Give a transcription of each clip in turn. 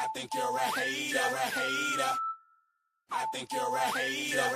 I think you're a hater. I think you're a hater.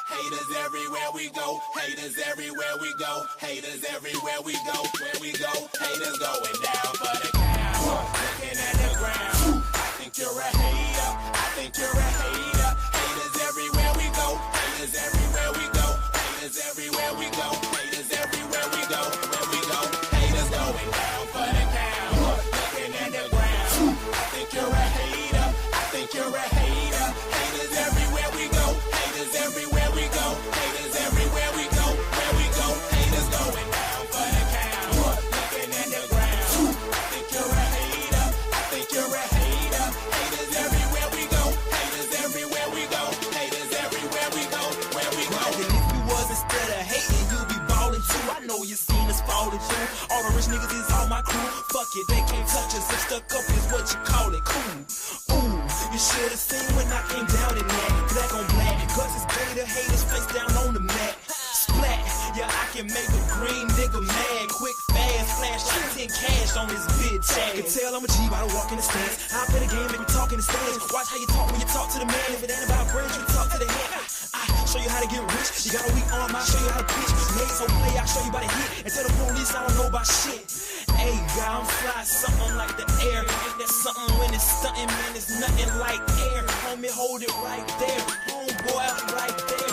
Haters everywhere we go. Haters everywhere we go. Haters everywhere we go. Where we go, haters going down for the count. Looking at the ground. I think you're a hater. I think you're a hater. Haters everywhere we go. Haters everywhere we go. Haters everywhere we go. Haters everywhere we go. Where we go, haters going down for the count. Looking at the ground. I think you're a hater. I think you're a hater. Haters everywhere we go. Haters everywhere we go. Haters everywhere we go. Where we go, haters going down for the count. Looking at the ground. I think you're a hater. I think you're a hater. Haters everywhere we go. Haters everywhere we go. Haters everywhere we go. Where we go. And if you was instead of hating, you be ballin' too. I know you seen us fallin' through. All the rich niggas is all my crew. Fuck it, they can't touch us. If stuck up is what you call it. Cool. Ooh, you should've seen when I came down in that. Black on black, cause it's gay to haters face down on the mat. Splat, yeah, I can make a green nigga mad. Quick, fast, flash like 10 cash on this bitch ass. You can tell I'm a G by the walk in the stands. I play the game, make me talk in the stands. Watch how you talk when you talk to the man. If it ain't about brains, you talk to the head. I show you how to get rich. You got a weak arm, I'll show you how to pitch. Made so play, I'll show you by the hit. And tell the police I don't know about shit. Hey, God, I'm fly, something like the air. Ain't that something when it's stunting, man? It's nothing like air. Homie, hold it right there. Homeboy, right there.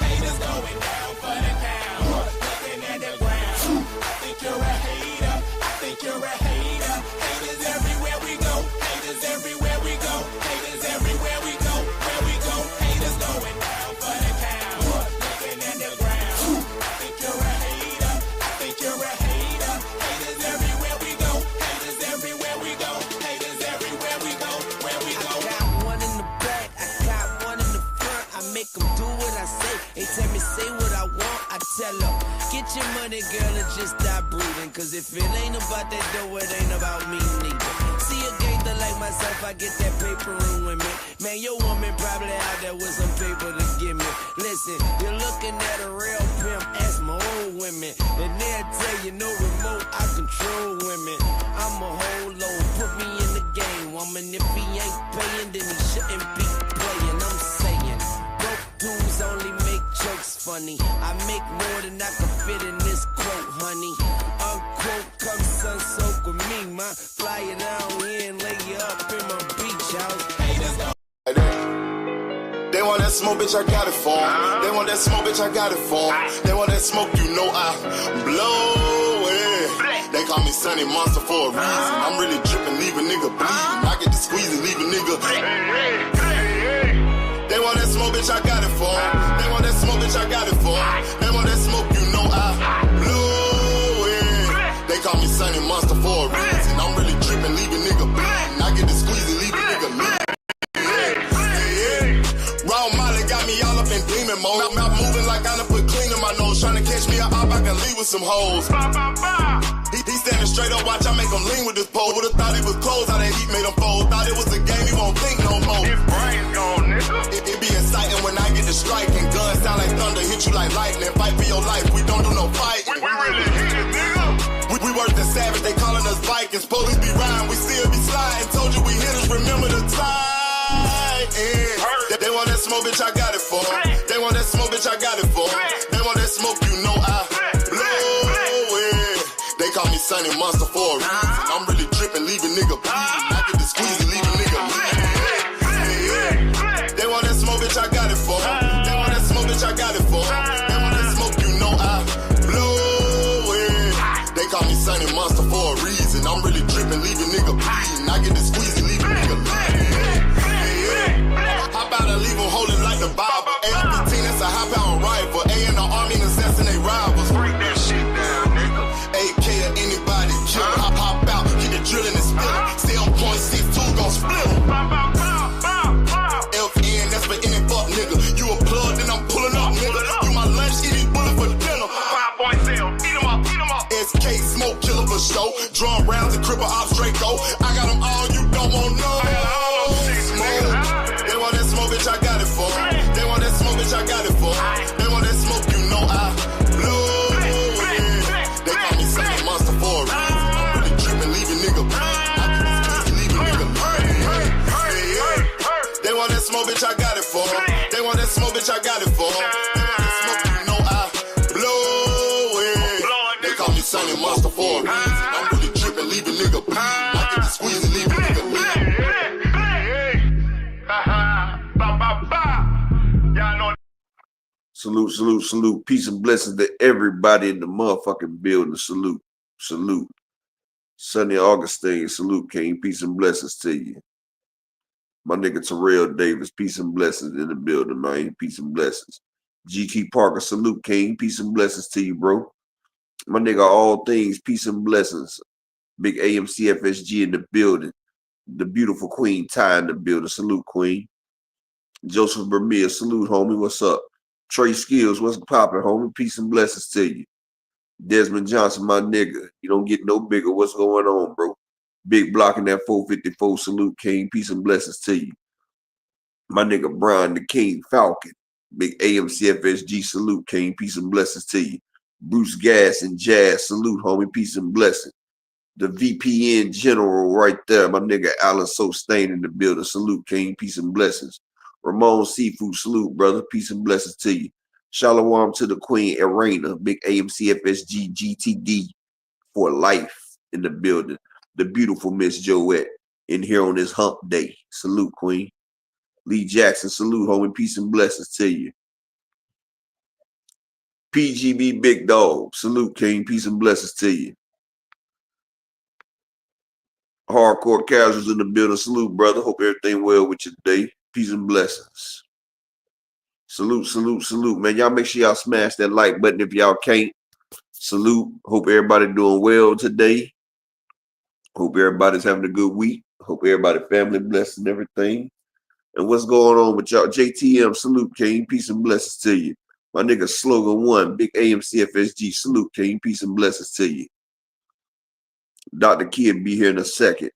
Haters going down for the count. Looking at the ground. I think you're a hater. I think you're a hater. Haters everywhere we go. Haters everywhere we go. Haters everywhere we go. Where we go, haters going down for the count. Looking at the ground. I think you're a hater. I think you're a hater. Haters everywhere we go. Haters everywhere we go. Haters everywhere we go. Where we go. I got one in the back, I got one in the front. I make them do what I say. They tell me say what I want, I tell them get your money, girl, and just stop breathing. Cause if it ain't about that dough, it ain't about me neither. See a gangster like myself, I get that paper and women. Man, your woman probably out there with some paper to give me. Listen, you're looking at a real pimp, ask my old women. And they'll tell you no remote, I control women. I'm a whole load, put me in the game, woman. If he ain't paying, then he shouldn't be playing. I'm saying, broke dudes only make jokes funny. I make more than I can fit in this quote, honey. Unquote, come sun soak with me, ma. Fly you down here and lay you up in my beach house. They want that smoke, bitch, I got it for 'em. They want that smoke, bitch, I got it for 'em. They want that smoke, you know I blow it. They call me Sunny Monster for a reason. I'm really drippin', leave a nigga bleeding. I get to squeeze and leave a nigga. They want that smoke, bitch, I got it for 'em. They want that smoke, bitch, I got it for 'em. They want that smoke, you know I blow it. They call me Sunny Monster for a reason. I'm really drippin', leave a nigga bleeding. I get to squeeze and leave a nigga bleeding. Raw Molly got me all up in demon mode. Mouth moving like I done put clean in my nose. Tryna catch me a op, I can leave with some hoes. He standing straight up, watch I make him lean with this pole. Would've thought it was closed, how that heat made him fold. Thought it was a game, he won't think no more. His brain's gone, nigga. It be exciting when I get to striking. Guns sound like thunder, hit you like lightning. Fight for your life, we don't do no fighting. We really hit it, nigga. We worse than savage, they calling us Vikings. Police be riding, we still be sliding. Told you we hitters, remember the time. They want that smoke, bitch, I got it for 'em. They want that smoke, bitch, I got it for 'em. They want that smoke, you know I blow it. They call me Sunny Monster for a reason. I'm really drippin', leave a nigga bleeding. I get to squeeze and leave a nigga bleeding. They want that smoke, bitch, I got it for 'em. They want that smoke, bitch, I got it for 'em. They want that smoke, you know I blow it. They call me Sunny Monster for a reason. I'm really drippin', leave a nigga bleeding. I get to squeeze and leave a nigga bleeding. How about I leave them holding like the Bible? AR-15, that's a high-power rifle. A in the army and assassinate rivals. Break that shit down, nigga. AK or anybody kill. Hop out, get the drilling and spilling. Stay on point 6-2, gon' split 'em. FN, that's for any fuck nigga. You a plug, then I'm pulling up, nigga. You my lunch, eat these bullets for dinner. 5.0, eat 'em up, eat 'em up. SK, smoke killer for show. Drum rounds and cripple ops, Draco. I got them all, you don't want no. I got all those shit, nigga. They want that smoke, bitch, I got it for 'em. They want that smoke, bitch, I got it for 'em. They want that smoke, you know I blow it. They call me Sunny Monster for a reason. I'm really drippin', leave a nigga bleeding. I get this pussy, leave a nigga bleeding. smoke, bitch, I got it for 'em. They want that smoke, bitch, I got it for 'em. They want that smoke, you know I blow it. They call me Sonny Monster for a reason. I'm really tripping, leave a nigga bleed. I get the squeeze and leave a nigga bleed. Salute, salute, salute. Peace and blessings to everybody in the motherfucking building. Salute, salute. Sonny Augustine, salute, King. Peace and blessings to you. My nigga Terrell Davis, peace and blessings in the building, man. Peace and blessings. GT Parker, salute, King. Peace and blessings to you, bro. My nigga, all things, peace and blessings. Big AMC FSG in the building. The beautiful Queen Ty in the building. Salute, Queen. Joseph Vermeer, salute, homie. What's up? Trey Skills, what's poppin', homie? Peace and blessings to you. Desmond Johnson, my nigga. You don't get no bigger. What's going on, bro? Big blocking that 454. Salute, King. Peace and blessings to you. My nigga Brian the King Falcon. Big AMC FSG. Salute, King. Peace and blessings to you. Bruce Gas and Jazz. Salute, homie. Peace and blessings. The VPN General right there. My nigga Alan Sostain in the building. Salute, King. Peace and blessings. Ramon Seafood, salute, brother. Peace and blessings to you. Shalom to the Queen Arena. Big AMC FSG GTD for life in the building. The beautiful Miss Joette in here on this hump day. Salute, Queen. Lee Jackson, salute, homie. Peace and blessings to you. PGB Big Dog, salute, King. Peace and blessings to you. Hardcore Casuals in the building. Salute, brother. Hope everything well with you today. Peace and blessings. Salute, salute, salute, man. Y'all make sure y'all smash that like button if y'all can't. Salute. Hope everybody doing well today. Hope everybody's having a good week. Hope everybody family blessed and everything. And what's going on with y'all? JTM, salute, King. Peace and blessings to you. My nigga Slogan 1, Big AMC FSG. Salute, King. Peace and blessings to you. Dr. Kid be here in a second.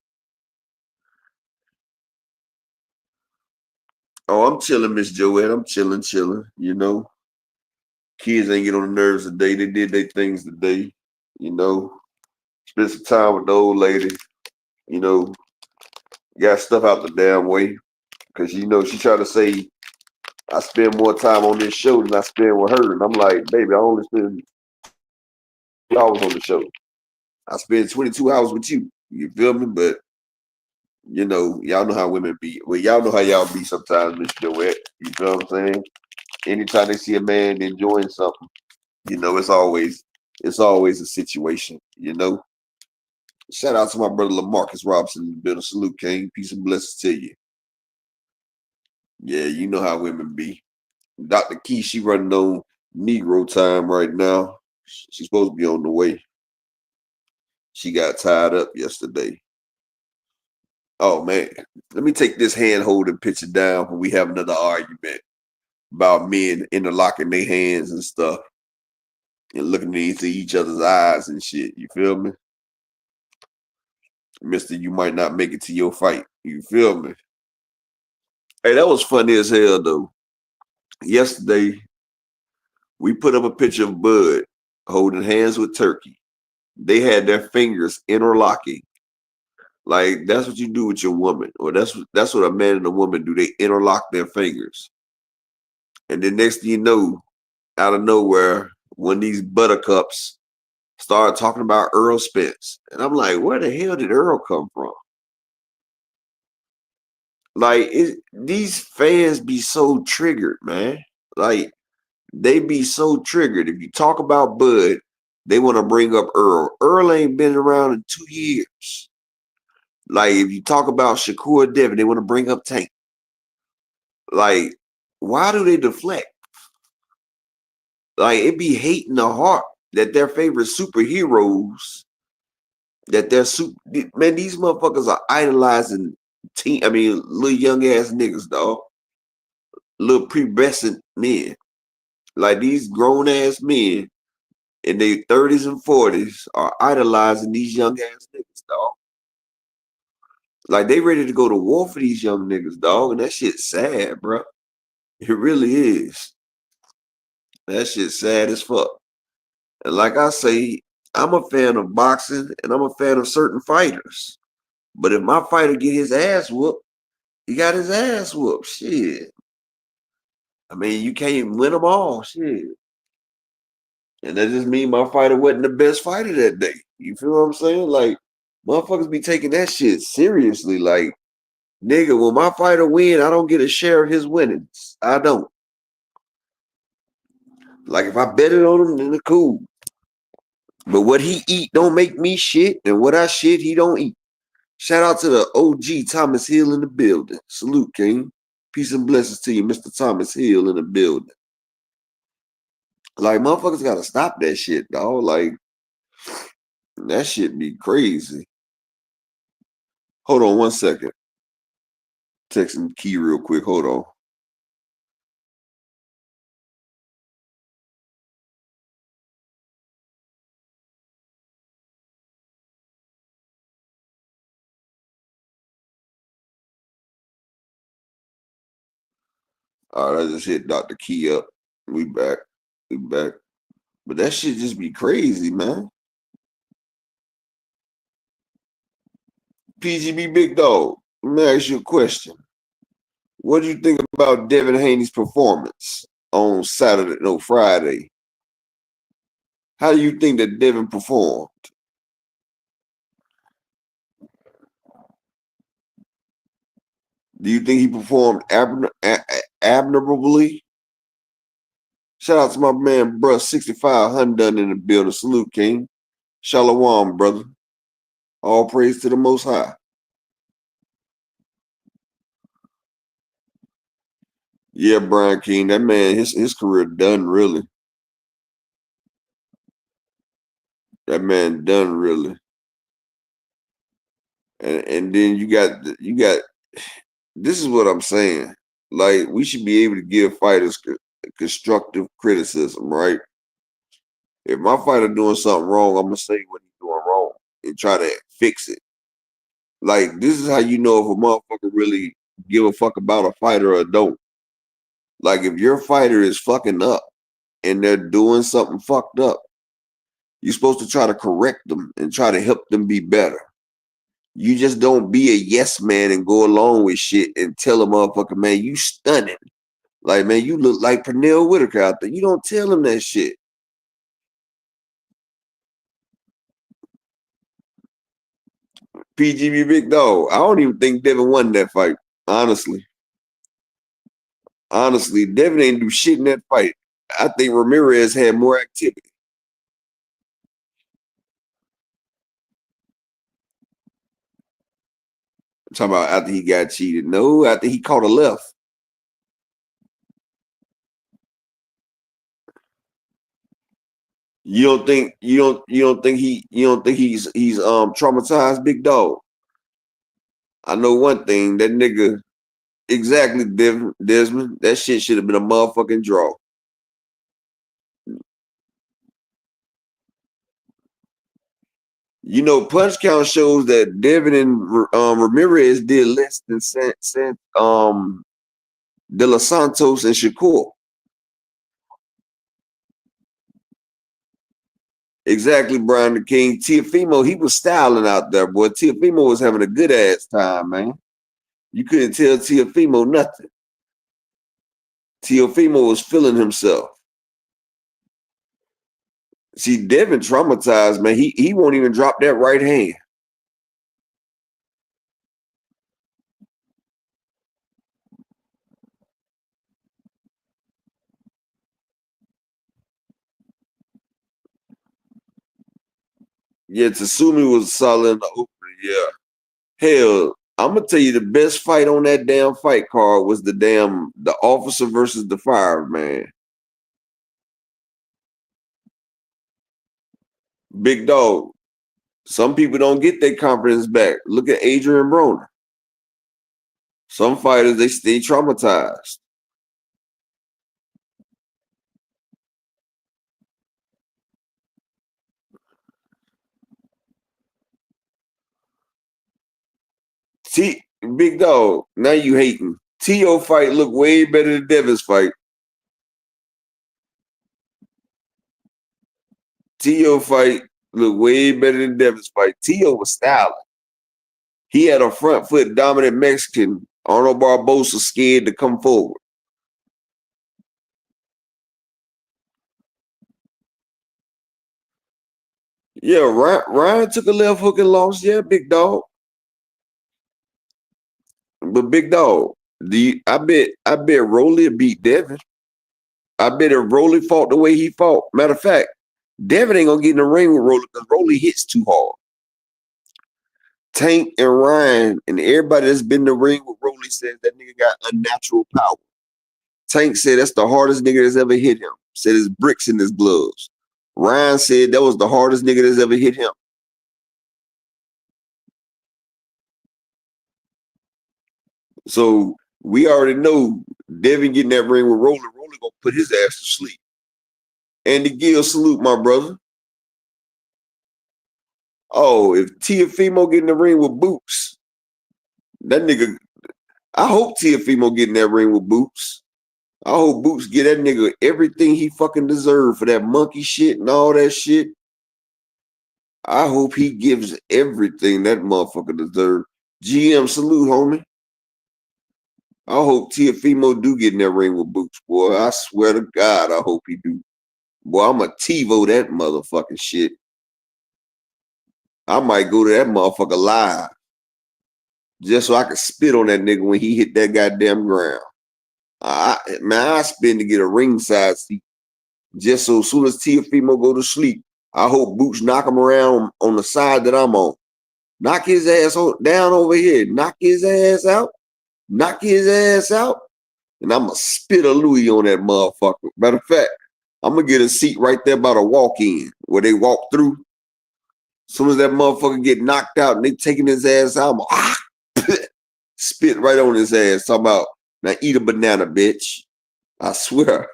Oh, I'm chilling, Miss Joette. I'm chilling. You know, kids ain't get on the nerves today. They did their things today. You know, spent some time with the old lady. You know, got stuff out the damn way. Because, you know, she tried to say, I spend more time on this show than I spend with her. And I'm like, baby, I only spend 2 hours on the show. I spend 22 hours with you. You feel me? But, you know, y'all know how women be. Well, y'all know how y'all be sometimes, Miss Joette. You feel what I'm saying? Anytime they see a man enjoying something, you know, it's always a situation, you know. Shout out to my brother LaMarcus Robinson, building salute, King. Peace and blessings to you. Yeah, you know how women be. Dr. Key, she running on Negro time right now. She's supposed to be on the way. She got tied up yesterday. Oh, man. Let me take this hand-holding picture down when we have another argument about men interlocking their hands and stuff and looking into each other's eyes and shit. You feel me? Mister, you might not make it to your fight. You feel me? Hey, that was funny as hell, though. Yesterday, we put up a picture of Bud holding hands with Turkey. They had their fingers interlocking. Like, that's what you do with your woman. Or that's what a man and a woman do. They interlock their fingers. And then next thing you know, out of nowhere, one of these buttercups started talking about Earl Spence. And I'm like, where the hell did Earl come from? Like, these fans be so triggered, man. Like, they be so triggered. If you talk about Bud, they want to bring up Earl. Earl ain't been around in 2 years. Like, if you talk about Shakur Devin, they want to bring up Tank. Like, why do they deflect? Like, it be hating the heart that their favorite superheroes, man, these motherfuckers are idolizing little young ass niggas, dog. Little pubescent men. Like, these grown ass men in their 30s and 40s are idolizing these young ass niggas, dog. Like, they ready to go to war for these young niggas, dog. And that shit's sad, bro. It really is. That shit's sad as fuck. And like I say, I'm a fan of boxing and I'm a fan of certain fighters. But if my fighter get his ass whooped, He got his ass whooped. Shit. I mean, you can't win them all. Shit. And that just mean my fighter wasn't the best fighter that day. You feel what I'm saying? Like, motherfuckers be taking that shit seriously. Like, nigga, when my fighter win, I don't get a share of his winnings. I don't. Like, if I bet it on him, then it's cool. But what he eat don't make me shit, and what I shit, he don't eat. Shout out to the OG Thomas Hill in the building. Salute, King. Peace and blessings to you, Mr. Thomas Hill in the building. Like, motherfuckers gotta stop that shit, dog. Like, that shit be crazy. Hold on 1 second. Texting Key real quick. Hold on. All right, I just hit Dr. Key up. We back. We back. But that shit just be crazy, man. PGB Big Dog, let me ask you a question. What do you think about Devin Haney's performance on Friday? How do you think that Devin performed? Do you think he performed admirably? Shout out to my man, bruh, 65 Hundun in the building. Salute, King. Shalom, brother. All praise to the Most High. Yeah, Brian King, that man, his career done, really. That man done, really. And then you got this is what I'm saying. Like, we should be able to give fighters constructive criticism, right? If my fighter doing something wrong, I'm gonna say what he's doing wrong and try to fix it. Like, this is how you know if a motherfucker really give a fuck about a fighter or don't. Like, if your fighter is fucking up and they're doing something fucked up, you're supposed to try to correct them and try to help them be better. You just don't be a yes man and go along with shit and tell a motherfucker, man, you stunning. Like, man, you look like Pernell Whitaker out there. You don't tell him that shit. PGB Big Dog. I don't even think Devin won that fight, honestly. Honestly, Devin ain't do shit in that fight. I think Ramirez had more activity. I'm talking about after he got cheated. No, after he caught a left. You don't think he's traumatized, Big Dog? I know one thing, that nigga, exactly, Desmond, that shit should have been a motherfucking draw. You know, punch count shows that Devin and Ramirez did less than De Los Santos and Shakur. Exactly, Brian the King. Tiafimo, he was styling out there, boy. Tiafimo was having a good ass time, man. You couldn't tell Tiafimo nothing. Tiafimo was feeling himself. See, Devin traumatized, man. He won't even drop that right hand. Yeah, Tatsumi was solid in the opener, yeah. Hell, I'm gonna tell you the best fight on that damn fight card was the officer versus the fireman. Big Dog. Some people don't get their confidence back. Look at Adrian Broner. Some fighters, they stay traumatized. Big Dog, now you hating. T.O. fight look way better than Devin's fight. T.O. fight look way better than Devin's fight. T.O. was styling. He had a front foot dominant Mexican Arnold Barbosa scared to come forward. Yeah, Ryan took a left hook and lost. Yeah, big dog. But big dog, I bet Rolly beat Devin. I bet if Rolly fought the way he fought. Matter of fact, Devin ain't gonna get in the ring with Rolly because Rolly hits too hard. Tank and Ryan and everybody that's been in the ring with Rolly says that nigga got unnatural power. Tank said that's the hardest nigga that's ever hit him. Said his bricks in his gloves. Ryan said that was the hardest nigga that's ever hit him. So we already know Devin getting that ring with Rolly. Rolly gonna put his ass to sleep. Andy Gill, salute my brother. Oh, if Tiafimo get in the ring with Boots, that nigga, I hope Tiafimo get in that ring with Boots. I hope Boots get that nigga everything he fucking deserved for that monkey shit and all that shit. I hope he gives everything that motherfucker deserves. GM, salute, homie. I hope Tiafimo do get in that ring with Boots, boy. I swear to God, I hope he do. Boy, I'm a TiVo that motherfucking shit. I might go to that motherfucker live just so I can spit on that nigga when he hit that goddamn ground. I spend to get a ringside seat just so as soon as Tiafimo go to sleep, I hope Boots knock him around on the side that I'm on. Knock his ass down over here. Knock his ass out. Knock his ass out. And I'm going to spit a Louis on that motherfucker. Matter of fact, I'm going to get a seat right there by the walk-in where they walk through. As soon as that motherfucker get knocked out and they taking his ass out, I'm spit right on his ass. Talking about, now eat a banana, bitch. I swear.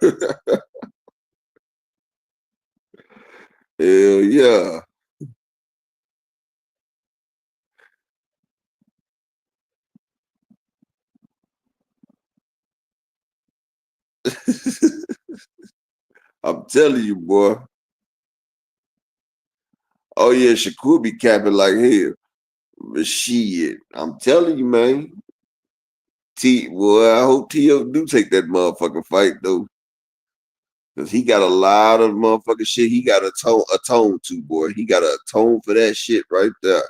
Hell yeah. I'm telling you, boy. Oh yeah, Shakur be capping like hell. But shit, I'm telling you, man. Boy, I hope T.O. do take that motherfucking fight though. Cause he got a lot of motherfucking shit he got to atone to, boy. He got to atone for that shit right there.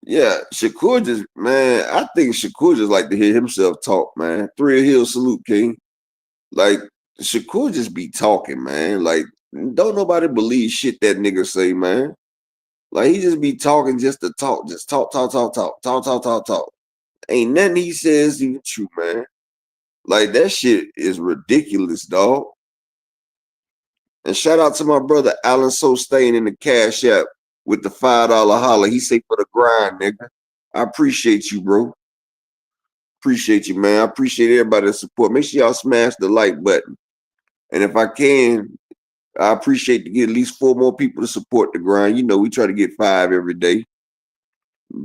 Yeah, Shakur just, man, I think Shakur just like to hear himself talk, man. Thrill Hill salute, King. Like, Shakur just be talking, man. Like, don't nobody believe shit that nigga say, man. Like, he just be talking just to talk. Just talk. Ain't nothing he says even true, man. Like, that shit is ridiculous, dog. And shout out to my brother Alan Sostain in the Cash App with the $5 holler. He say for the grind, nigga. I appreciate you, bro. Appreciate you, man. I appreciate everybody's support. Make sure y'all smash the like button. And if I can, I appreciate to get at least 4 more people to support the grind. You know, we try to get 5 every day.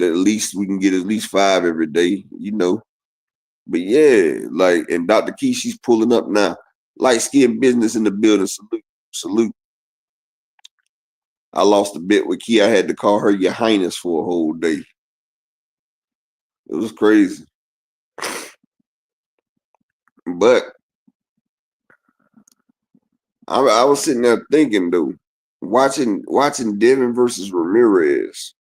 At least we can get at least 5 every day, you know. But yeah, like, and Dr. Keisha's pulling up now. Light skin business in the building. Salute. I lost a bet with Key. I had to call her Your Highness for a whole day. It was crazy. But I was sitting there thinking, though, watching Devin versus Ramirez.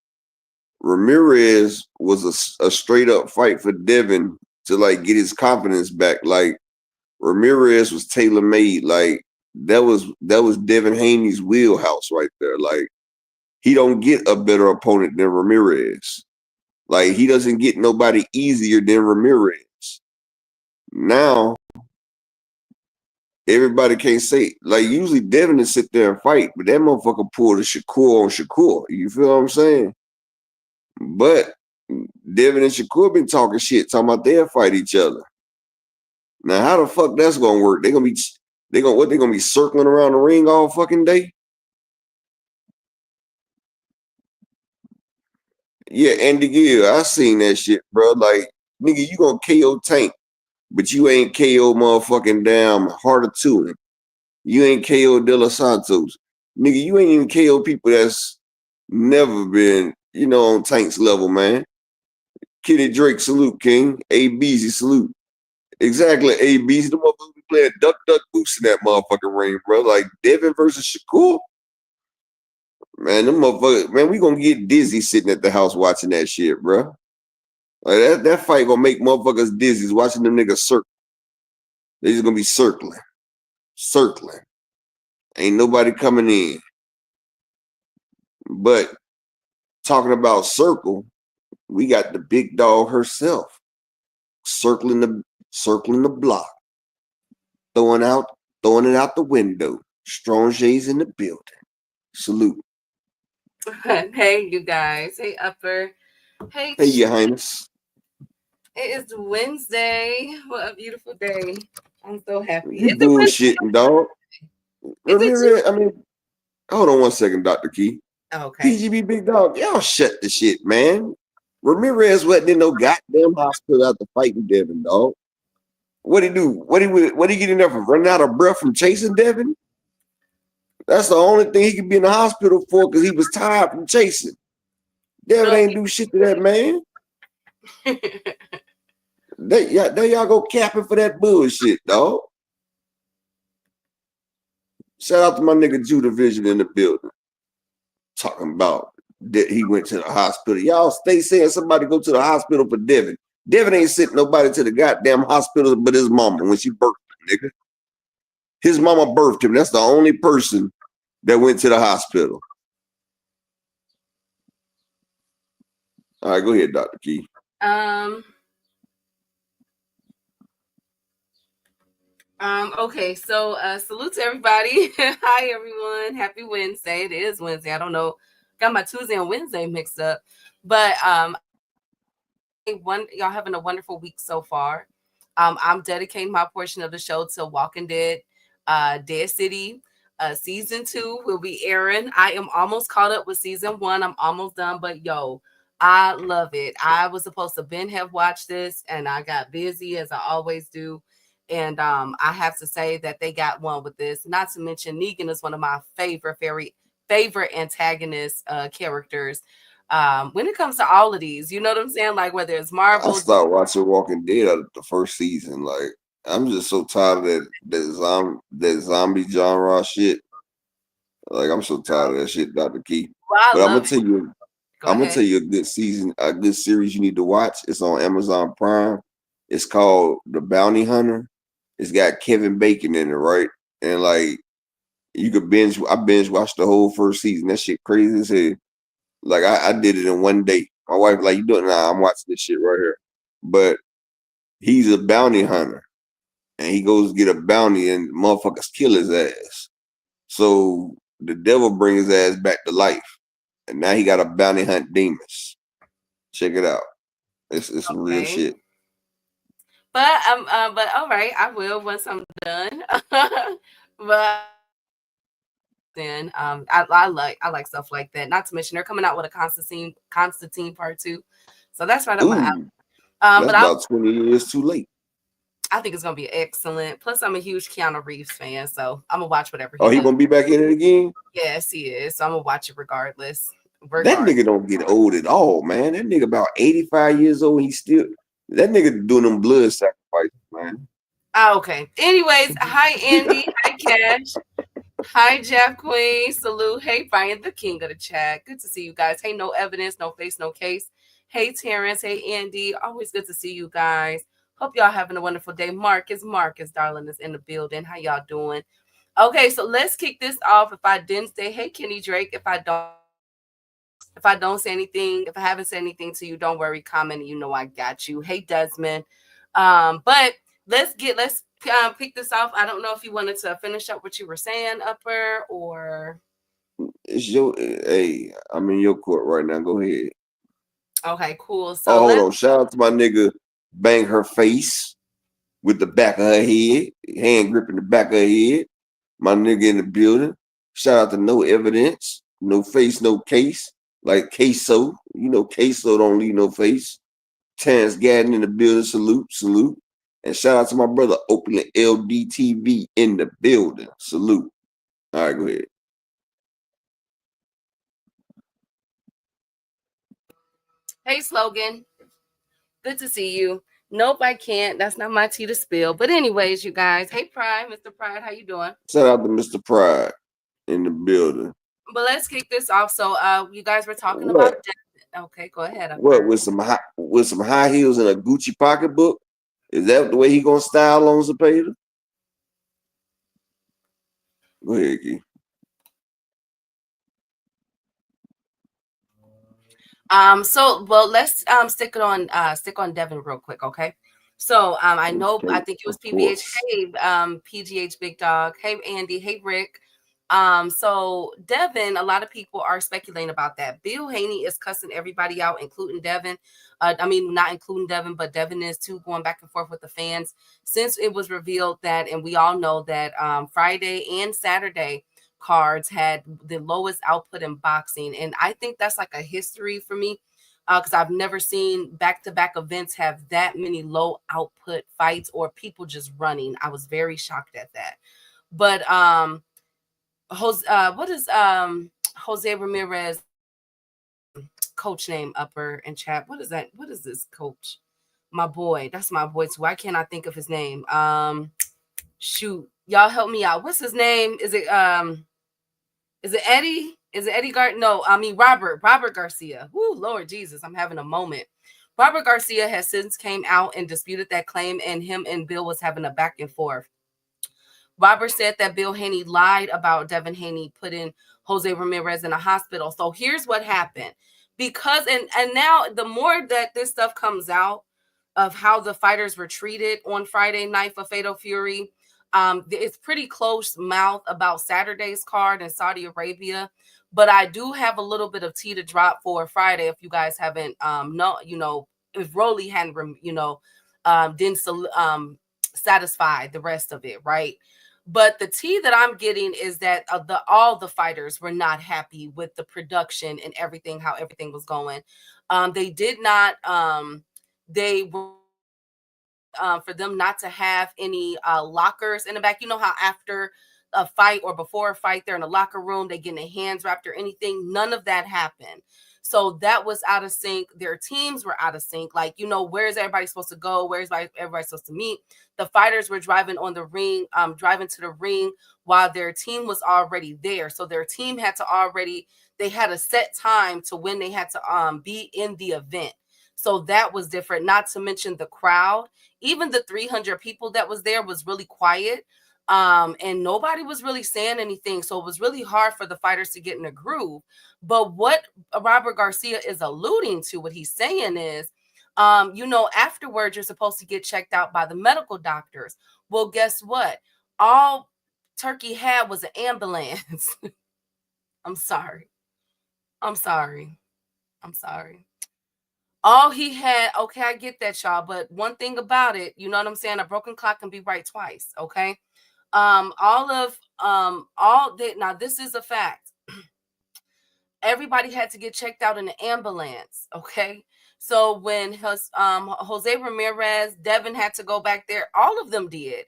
Ramirez was a straight up fight for Devin to like get his confidence back. Like Ramirez was tailor made. Like that was Devin Haney's wheelhouse right there. Like he don't get a better opponent than Ramirez. Like he doesn't get nobody easier than Ramirez. Now everybody can't say like usually Devin will sit there and fight, but that motherfucker pulled a Shakur on Shakur. You feel what I'm saying? But Devin and Shakur been talking shit, talking about they'll fight each other. Now, how the fuck that's gonna work? They gonna be circling around the ring all fucking day? Yeah, Andy Gill, I seen that shit, bro. Like, nigga, you gonna KO Tank, but you ain't KO motherfucking damn Heart of Two. You ain't KO De Los Santos. Nigga, you ain't even KO people that's never been, you know, on Tank's level, man. Kitty Drake, salute, King. A Beezy, salute. Exactly, A Beezy. The motherfucker be playing duck goose in that motherfucking ring, bro. Like Devin versus Shakur. Man, them motherfuckers, man, we gonna get dizzy sitting at the house watching that shit, bro. Like that fight gonna make motherfuckers dizzy watching them niggas circle. They just gonna be circling. Ain't nobody coming in. But talking about circle, we got the big dog herself circling the block, throwing it out the window. Strong J's in the building. Salute. Hey, you guys. Hey, Upper. Hey, Hey, Your Highness. it is Wednesday. What a beautiful day. I'm so happy. You Is it Wednesday? bullshitting, dog. Is it Ramirez, I mean, hold on one second, Dr. Key. Okay. PGB Big Dog, y'all shut the shit, man. Ramirez wasn't in no goddamn hospital after fighting Devin, dog. What'd he do? What he get in there from running out of breath from chasing Devin? That's the only thing he could be in the hospital for because he was tired from chasing. Devin ain't do shit to that man. There y'all go capping for that bullshit, dog. Shout out to my nigga Judah Vision in the building. Talking about that he went to the hospital. Y'all stay saying somebody go to the hospital for Devin. Devin ain't sent nobody to the goddamn hospital but his mama when she birthed him, nigga. His mama birthed him. That's the only person that went to the hospital. All right, go ahead, Dr. Key. Okay, so salute to everybody. Hi everyone. Happy Wednesday. It is Wednesday. I don't know. Got my Tuesday and Wednesday mixed up. But y'all having a wonderful week so far. I'm dedicating my portion of the show to Walking Dead, Dead City. Season 2 will be airing. I am almost caught up with season 1. I'm almost done, but yo, I love it. I was supposed to have watched this and I got busy as I always do. And I have to say that they got one with this. Not to mention Negan is one of my favorite antagonist characters. When it comes to all of these, you know what I'm saying? Like whether it's Marvel. I stopped watching Walking Dead out of the first season. Like I'm just so tired of that zombie genre shit. Like I'm so tired of that shit, Dr. Key. Well, but I'm gonna tell you, I'm gonna tell you a good series you need to watch. It's on Amazon Prime. It's called The Bounty Hunter. It's got Kevin Bacon in it, right? And like you could I binge watched the whole first season. That shit crazy as hell. Like I did it in one day. My wife like, you doing it? Nah, I'm watching this shit right here. But he's a bounty hunter. And he goes to get a bounty and motherfuckers kill his ass. So the devil brings his ass back to life. And now he got a bounty hunt demons. Check it out. It's some real shit. But all right, I will once I'm done. But then I like stuff like that. Not to mention they're coming out with a Constantine part 2. So that's right up my alley. That's about 20 years too late. I think it's gonna be excellent. Plus, I'm a huge Keanu Reeves fan, so I'm gonna watch whatever he does. he gonna be back in it again? Yes, he is. So I'm gonna watch it regardless. That nigga don't get old at all, man. That nigga about 85 years old. That nigga doing them blood sacrifices, man. Oh, okay. Anyways, hi Andy, hi Cash, hi Jeff Queen, salute. Hey Brian, the king of the chat. Good to see you guys. Hey, no evidence, no face, no case. Hey Terrence, hey Andy. Always good to see you guys. Hope y'all having a wonderful day. Marcus, darling, is in the building. How y'all doing? Okay, so let's kick this off. If I didn't say, hey Kenny Drake, if I don't say anything, if I haven't said anything to you, don't worry, comment, you know I got you. Hey Desmond. But let's pick this off. I don't know if you wanted to finish up what you were saying, Upper, or I'm in your court right now. Go ahead. Okay, cool. So hold on. Shout out to my nigga Bang Her Face with the back of her head, hand gripping the back of her head. My nigga in the building. Shout out to No Evidence, No Face, No Case. Like Queso, Queso don't leave no face. Terrence Gadden in the building, salute. And shout out to my brother Oakland LDTV in the building, salute. All right, go ahead. Hey, Slogan. Good to see you. Nope, I can't. That's not my tea to spill. But anyways, you guys. Hey, Pride, Mr. Pride, how you doing? Shout out to Mr. Pride in the building. But let's kick this off. So, you guys were talking about. What? Okay, go ahead. What with some high heels and a Gucci pocketbook? Is that the way he gonna style on Zepeda? Go ahead, Key. So well, let's stick on Devin real quick, okay? So I know Okay, I think it was of PBH. course. Hey, PGH Big Dog. Hey, Andy. Hey, Rick. So Devin, a lot of people are speculating about that. Bill Haney is cussing everybody out, including Devin. I mean, not including Devin, but Devin is too, going back and forth with the fans since it was revealed that, and we all know that Friday and Saturday cards had the lowest output in boxing. And I think that's like a history for me because I've never seen back-to-back events have that many low output fights or people just running. I was very shocked at that. But what is Jose Ramirez coach name upper in chat? What is that? What is this coach? My boy. That's my boy too. Why can't I think of his name? Shoot. Y'all help me out. What's his name? Is it Eddie? Is it Eddie No, I mean Robert Garcia. Woo, Lord Jesus, I'm having a moment. Robert Garcia has since came out and disputed that claim, and him and Bill was having a back and forth. Robert said that Bill Haney lied about Devin Haney putting Jose Ramirez in a hospital. So here's what happened. Because and now the more that this stuff comes out of how the fighters were treated on Friday night for Fatal Fury, it's pretty close mouth about Saturday's card in Saudi Arabia. But I do have a little bit of tea to drop for Friday if you guys haven't if Rolly hadn't didn't satisfy the rest of it, right? But the tea that I'm getting is that all the fighters were not happy with the production and everything, how everything was going. They did not. They were for them not to have any lockers in the back. You know how after a fight or before a fight, they're in a locker room, they get their hands wrapped or anything. None of that happened. So that was out of sync. Their teams were out of sync. Like, where's everybody supposed to go? Where's everybody supposed to meet? The fighters were driving to the ring while their team was already there. So their team they had a set time to when they had to be in the event. So that was different, not to mention the crowd. Even the 300 people that was there was really quiet. And nobody was really saying anything. So it was really hard for the fighters to get in a groove. But what Robert Garcia is alluding to, what he's saying is, afterwards, you're supposed to get checked out by the medical doctors. Well, guess what? All Turkey had was an ambulance. I'm sorry. All he had, okay, I get that, y'all. But one thing about it, you know what I'm saying? A broken clock can be right twice, okay? Now this is a fact. Everybody had to get checked out in an ambulance, okay? So when Jose Ramirez, Devin had to go back there, all of them did.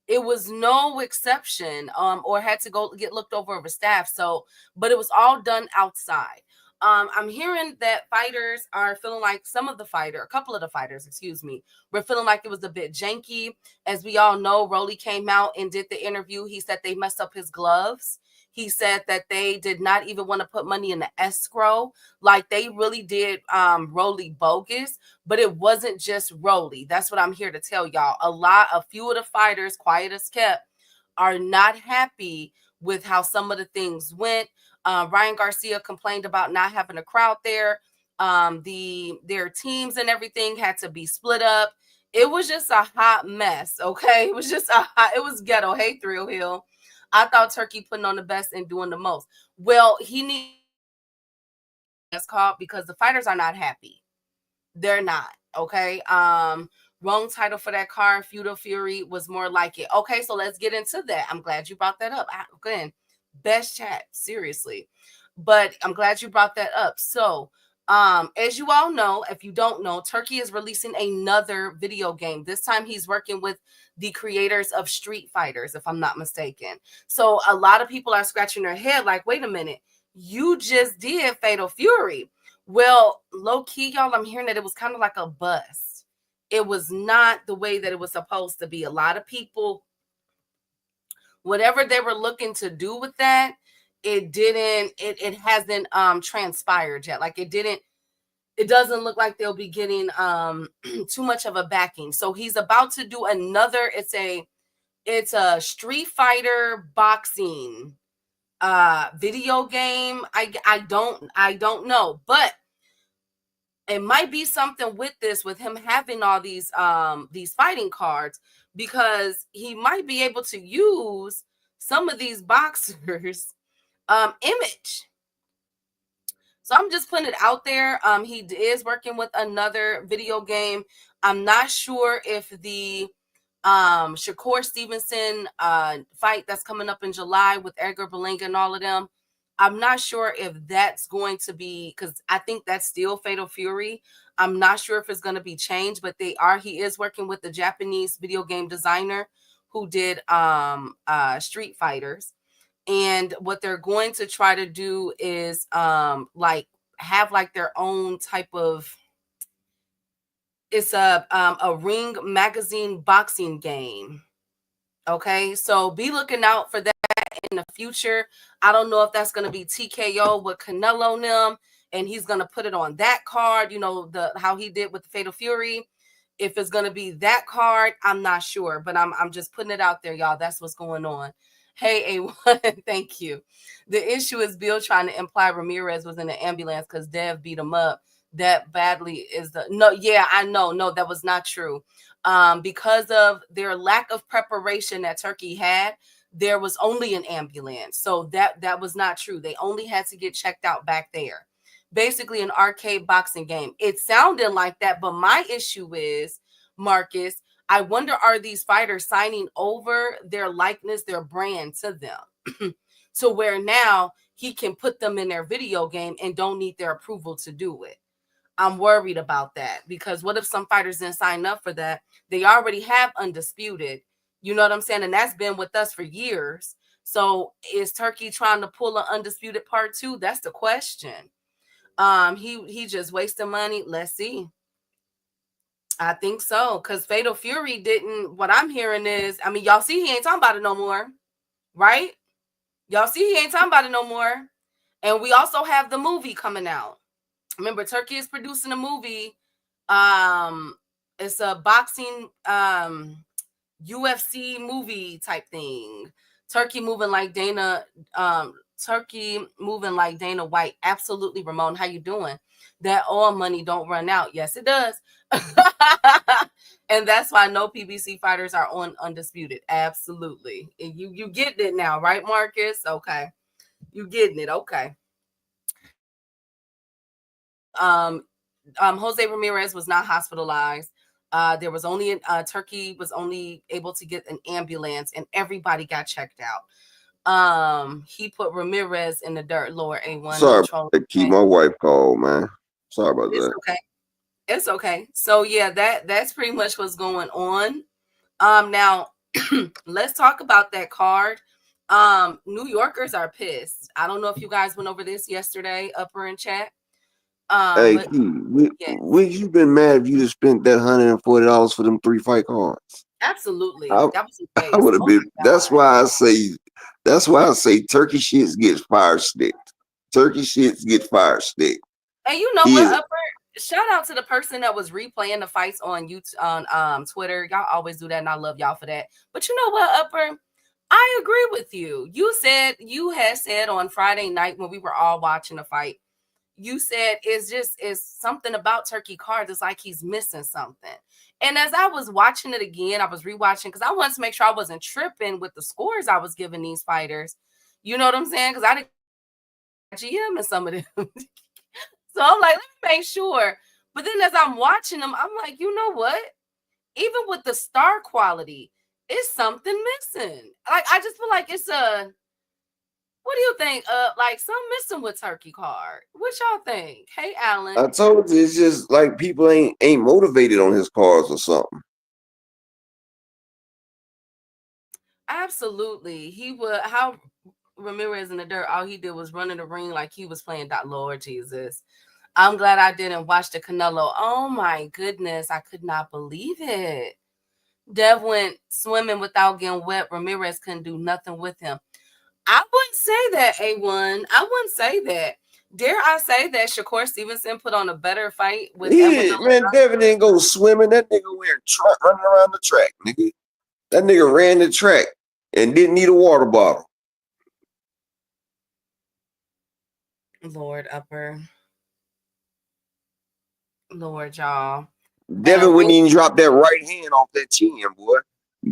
It was no exception, or had to go get looked over staff. So, but it was all done outside. I'm hearing that fighters are feeling like a couple of the fighters, were feeling like it was a bit janky. As we all know, Rolly came out and did the interview. He said they messed up his gloves. He said that they did not even want to put money in the escrow. Like they really did Rolly bogus, but it wasn't just Rolly. That's what I'm here to tell y'all. A few of the fighters, quiet as kept, are not happy with how some of the things went. Ryan Garcia complained about not having a crowd there. Their teams and everything had to be split up. It was just a hot mess, okay? It was ghetto. Hey, Thrill Hill. I thought Turkey putting on the best and doing the most. Well, he needs that's called because the fighters are not happy. They're not, okay? Wrong title for that card. Feudal Fury was more like it. Okay, so let's get into that. I'm glad you brought that up. Again, best chat, seriously. But I'm glad you brought that up. So, as you all know, if you don't know, Turkey is releasing another video game. This time he's working with the creators of Street Fighters, if I'm not mistaken. So a lot of people are scratching their head like, wait a minute, you just did Fatal Fury. Well, low key, y'all, I'm hearing that it was kind of like a bust. It was not the way that it was supposed to be. A lot of people, whatever they were looking to do with that, it hasn't transpired yet. Like it doesn't look like they'll be getting too much of a backing. So he's about to do another, it's a Street Fighter boxing video game. I don't know, but it might be something with this, with him having all these fighting cards, because he might be able to use some of these boxers image. So I'm just putting it out there. He is working with another video game. I'm not sure if the Shakur Stevenson fight that's coming up in July with Edgar Berlanga and all of them, I'm not sure if that's going to be, because I think that's still Fatal Fury. I'm not sure if it's going to be changed, but he is working with the Japanese video game designer who did Street Fighters. And what they're going to try to do is like have like their own type of, it's a Ring magazine boxing game. Okay, so be looking out for that in the future. I don't know if that's going to be TKO with Canelo them, and he's going to put it on that card, you know, how he did with the Fatal Fury. If it's going to be that card, I'm not sure, but I'm just putting it out there, y'all. That's what's going on. Hey, A1, thank you. The issue is Bill trying to imply Ramirez was in the ambulance because Dev beat him up that badly. Is the no? Yeah, I know. No, that was not true. Because of their lack of preparation that Turkey had, there was only an ambulance. So that was not true. They only had to get checked out back there. Basically an arcade boxing game. It sounded like that, but my issue is, Marcus, I wonder, are these fighters signing over their likeness, their brand to them to where now he can put them in their video game and don't need their approval to do it? I'm worried about that, because what if some fighters didn't sign up for that? They already have Undisputed. You know what I'm saying? And that's been with us for years. So is Turkey trying to pull an Undisputed part 2? That's the question. He just wasting money. Let's see. I think so, because Fatal Fury didn't. What I'm hearing is, I mean, y'all see he ain't talking about it no more, right? Y'all see he ain't talking about it no more. And we also have the movie coming out. Remember, Turkey is producing a movie. It's a boxing UFC movie type thing. Turkey moving like Dana White. Absolutely, Ramon. How you doing? That oil money don't run out. Yes, it does. And that's why no PBC fighters are on Undisputed. Absolutely. And you getting it now, right, Marcus? Okay. You getting it. Okay. Jose Ramirez was not hospitalized. There was only Turkey was only able to get an ambulance, and everybody got checked out. He put Ramirez in the dirt. Lower A1. Sorry, keep my wife called, man. Sorry about it's that. Okay. It's okay. So yeah, that's pretty much what's going on. Now let's talk about that card. New Yorkers are pissed. I don't know if you guys went over this yesterday, upper in chat. Hey, But yes. would you been mad if you just spent that $140 for them 3 fight cards? Absolutely. I, That was a waste. I would have been. That's why I say turkey shits get fire sticked. Turkey shits get fire sticked. And you know what, Upper? Shout out to the person that was replaying the fights on YouTube, on Twitter. Y'all always do that, and I love y'all for that. But you know what, Upper? I agree with you. You had said on Friday night when we were all watching the fight, you said it's something about Turkey cards. It's like he's missing something. And as I was watching it again, I was rewatching because I wanted to make sure I wasn't tripping with the scores I was giving these fighters. You know what I'm saying? Because I didn't GM and some of them. So I'm like, let me make sure. But then as I'm watching them, I'm like, you know what? Even with the star quality, it's something missing. Like, I just feel like it's what do you think? Like something missing with Turkey card. What y'all think? Hey, Alan. I told you, it's just like people ain't motivated on his cards or something. Absolutely. He would, how Ramirez in the dirt, all he did was run in the ring like he was playing Lord Jesus. I'm glad I didn't watch the Canelo. Oh my goodness, I could not believe it. Dev went swimming without getting wet. Ramirez couldn't do nothing with him. I wouldn't say that, A1. I wouldn't say that. Dare I say that Shakur Stevenson put on a better fight with Amadou? Man, Devin didn't go swimming. That nigga went running around the track, nigga. That nigga ran the track and didn't need a water bottle. Lord Upper. Lord, y'all. Devin wouldn't even drop that right hand off that chin, boy.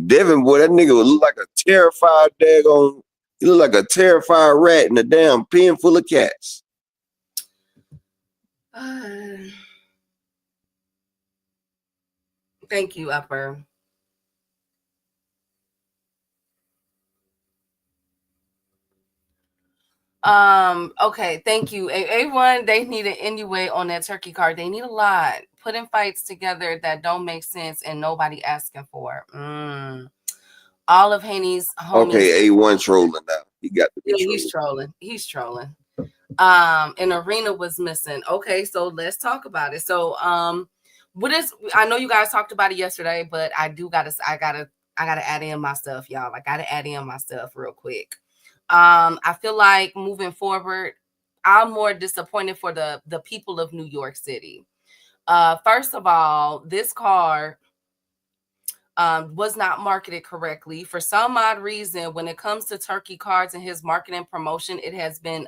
Devin, boy, that nigga would look like a terrified daggone. He looked like a terrified rat in a damn pen full of cats. Thank you, Upper. Okay, thank you. A1, they need an anyway on that turkey card. They need a lot. Putting fights together that don't make sense and nobody asking for. All of Haney's homies. Okay, A1 trolling now. He got to be he's trolling. He's trolling. An arena was missing. Okay, so let's talk about it. So what is, I know you guys talked about it yesterday, but I gotta add in my stuff, y'all. I gotta add in my stuff real quick. I feel like moving forward, I'm more disappointed for the people of New York City. First of all, this car was not marketed correctly. For some odd reason, when it comes to turkey cards and his marketing promotion, it has been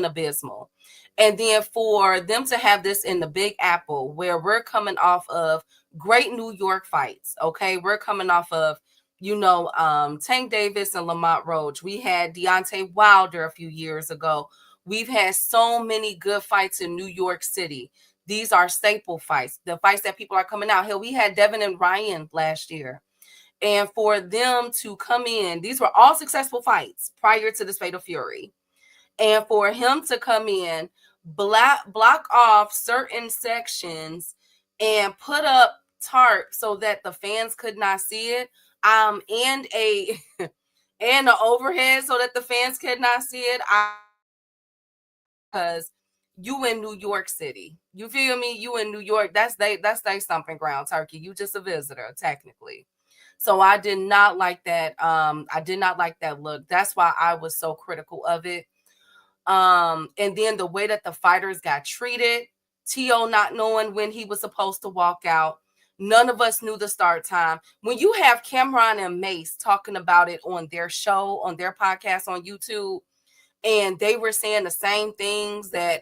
abysmal. And then for them to have this in the Big Apple, where we're coming off of great New York fights, okay? We're coming off of, Tank Davis and Lamont Roach. We had Deontay Wilder a few years ago. We've had so many good fights in New York City. These are staple fights, the fights that people are coming out. Hell, we had Devin and Ryan last year. And for them to come in, these were all successful fights prior to this Fatal Fury. And for him to come in, block off certain sections and put up tarp so that the fans could not see it, and a and the overhead so that the fans could not see it, because you in New York City. You feel me? You in New York. That's they stomping ground, Turkey. You just a visitor, technically. So I did not like that. I did not like that look. That's why I was so critical of it. And then the way that the fighters got treated, T.O. not knowing when he was supposed to walk out. None of us knew the start time. When you have Cameron and Mace talking about it on their show, on their podcast on YouTube, and they were saying the same things that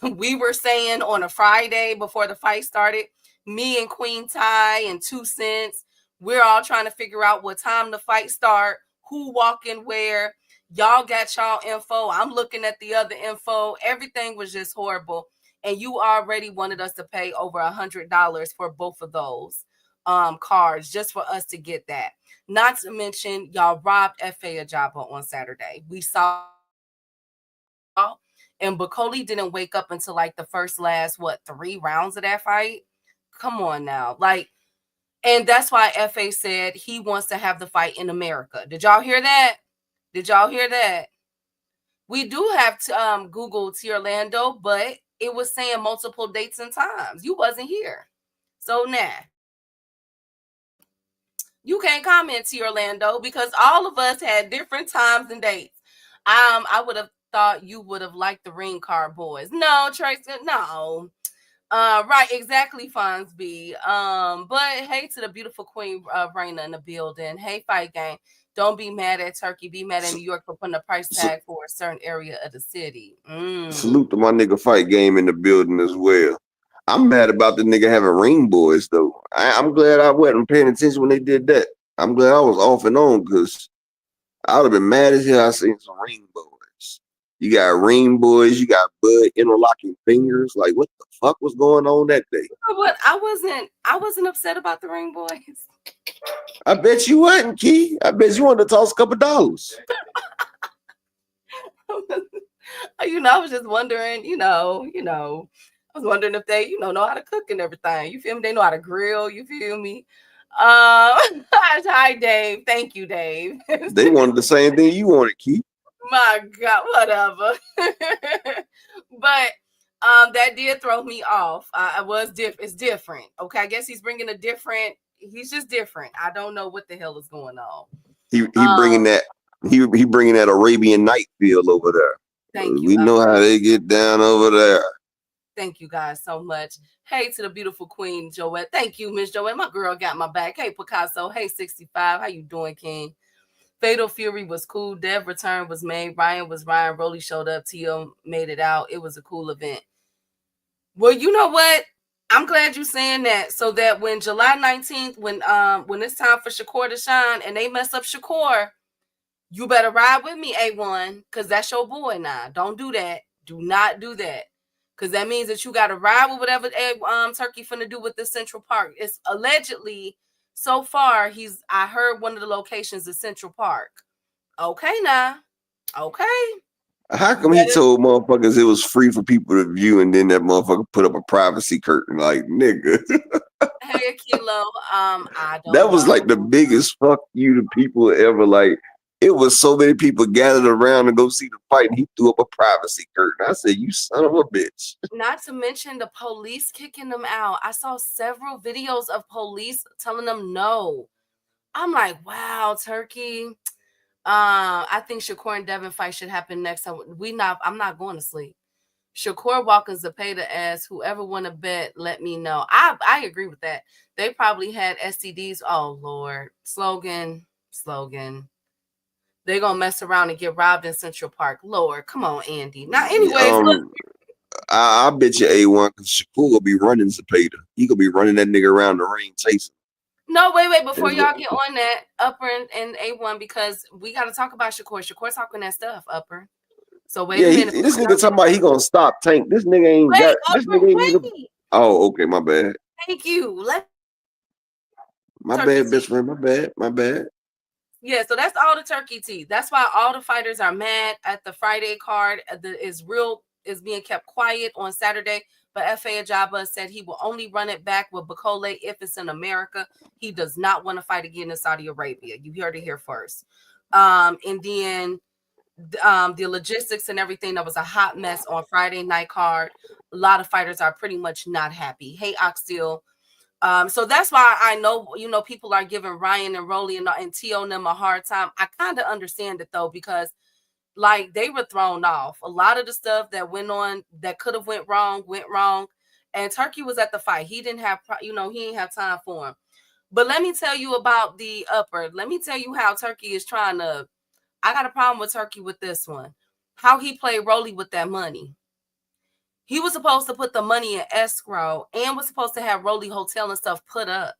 we were saying on a Friday before the fight started. Me and Queen Ty and 2 Cents, we're all trying to figure out what time the fight start, who walking where. Y'all got y'all info. I'm looking at the other info. Everything was just horrible. And you already wanted us to pay over $100 for both of those cards just for us to get that. Not to mention, y'all robbed F.A. Ajabo on Saturday. We saw, and Bacoli didn't wake up until like the last 3 rounds of that fight. Come on now. And that's why FA said he wants to have the fight in America. Did y'all hear that? We do have to Google T Orlando, but it was saying multiple dates and times. You wasn't here. So you can't comment, T Orlando, because all of us had different times and dates. I would have thought you would have liked the ring card boys. No, Tracy, no. Right, exactly, Fonzby. But hey to the beautiful Queen Raina in the building. Hey, Fight Gang. Don't be mad at Turkey. Be mad at New York for putting a price tag for a certain area of the city. Salute to my nigga Fight Game in the building as well. I'm mad about the nigga having ring boys though. I'm glad I wasn't paying attention when they did that. I'm glad I was off and on because I would have been mad as hell. I seen some ring boys. You got ring boys. You got Bud interlocking fingers. Like what the fuck was going on that day? You know what? I wasn't upset about the ring boys. I bet you wasn't, Key. I bet you wanted to toss a couple dollars. I was just wondering, I was wondering if they, know how to cook and everything. You feel me? They know how to grill. You feel me? Hi, Dave. Thank you, Dave. They wanted the same thing you wanted, Key. My God, whatever. But That did throw me off. I was it's different. Okay, I guess he's bringing a different. He's just different. I don't know what the hell is going on. He bringing that he bringing that Arabian Night feel over there. Thank you. We know how they get down over there. Thank you guys so much. Hey to the beautiful queen Joette. Thank you, Miss Joette. My girl got my back. Hey Picasso. Hey 65. How you doing, King? Fatal Fury was cool. Dev return was made. Ryan was Ryan. Rolly showed up. Tio made it out. It was a cool event. Well, you know what? I'm glad you're saying that, so that when July 19th, when it's time for Shakur to shine and they mess up Shakur, you better ride with me, A1, because that's your boy now. Don't do that. Do not do that. Because that means that you got to ride with whatever Turkey finna do with the Central Park. It's allegedly, so far, I heard one of the locations is Central Park. Okay, now. Okay. How come he told motherfuckers it was free for people to view, and then that motherfucker put up a privacy curtain? Like, nigga. Hey, Kilo. I don't That was know. like the biggest fuck you to people ever. Like, it was so many people gathered around to go see the fight, and he threw up a privacy curtain. I said, you son of a bitch. Not to mention the police kicking them out. I saw several videos of police telling them no. I'm like, wow, Turkey. I think Shakur and Devin fight should happen next time. I'm not going to sleep. Shakur walking Zepeda as whoever want to bet, let me know. I agree with that. They probably had STDs. Oh Lord. Slogan. They're gonna mess around and get robbed in Central Park. Lord, come on, Andy. Now, anyways, look. I bet you A1 because Shakur will be running Zepeda. He gonna be running that nigga around the ring chasing. No, wait, before y'all get on that, Upper and A1, because we got to talk about Shakur. Shakur talking that stuff, Upper. So wait a minute. This nigga talking about he gonna stop Tank. This nigga ain't got. This nigga ain't even. Oh, okay, my bad. Thank you. My bad, best friend. My bad. Yeah, so that's all the Turkey tea. That's why all the fighters are mad at the Friday card. Is being kept quiet on Saturday. But F.A. Ajaba said he will only run it back with Bakole if it's in America. He does not want to fight again in Saudi Arabia. You heard it here first. And then the logistics and everything, that was a hot mess on Friday night card. A lot of fighters are pretty much not happy. Hey, Oxteal. So that's why I know, people are giving Ryan and Rolly and T.O. and them a hard time. I kind of understand it, though, because like they were thrown off. A lot of the stuff that went on that could have went wrong. And Turkey was at the fight. He didn't have, he didn't have time for him. But let me tell you about the Upper. Let me tell you how Turkey is trying to, I got a problem with Turkey with this one. How he played Rolly with that money. He was supposed to put the money in escrow and was supposed to have Rolly hotel and stuff put up.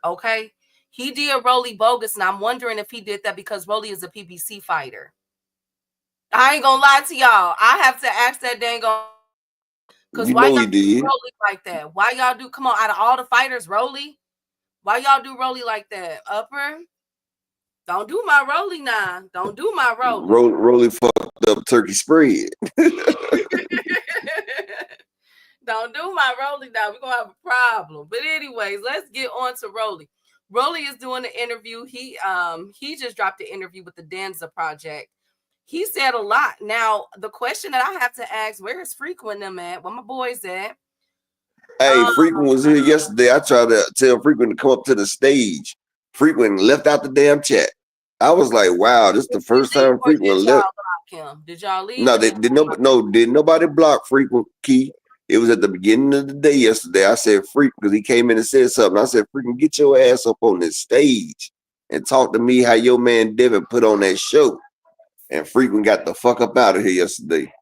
Okay. He did Rolly bogus. And I'm wondering if he did that because Rolly is a PBC fighter. I ain't gonna lie to y'all. I have to ask that dang on. Because why y'all do Rolly like that? Why y'all do, come on, out of all the fighters, Rolly? Why y'all do Rolly like that? Upper? Don't do my Rolly now. Don't do my Rolly. Rolly fucked up Turkey spread. Don't do my Rolly now. We're gonna have a problem. But anyways, let's get on to Rolly. Rolly is doing the interview. He just dropped the interview with the Danza Project. He said a lot. Now, the question that I have to ask, where is Frequent them at? Where my boys at? Hey, Frequent was here yesterday. I tried to tell Frequent to come up to the stage. Frequent left out the damn chat. I was like, wow, this is the first time Frequent left. Did y'all leave? No, did nobody block Frequent Key. It was at the beginning of the day yesterday. I said, Frequent, because he came in and said something. I said, Frequent, get your ass up on this stage and talk to me how your man Devin put on that show. And Frequent got the fuck up out of here yesterday.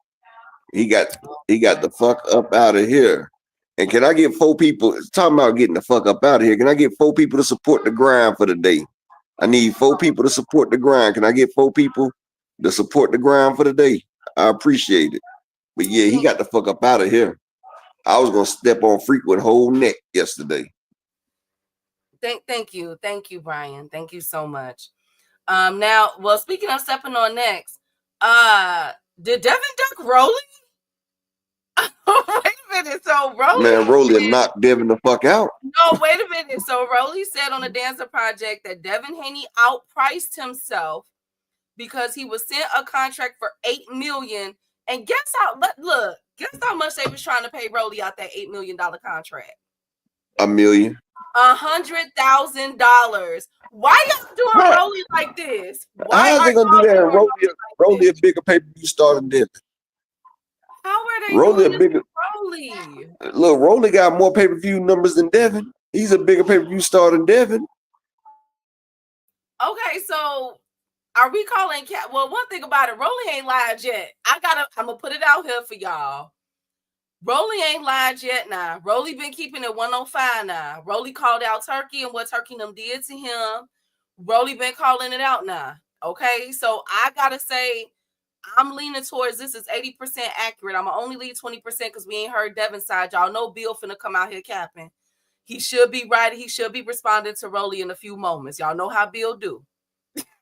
He got the fuck up out of here. And can I get 4 people? It's talking about getting the fuck up out of here. Can I get 4 people to support the grind for the day? I need 4 people to support the grind. Can I get 4 people to support the grind for the day? I appreciate it. But yeah, he got the fuck up out of here. I was gonna step on Frequent whole neck yesterday. Thank you, Brian. Thank you so much. Now, well, speaking of stepping on necks, did Devin duck Rolly? Wait a minute. So Rolly, man, Rolly knocked Devin the fuck out. No, wait a minute. So Rolly said on the Danza Project that Devin Haney outpriced himself because he was sent a contract for $8 million And guess how much they was trying to pay Rolly out that $8 million contract? $1 million. $100,000. Why y'all doing How, Rolly like this? Why how is are they gonna do y'all that? doing Rolly like Rolly this? a bigger pay-per-view star than Devin. How are they Rolly doing a this bigger. to Rolly? Look, Rolly got more pay-per-view numbers than Devin. He's a bigger pay-per-view star than Devin. Okay, so are we calling cat? Well, one thing about it, Rolly ain't lied yet. I'm gonna put it out here for y'all. Rolly ain't lied yet now. Rolly been keeping it 105 now. Rolly called out Turkey and what Turkey them did to him. Rolly been calling it out now. Okay, so I gotta say, I'm leaning towards this is 80% accurate. I'm gonna only leave 20% because we ain't heard Devin's side. Y'all know Bill finna come out here capping. He should be right. He should be responding to Rolly in a few moments. Y'all know how Bill do.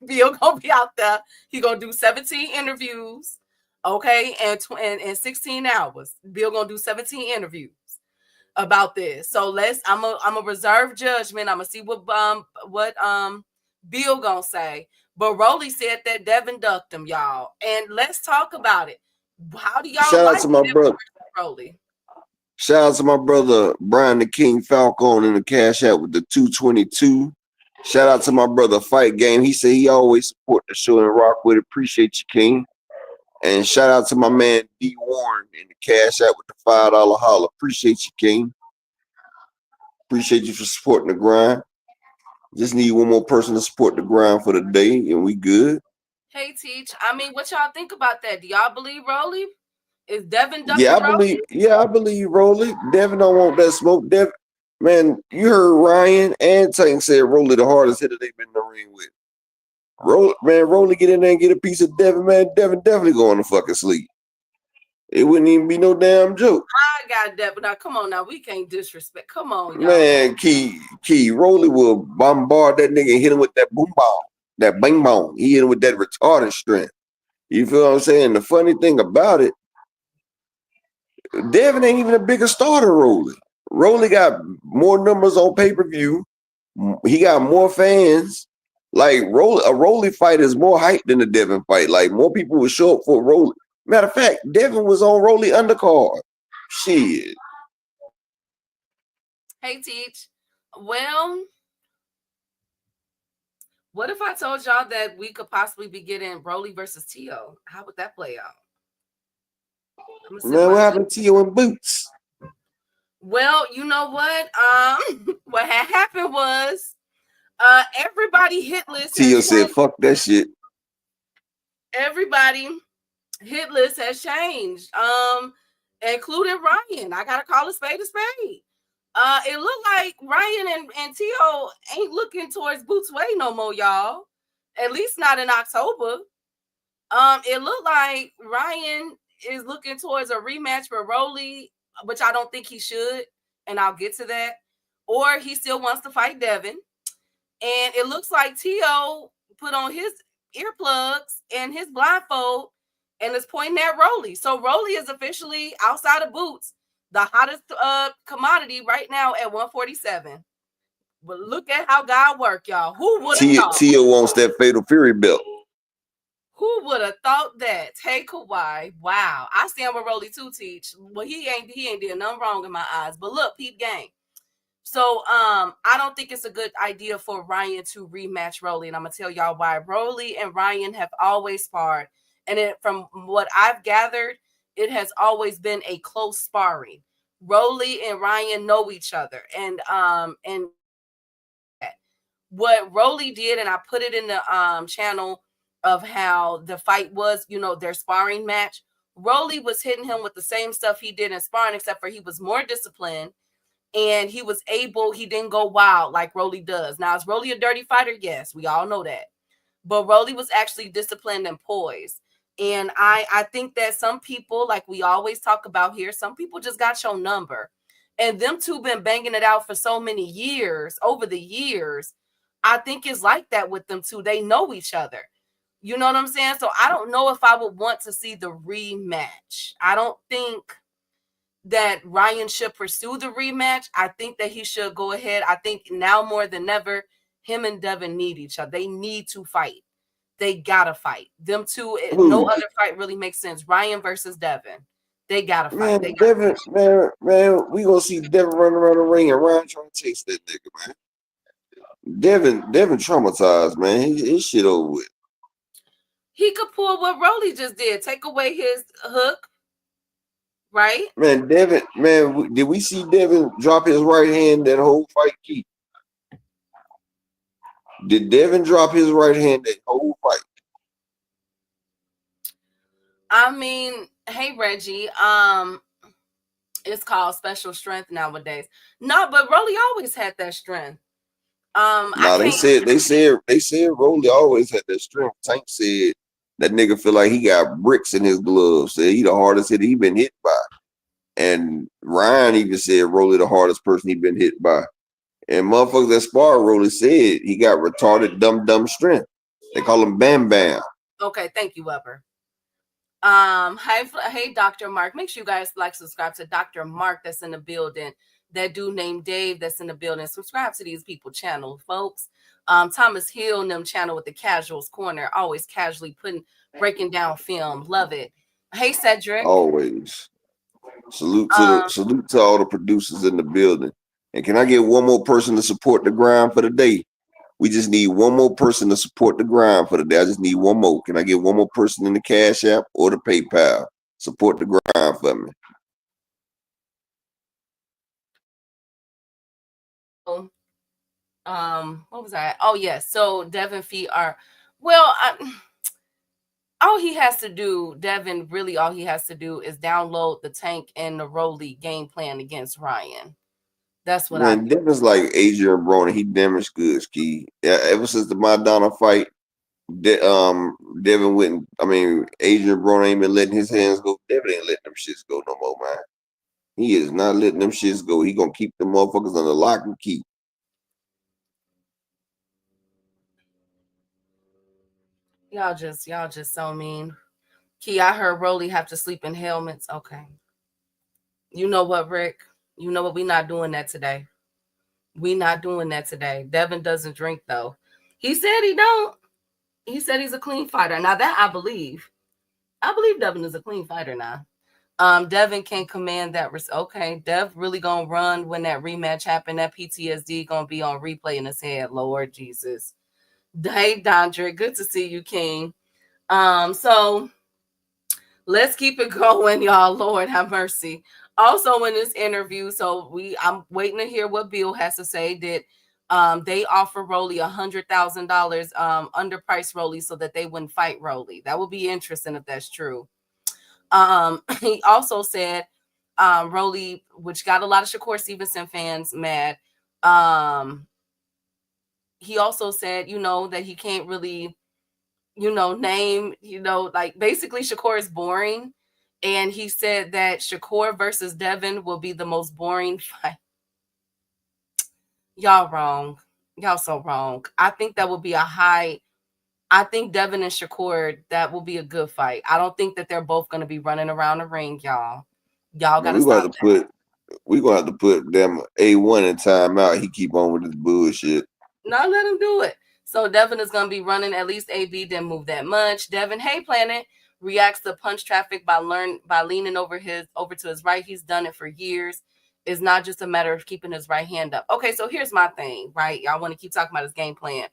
Bill gonna be out there. He gonna do 17 interviews, okay, and 16 hours. Bill gonna do 17 interviews about this. So I'm a reserve judgment. I'm gonna see what Bill gonna say. But Rolly said that Devin ducked him, y'all. And let's talk about it. How do y'all Shout like out to my brother. Rolly? Shout out to my brother Brian the King Falcon in the Cash App with the 222. Shout out to my brother Fight Game. He said he always support the show and rock with it. Appreciate you, King. And shout out to my man D Warren in the Cash App with the $5 holler. Appreciate you, King. Appreciate you for supporting the grind. Just need one more person to support the grind for the day, and we good. Hey, Teach. I mean, what y'all think about that? Do y'all believe Rolly? Is Devin ducking Yeah, Rolly? I believe Rolly. Devin don't want that smoke. Devin, man, you heard Ryan and Tank said Rolly the hardest hitter they've been in the ring with. Rolly get in there and get a piece of Devin, man. Devin definitely going to fucking sleep. It wouldn't even be no damn joke. I got Devin. Now, come on now. We can't disrespect. Come on, y'all. Man, Key, Rolly will bombard that nigga and hit him with that boom ball, that bang bong. He hit him with that retarded strength. You feel what I'm saying? The funny thing about it, Devin ain't even a bigger star than Rolly. Rolly got more numbers on pay-per-view. He got more fans. Like a Rolly fight is more hype than the Devin fight. Like more people would show up for Rolly. Matter of fact, Devin was on Rolly undercard. Shit. Hey, Teach. Well, what if I told y'all that we could possibly be getting Rolly versus Tio? How would that play out? Man, what happened to you in Boots? Well, you know what? What had happened was everybody hit list. Tio said, fuck that shit. Everybody hit list has changed. Including Ryan. I gotta call a spade a spade. It looked like Ryan and Tio ain't looking towards Boots Way no more, y'all. At least not in October. It looked like Ryan is looking towards a rematch for Rolly, which I don't think he should, and I'll get to that. Or he still wants to fight Devin. And it looks like Tio put on his earplugs and his blindfold and is pointing at Rolly. So Rolly is officially outside of Boots, the hottest commodity right now at 147. But look at how God work, y'all. Who would have thought? Tio wants that Fatal Fury belt. Who would have thought that? Hey, Kawhi. Wow. I stand with Rolly too, Teach. Well, he ain't did nothing wrong in my eyes. But look, Pete Gang. So I don't think it's a good idea for Ryan to rematch Rolly. And I'm gonna tell y'all why. Rolly and Ryan have always sparred. And from what I've gathered, it has always been a close sparring. Rolly and Ryan know each other. And what Rolly did, and I put it in the channel of how the fight was, their sparring match. Rolly was hitting him with the same stuff he did in sparring, except for he was more disciplined and he didn't go wild like Rolly does. Now, is Rolly a dirty fighter? Yes, we all know that. But Rolly was actually disciplined and poised. And I think that some people, like we always talk about here, some people just got your number. And them two been banging it out for so many years, over the years. I think it's like that with them two. They know each other. You know what I'm saying? So I don't know if I would want to see the rematch. I don't think that Ryan should pursue the rematch. I think that he should go ahead. I think now more than ever, him and Devin need each other. They need to fight. They gotta fight. Them two, Who? no other fight really makes sense. Ryan versus Devin. They gotta fight. Man, Devin, man, we gonna see Devin running around the ring and Ryan trying to chase that nigga, man. Devin traumatized, man. His shit over with. He could pull what Rolly just did. Take away his hook, right? Man, Devin, man, did we see Devin drop his right hand that whole fight, Keith? Did Devin drop his right hand that whole fight? I mean, hey Reggie, it's called special strength nowadays. No, but Rolly always had that strength. Nah, they said Rolly always had that strength. Tank said that nigga feel like he got bricks in his gloves. Said he the hardest hitter he been hit by. And Ryan even said Rolly the hardest person he been hit by. And motherfuckers that spar Rolly said he got retarded dumb strength. They call him Bam Bam. Okay, thank you, Weber. Hey, Dr. Mark. Make sure you guys subscribe to Dr. Mark that's in the building. That dude named Dave that's in the building. Subscribe to these people channel, folks. Thomas Hill and them channel with the Casuals Corner, always casually breaking down film. Love it. Hey, Cedric. Always. Salute to all the producers in the building. And can I get one more person to support the grind for the day? We just need one more person to support the grind for the day. I just need one more. Can I get one more person in the Cash App or the PayPal? Support the grind for me. What was that? Oh, yes. So Devin feet are, well, all he has to do, Devin, really all he has to do is download the Tank and the Rolly game plan against Ryan. That's what Man, Devin's like Adrian Broner. He damaged goods, Key. Yeah, ever since the Madonna fight, Devin went. Adrian Broner ain't been letting his hands go. Devin ain't letting them shits go no more, man. He is not letting them shits go. He gonna keep the motherfuckers under lock and key. Y'all just so mean. Key, I heard Rolly have to sleep in helmets. Okay. You know what, Rick? You know what? We not doing that today. We not doing that today. Devin doesn't drink though. He said he don't. He said he's a clean fighter. Now that I believe Devin is a clean fighter now. Devin can command that. Okay, Dev really gonna run when that rematch happened. That PTSD gonna be on replay in his head. Lord Jesus. Hey, Dondre, good to see you, King. So let's keep it going, y'all. Lord have mercy. Also, in this interview, I'm waiting to hear what Bill has to say. Did they offer Rolly $100,000 underpriced Rolly so that they wouldn't fight Rolly? That would be interesting if that's true. He also said Rolly, which got a lot of Shakur Stevenson fans mad. He also said, that he can't really, name, basically Shakur is boring. And he said that Shakur versus Devin will be the most boring fight. Y'all wrong. Y'all so wrong. I think that would be I think Devin and Shakur, that will be a good fight. I don't think that they're both going to be running around the ring, y'all. Y'all got to stop that. We're going to have to put them A1 in timeout. He keep on with this bullshit. No, let him do it. So Devin is going to be running, at least AB didn't move that much. Devin, hey, Planet, reacts to punch traffic by leaning over to his right. He's done it for years. It's not just a matter of keeping his right hand up. Okay, so here's my thing, right? Y'all want to keep talking about his game plan.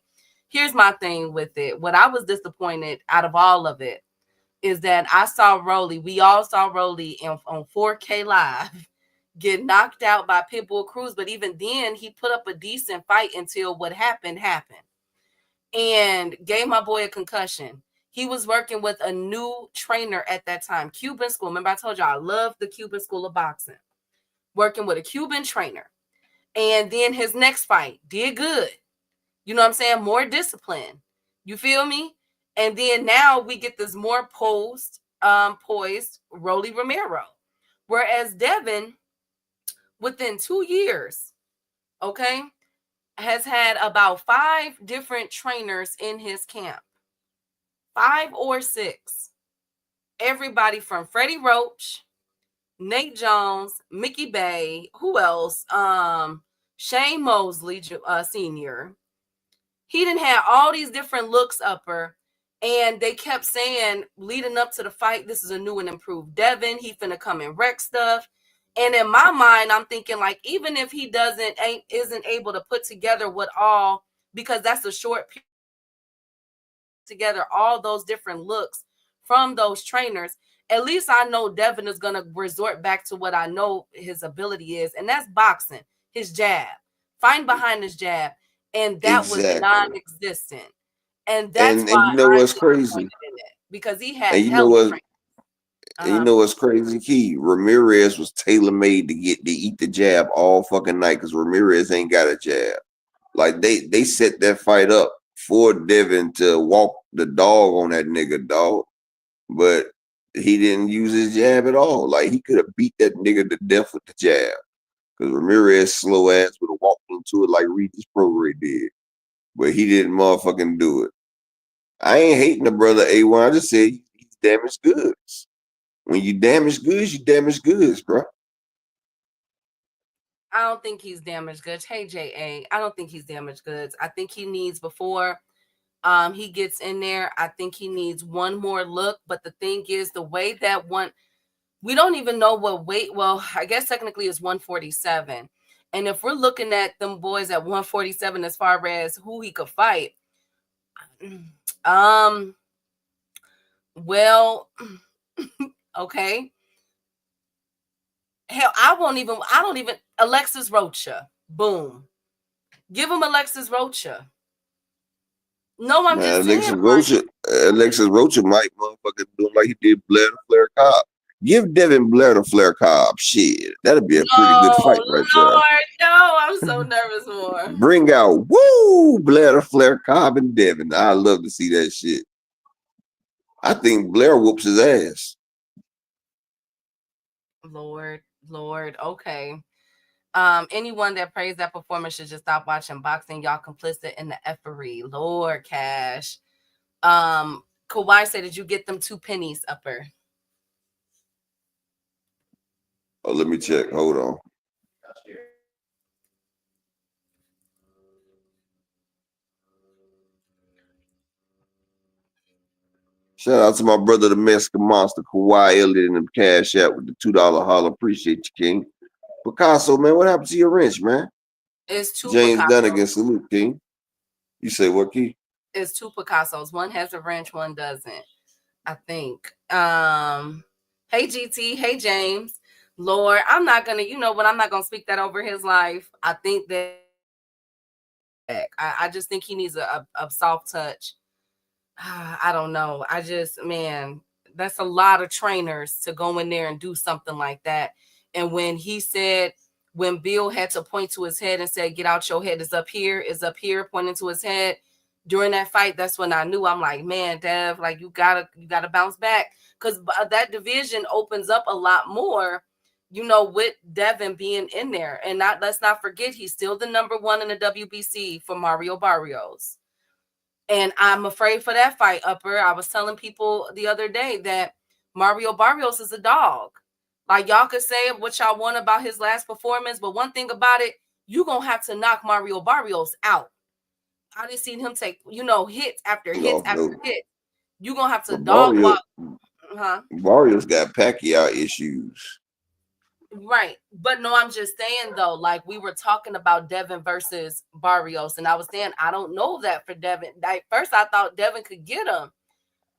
Here's my thing with it. What I was disappointed out of all of it is that we all saw Rolly on 4K Live get knocked out by Pitbull Cruz. But even then, he put up a decent fight until what happened and gave my boy a concussion. He was working with a new trainer at that time, Cuban school. Remember, I told you I love the Cuban school of boxing. Working with a Cuban trainer. And then his next fight did good. You know what I'm saying? More discipline. You feel me? And then now we get this more poised Rolly Romero. Whereas Devin, within 2 years, okay, has had about 5 different trainers in his camp. 5 or 6. Everybody from Freddie Roach, Nate Jones, Mickey Bay, who else? Shane Mosley, Sr. He didn't have all these different looks upper, And they kept saying, leading up to the fight, this is a new and improved Devin. He finna come and wreck stuff. And in my mind, I'm thinking like, even if he isn't able to put together what all, because that's a short period together, all those different looks from those trainers, at least I know Devin is gonna resort back to what I know his ability is, and that's boxing, his jab, find behind his jab, and that was Exactly. non-existent. And that's And why you know I'm what's crazy? disappointed in it, because he had And you know hella what? trainers. And you Uh-huh. know what's crazy, Key? Ramirez was tailor made to get to eat the jab all fucking night because Ramirez ain't got a jab. Like they set that fight up for Devin to walk the dog on that nigga, dog. But he didn't use his jab at all. Like he could have beat that nigga to death with the jab. Because Ramirez slow ass would have walked into it like Regis Prograis did. But he didn't motherfucking do it. I ain't hating the brother A1. I just said he's damaged goods. When you damage goods, you damage goods, bro. I don't think he's damaged goods. Hey, JA, I don't think he's damaged goods. I think he needs, before he gets in there, I think he needs one more look. But the thing is, the way that one, we don't even know what weight. Well, I guess technically it's 147. And if we're looking at them boys at 147 as far as who he could fight, um, well, okay. Hell, I don't even, Alexis Rocha. Boom. Give him Alexis Rocha. No, I'm Man, just saying, like, Alexis Rocha might motherfucking do him like he did Blair to Flair Cobb. Give Devin Blair to Flair Cobb. Shit. That'd be a pretty good no, fight right there. Lord, no, I'm so nervous more. Bring out woo Blair to Flair Cobb and Devin. I love to see that shit. I think Blair whoops his ass. Lord, okay. Anyone that praised that performance should just stop watching boxing. Y'all complicit in the effery. Lord Cash. Kawhi said, did you get them 2 pennies, Upper? Oh, let me check. Hold on. Shout out to my brother, the Mexican monster, Kawhi Elliott, and them cash out with the $2 holler. Appreciate you, King. Picasso, man, what happened to your wrench, man? It's 2 James Picassos. Dunnigan, salute, King. You say what, Key? It's 2 Picassos. One has a wrench, one doesn't, I think. Hey GT, hey James. Lord, I'm not gonna, I'm not gonna speak that over his life. I think that I just think he needs a soft touch. I don't know. Man, that's a lot of trainers to go in there and do something like that. And when Bill had to point to his head and said, get out your head, is up here, pointing to his head during that fight, that's when I knew. I'm like, man, Dev, like you gotta bounce back, because that division opens up a lot more, with Devin being in there. And let's not forget, he's still the number 1 in the WBC for Mario Barrios. And I'm afraid for that fight, Upper. I was telling people the other day that Mario Barrios is a dog. Like, y'all could say what y'all want about his last performance, but one thing about it, you're going to have to knock Mario Barrios out. I just seen him take, hits after hits Off after note. hits. You're going to have to But dog walk. Huh? Barrios got Pacquiao issues. Right. But no, I'm just saying, though, like we were talking about Devin versus Barrios, and I was saying, I don't know that for Devin. Like, first, I thought Devin could get him,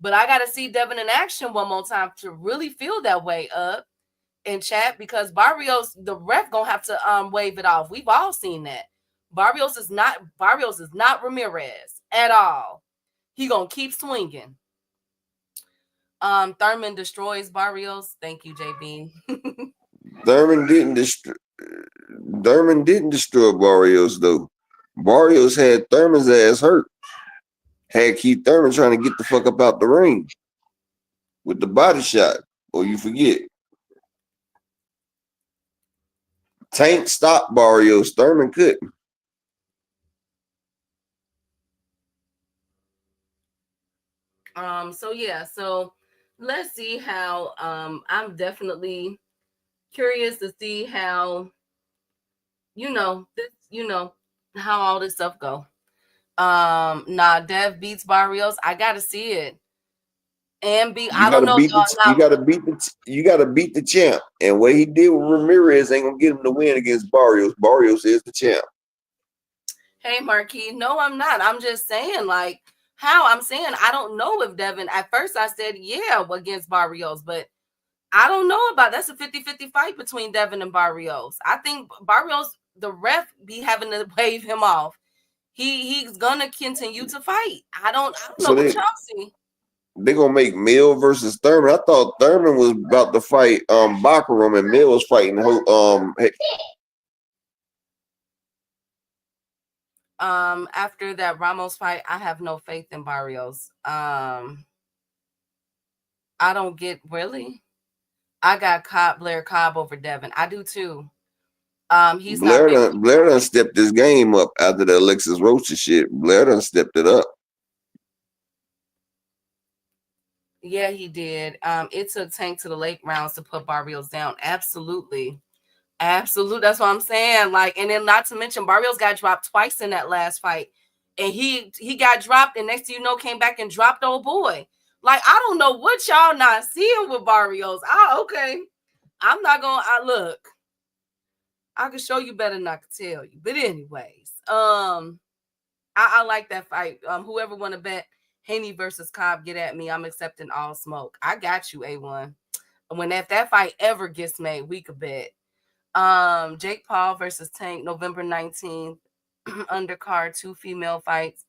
but I got to see Devin in action one more time to really feel that way up in chat, because Barrios, the ref gonna have to wave it off. We've all seen that. Barrios is not Ramirez at all. He gonna keep swinging. Thurman destroys Barrios. Thank you, JB. Thurman didn't destroy Barrios though. Barrios had Thurman's ass hurt. Had Keith Thurman trying to get the fuck up out the ring with the body shot. Or you forget. Tank stopped Barrios. Thurman couldn't. So let's see how I'm definitely curious to see how how all this stuff go. Nah, Dev beats Barrios. I gotta see it. And You I don't gotta know. beat the you Now, gotta beat the you gotta beat the champ. And what he did with Ramirez ain't gonna get him to win against Barrios. Barrios is the champ. hey, Marquis. No, I'm not. I'm just saying, like, how I'm saying I don't know if Devin. At first, I said yeah against Barrios, but I don't know about that's a 50-50 fight between Devin and Barrios. I think Barrios, the ref, be having to wave him off. He's gonna continue to fight. I don't know So what y'all see. they gonna make Mill versus Thurman. I thought Thurman was about to fight Baccarum and Mill was fighting After that Ramos fight, I have no faith in Barrios. I don't get really. I got Blair Cobb over Devin. I do too. He's not ready. Blair done stepped his game up after the Alexis Rocha shit. Blair done stepped it up. Yeah, he did. It took Tank to the late rounds to put Barrios down. Absolutely. Absolutely. That's what I'm saying. Like, and then not to mention Barrios got dropped twice in that last fight. And he got dropped, and next thing you know, came back and dropped old boy. Like, I don't know what y'all not seeing with Barrios. Okay. I'm not gonna look. I can show you better than I can tell you. But anyways, I like that fight. Whoever want to bet Haney versus Cobb, get at me. I'm accepting all smoke. I got you, A1. When if that fight ever gets made, we could bet. Jake Paul versus Tank, November 19th. Undercard, 2 female fights,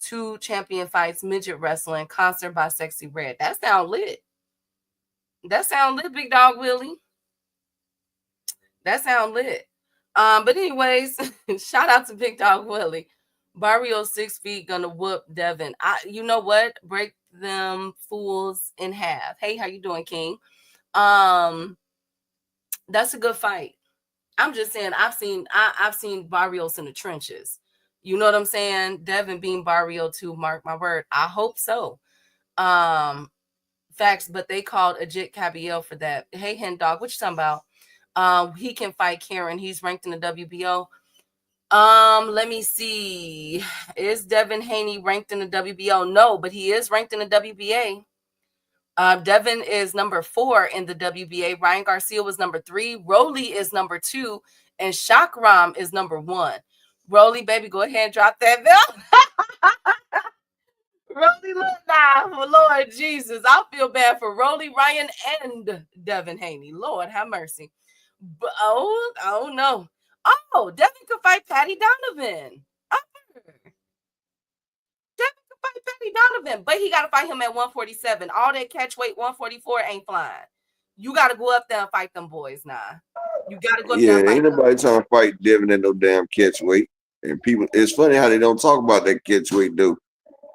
2 champion fights, midget wrestling, concert by Sexy Red. That sound lit. That sound lit, Big Dog Willie. That sound lit. But anyways, shout out to Big Dog Willie. Barrio 6 feet gonna whoop Devin. You know what? Break them fools in half. Hey, how you doing, King? That's a good fight. I'm just saying I've seen Barrios in the trenches. You know what I'm saying? Devin being Barrio too, mark my word. I hope so. Facts, but they called Ajit Cabiel for that. Hey, Hen Dog, what you talking about? He can fight Karen. He's ranked in the WBO. Let me see. Is Devin Haney ranked in the WBO? No, but he is ranked in the WBA. Devin is number 4 in the WBA. Ryan Garcia was number 3. Rolly is number 2. And Shakram is number 1. Rolly, baby, go ahead and drop that bell. Rolly, look now. Lord Jesus. I feel bad for Rolly, Ryan, and Devin Haney. Lord, have mercy. But, oh, no. Oh, Devin could fight Patty Donovan. Devin could fight Patty Donovan, but he got to fight him at 147. All that catch weight 144 ain't flying. You got to go up there and fight them boys now. You got to go up there and fight ain't nobody trying to fight Devin at no damn catch weight. And people, it's funny how they don't talk about that catch weight, though.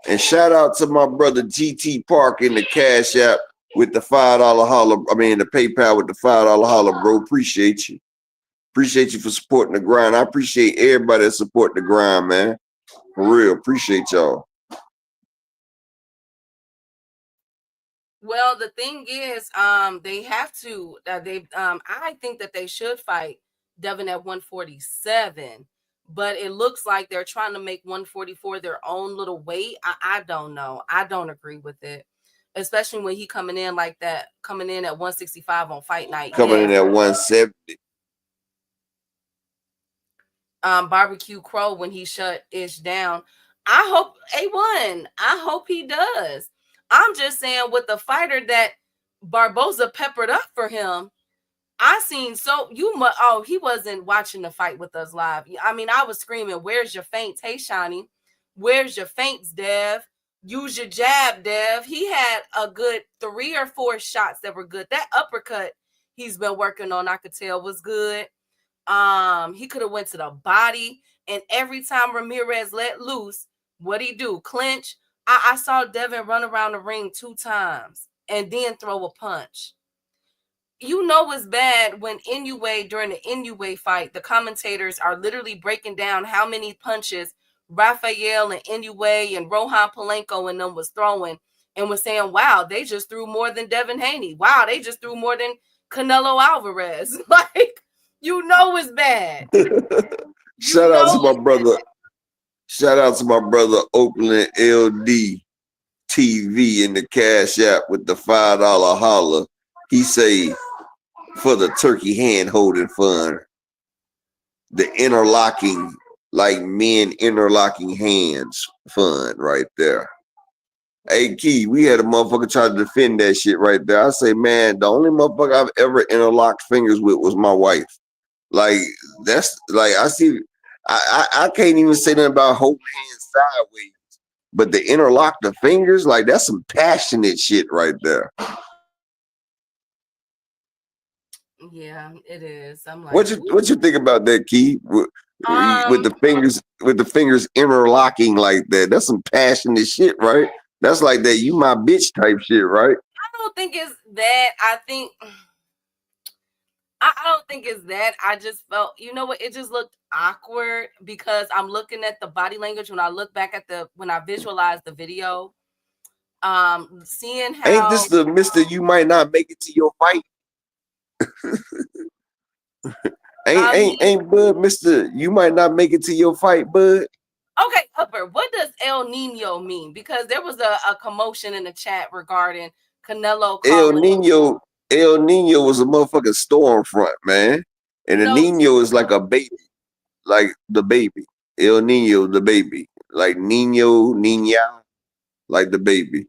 And shout out to my brother GT Park in the Cash App with the $5 holler. I mean, the PayPal with the $5 holler, bro. Appreciate you. Appreciate you for supporting the grind. I appreciate everybody that support the grind, man. For real. Appreciate y'all. Well, the thing is, they have to. I think that they should fight Devin at 147, but it looks like they're trying to make 144 their own little weight. I don't know. I don't agree with it, especially when he coming in like that, coming in at 165 on fight night. Coming in at 170. Barbecue Crow when he shut Ish down. I hope A1. I hope he does. I'm just saying with the fighter that Barboza peppered up for him, I seen he wasn't watching the fight with us live. I mean, I was screaming, "Where's your feints? Hey, Shawnee, where's your feints, Dev? Use your jab, Dev." He had a good 3 or 4 shots that were good. That uppercut he's been working on, I could tell, was good. He could have went to the body, and every time Ramirez let loose, what'd he do? Clinch. I saw Devin run around the ring 2 times and then throw a punch. You know it's bad when Inoue, during the Inoue fight, the commentators are literally breaking down how many punches Rafael and Inoue and Rohan Polenko and them was throwing, and was saying, wow, they just threw more than Devin Haney. Wow, they just threw more than Canelo Alvarez. Like, you know it's bad. Shout out to my brother. Shout out to my brother Oakland LD TV in the Cash App with the $5 holler. He say for the turkey hand holding fund, the interlocking, like men interlocking hands fund right there. Hey Key, we had a motherfucker try to defend that shit right there. I say, man, the only motherfucker I've ever interlocked fingers with was my wife. Like that's like I see. I can't even say nothing about holding hands sideways, but the interlock the fingers, like that's some passionate shit right there. Yeah, it is. I'm like, What you think about that, Key? With um, the fingers interlocking like that, that's some passionate shit, right? That's like that you my bitch type shit, right? I don't think it's that. I don't think it's that. I just felt, you know what? It just looked awkward because I'm looking at the body language when I look back at when I visualize the video. Seeing Ain't how this the Mister You might not make it to your fight? I mean, Ain't Bud Mister You might not make it to your fight, Bud? okay, Upper, what does El Nino mean? Because there was a commotion in the chat regarding Canelo El calling. Nino, El Nino was a motherfucking storm front, man. And the No, Nino is like a baby, like the baby. El Nino, the baby. Like Nino, Nina, like the baby.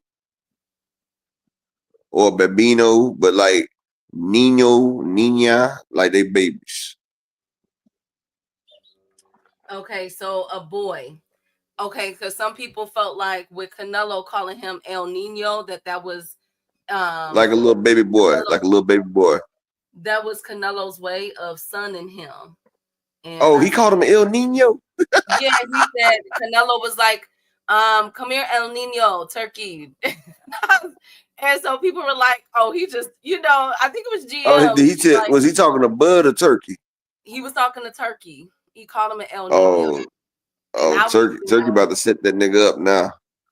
Or Babino, but like Nino, Nina, like they babies. okay, so a boy. Okay, because some people felt like with Canelo calling him El Nino, that was Like a little baby boy, Canelo, like a little baby boy. that was Canelo's way of sunning him. And Oh, he called him El Nino? yeah, he said Canelo was like, come here, El Nino, turkey. And so people were like, oh, he just, I think it was Oh, GM. he said, Like, was he talking to Bud or Turkey? he was talking to Turkey. He called him an El Nino. Oh, And oh, I was, Turkey about to set that nigga up now.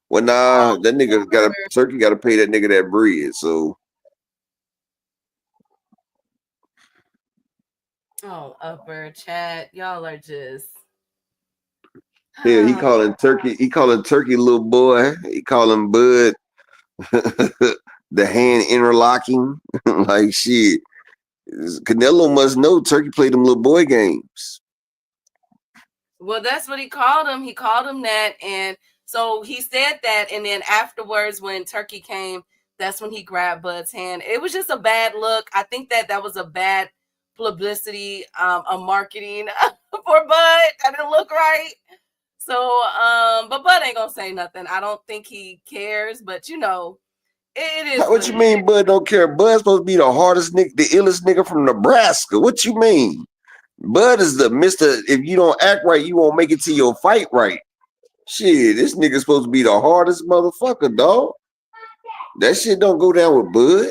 Well, nah, that nigga Turkey got to pay that nigga that bread. So, Upper chat, y'all are just. yeah, he calling Turkey little boy. He calling Bud the hand interlocking. Like shit. Canelo must know Turkey played them little boy games. Well, that's what he called him. He called him that. And so he said that. And then afterwards, when Turkey came, that's when he grabbed Bud's hand. It was just a bad look. I think that was a bad publicity, a marketing for Bud. That didn't look right. So, but Bud ain't gonna say nothing. I don't think he cares, but it is What what you it mean, is. Bud don't care? Bud's supposed to be the hardest nigga, the illest nigga from Nebraska. What you mean? Bud is the Mr. If you don't act right, you won't make it to your fight right. Shit, this nigga's supposed to be the hardest motherfucker, dog. That shit don't go down with Bud.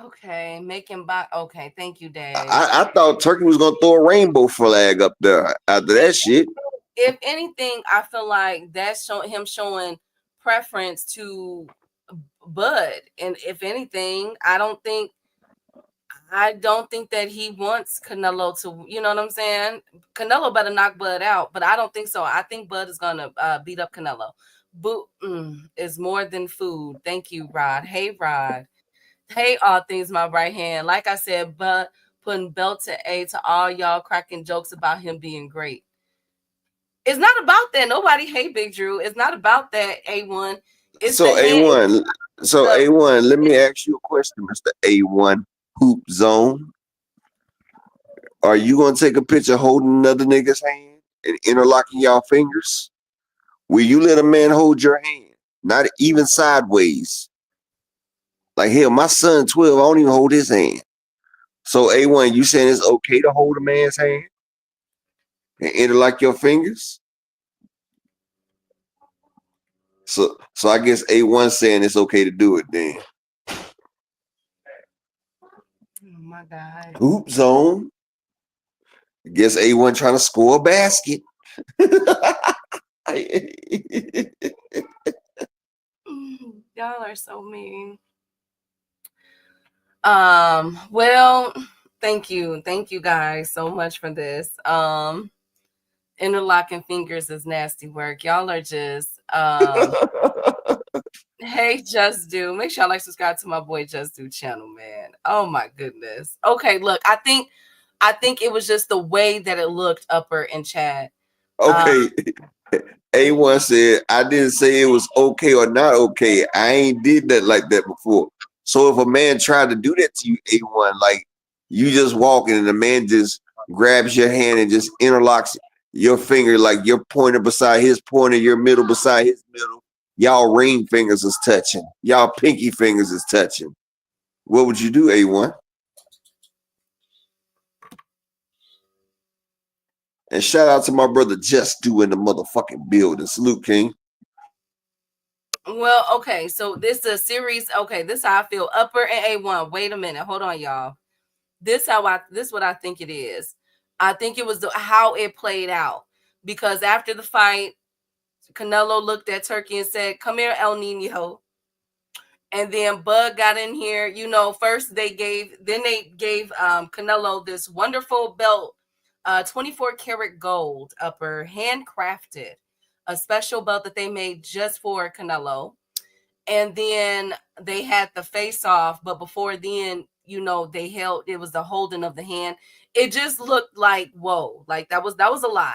Okay, making by. Okay, thank you, Dave. I thought Turkey was gonna throw a rainbow flag up there after that shit. If anything, I feel like that's him showing preference to Bud. And if anything, I don't think that he wants Canelo to, you know what I'm saying? Canelo better knock Bud out, but I don't think so. I think Bud is gonna beat up Canelo. Boot is more than food. Thank you, Rod. Hey, Rod. Hey, all things my right hand. Like I said, Bud putting belt to A to all y'all cracking jokes about him being great. It's not about that. Nobody hate Big Drew. It's not about that, A1. It's So the hand. A1, A1, let me ask you a question, Mr. A1 Hoop Zone. Are you gonna take a picture holding another nigga's hand and interlocking y'all fingers? Will you let a man hold your hand? Not even sideways. Like hell, my son 12, I don't even hold his hand. So A1, you saying it's okay to hold a man's hand and interlock your fingers? So I guess A1 saying it's okay to do it then. Oh my God. Hoop zone. I guess A1 trying to score a basket. Y'all are so mean. Well, thank you guys so much for this. Interlocking fingers is nasty work. Y'all are just hey, Just Do. Make sure y'all like subscribe to my boy Just Do channel, man. Oh my goodness. Okay, look, I think it was just the way that it looked, Upper and Chad. Okay. A1 said, I didn't say it was okay or not okay. I ain't did that like that before. So if a man tried to do that to you, A1, like you just walking and the man just grabs your hand and just interlocks your finger, like your pointer beside his pointer, your middle beside his middle. Y'all ring fingers is touching. Y'all pinky fingers is touching. What would you do, A1? And shout out to my brother Just Do in the motherfucking building. Salute, King. Well, okay, so this is a series. Okay, this is how I feel. Upper and A1. Wait a minute. Hold on, y'all. This what I think it is. I think it was how it played out. Because after the fight, Canelo looked at Turkey and said, "Come here, El Nino." And then Bud got in here. You know, first they gave Canelo this wonderful belt, 24 karat gold, Upper, handcrafted, a special belt that they made just for Canelo. And then they had the face off, but before then, you know, it was the holding of the hand. It just looked like, whoa, like that was a lot.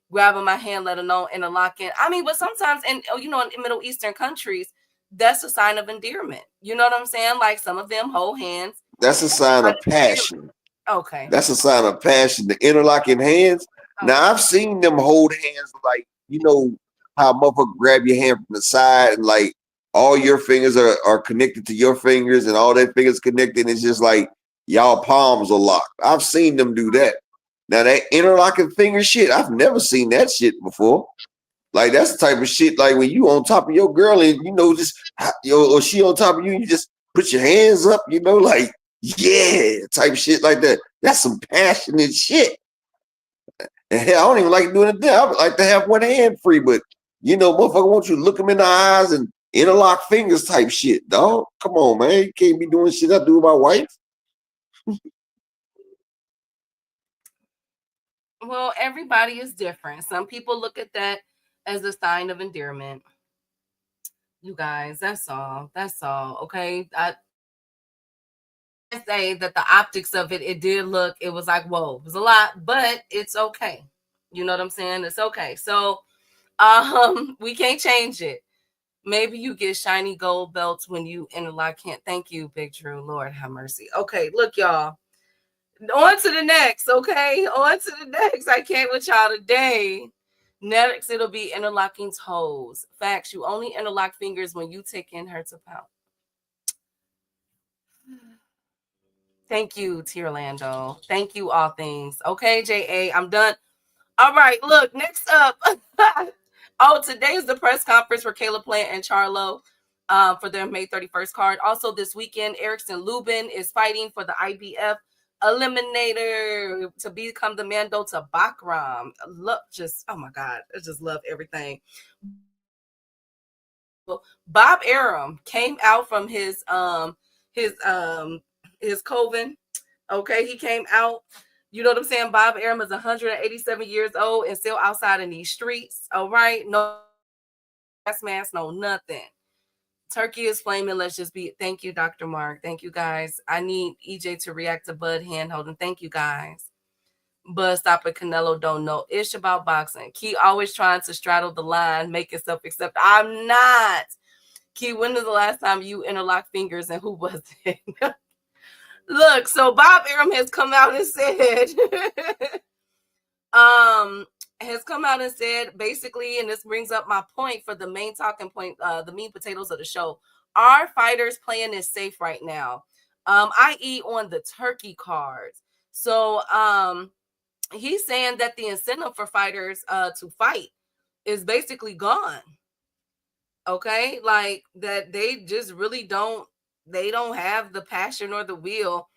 Grabbing my hand, let alone interlocking. I mean, but sometimes in Middle Eastern countries, that's a sign of endearment. You know what I'm saying? Like some of them hold hands. That's a sign of passion. Okay. That's a sign of passion. The interlocking hands. Now I've seen them hold hands like, you know, how a motherfucker grab your hand from the side and like all your fingers are connected to your fingers and all their fingers connected. And it's just like y'all palms are locked. I've seen them do that. Now that interlocking finger shit, I've never seen that shit before. Like that's the type of shit like when you on top of your girl and you know just or she on top of you, you just put your hands up, you know, like yeah, type shit like that. That's some passionate shit. And hell, I don't even like doing it there. I would like to have one hand free, but you know, motherfucker wants you to look them in the eyes and interlock fingers type shit, dog. Come on, man. You can't be doing shit I do with my wife. Well, everybody is different. Some people look at that as a sign of endearment. You guys, that's all. That's all. Okay. I say that the optics of it was like, whoa, it was a lot, but it's okay. You know what I'm saying? It's okay. So we can't change it. Maybe you get shiny gold belts when you interlock hand. Thank you, Big Drew. Lord have mercy. Okay, look, y'all. On to the next, okay? On to the next. I can't with y'all today. Next, it'll be interlocking toes. Facts, you only interlock fingers when you take in her to pound. Thank you, Tierlando. Thank you, all things. Okay, JA, I'm done. All right, look, next up. Oh, today's the press conference for Caleb Plant and Charlo for their May 31st card. Also, this weekend, Erickson Lubin is fighting for the IBF Eliminator to become the Mando to Bakram. Look, oh my God, I just love everything. Bob Arum came out from his coven. Okay, he came out. You know what I'm saying? Bob Arum is 187 years old and still outside in these streets. All right, no gas mask, no nothing. Turkey is flaming. Let's just be. Thank you, Dr. Mark. Thank you, guys. I need EJ to react to Bud hand holding. Thank you, guys. Bud Stop and Canelo don't know ish about boxing. Key always trying to straddle the line, make himself accept. I'm not. Key, when was the last time you interlocked fingers and who was it? Look, so Bob Arum has come out and said, basically, and this brings up my point for the main talking point, the meat potatoes of the show. Are fighters playing this safe right now? I.e. on the Turkey cards. So he's saying that the incentive for fighters to fight is basically gone. Okay, like that they just really don't have the passion or the will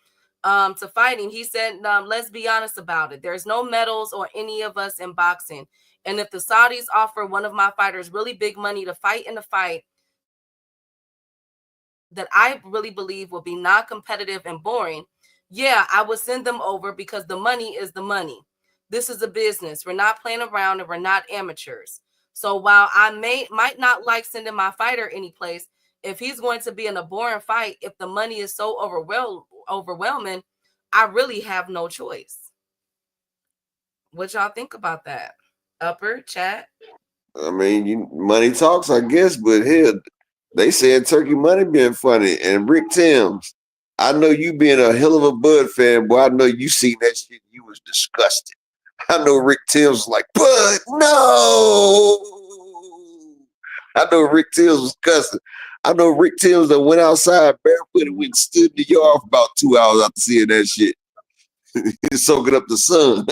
to fighting. He said, let's be honest about it. There's no medals or any of us in boxing. And if the Saudis offer one of my fighters really big money to fight in the fight that I really believe will be non-competitive and boring, yeah, I would send them over because the money is the money. This is a business. We're not playing around and we're not amateurs. So while I might not like sending my fighter any place, if he's going to be in a boring fight, if the money is so overwhelming, I really have no choice. What y'all think about that? Upper chat? I mean, money talks, I guess, but hell, they said Turkey Money being funny. And Rick Timms, I know you being a hell of a Bud fan, boy. I know you seen that shit. You was disgusted. I know Rick Timms was like, Bud, no. I know Rick Timms was cussing. I know Rick Timms that went outside barefoot and went and stood in the yard for about 2 hours after seeing that shit. He's soaking up the sun.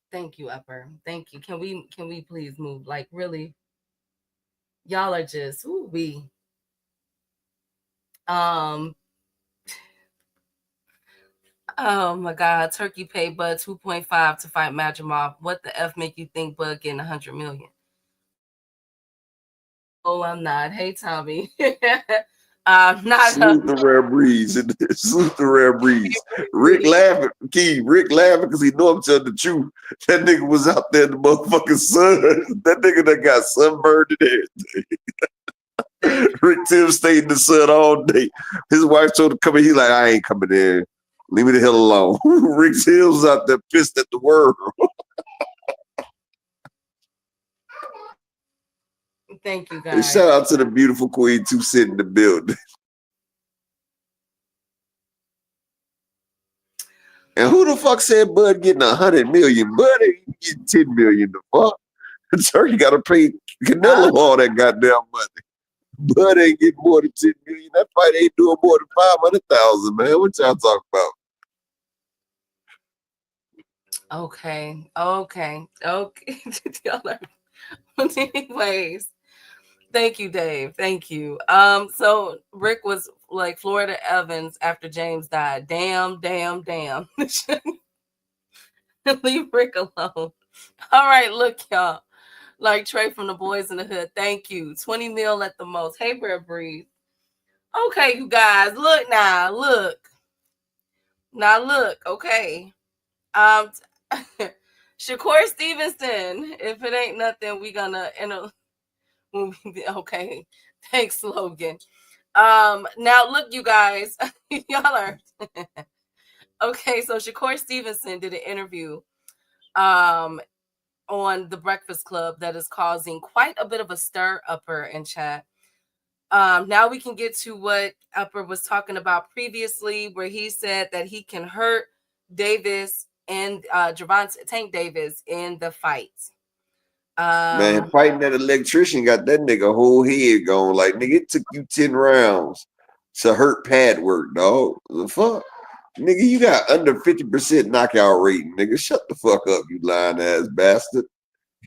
Thank you, Upper. Thank you. Can we please move? Like, really? Y'all are just we. Oh my God, Turkey paid Bud 2.5 to fight Majimov. What the F make you think Bud getting 100 million? Oh, I'm not. Hey, Tommy. Not Salute the rare breeze. Salute the rare breeze. Rick laughing, Rick laughing because he know I'm telling the truth. That nigga was out there in the motherfucking sun. That nigga that got sunburned and everything. Rick Tim stayed in the sun all day. His wife told him to come in. He's like, I ain't coming in. Leave me the hell alone. Rick Tim's out there pissed at the world. Thank you, And guys. shout out to the beautiful queen too sitting in the building. And who the fuck said Bud getting 100 million? Bud ain't getting 10 million. The fuck? Turkey got to pay Canelo all that goddamn money. Bud ain't getting more than 10 million. That fight ain't doing more than 500,000, man. What y'all talking about? Okay. Anyways, thank you, Dave. Thank you. So Rick was like Florida Evans after James died. Damn. Leave Rick alone. All right, look, y'all. Like Trey from the Boys in the Hood. Thank you. 20 mil at the most. Hey, Rare Breeze. Okay, you guys. Look now. Look. Now look. Okay. Shakur Stevenson. If it ain't nothing, we gonna okay. Thanks, Logan. Now look, you guys. Y'all are okay. So Shakur Stevenson did an interview on the Breakfast Club that is causing quite a bit of a stir upper in chat. Now we can get to what Upper was talking about previously, where he said that he can hurt Davis and Gervonta Tank Davis in the fight. Man, fighting that electrician got that nigga whole head going. Like, nigga, it took you 10 rounds to hurt pad work, dog. The fuck? Nigga, you got under 50% knockout rating, nigga. Shut the fuck up, you lying ass bastard.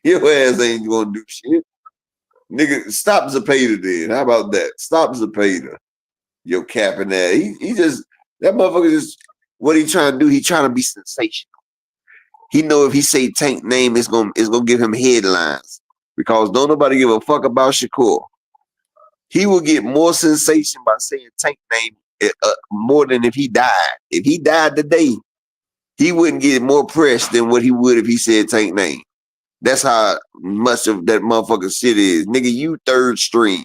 Your ass ain't gonna do shit. Nigga, stop Zapata then. How about that? Stop Zapata. Yo capping that. He just, that motherfucker just, what he trying to do, he trying to be sensational. He know if he say Tank name, it's gonna give him headlines. Because don't nobody give a fuck about Shakur. He will get more sensation by saying Tank name more than if he died. If he died today, he wouldn't get more press than what he would if he said Tank name. That's how much of that motherfucking shit is. Nigga, you third stream.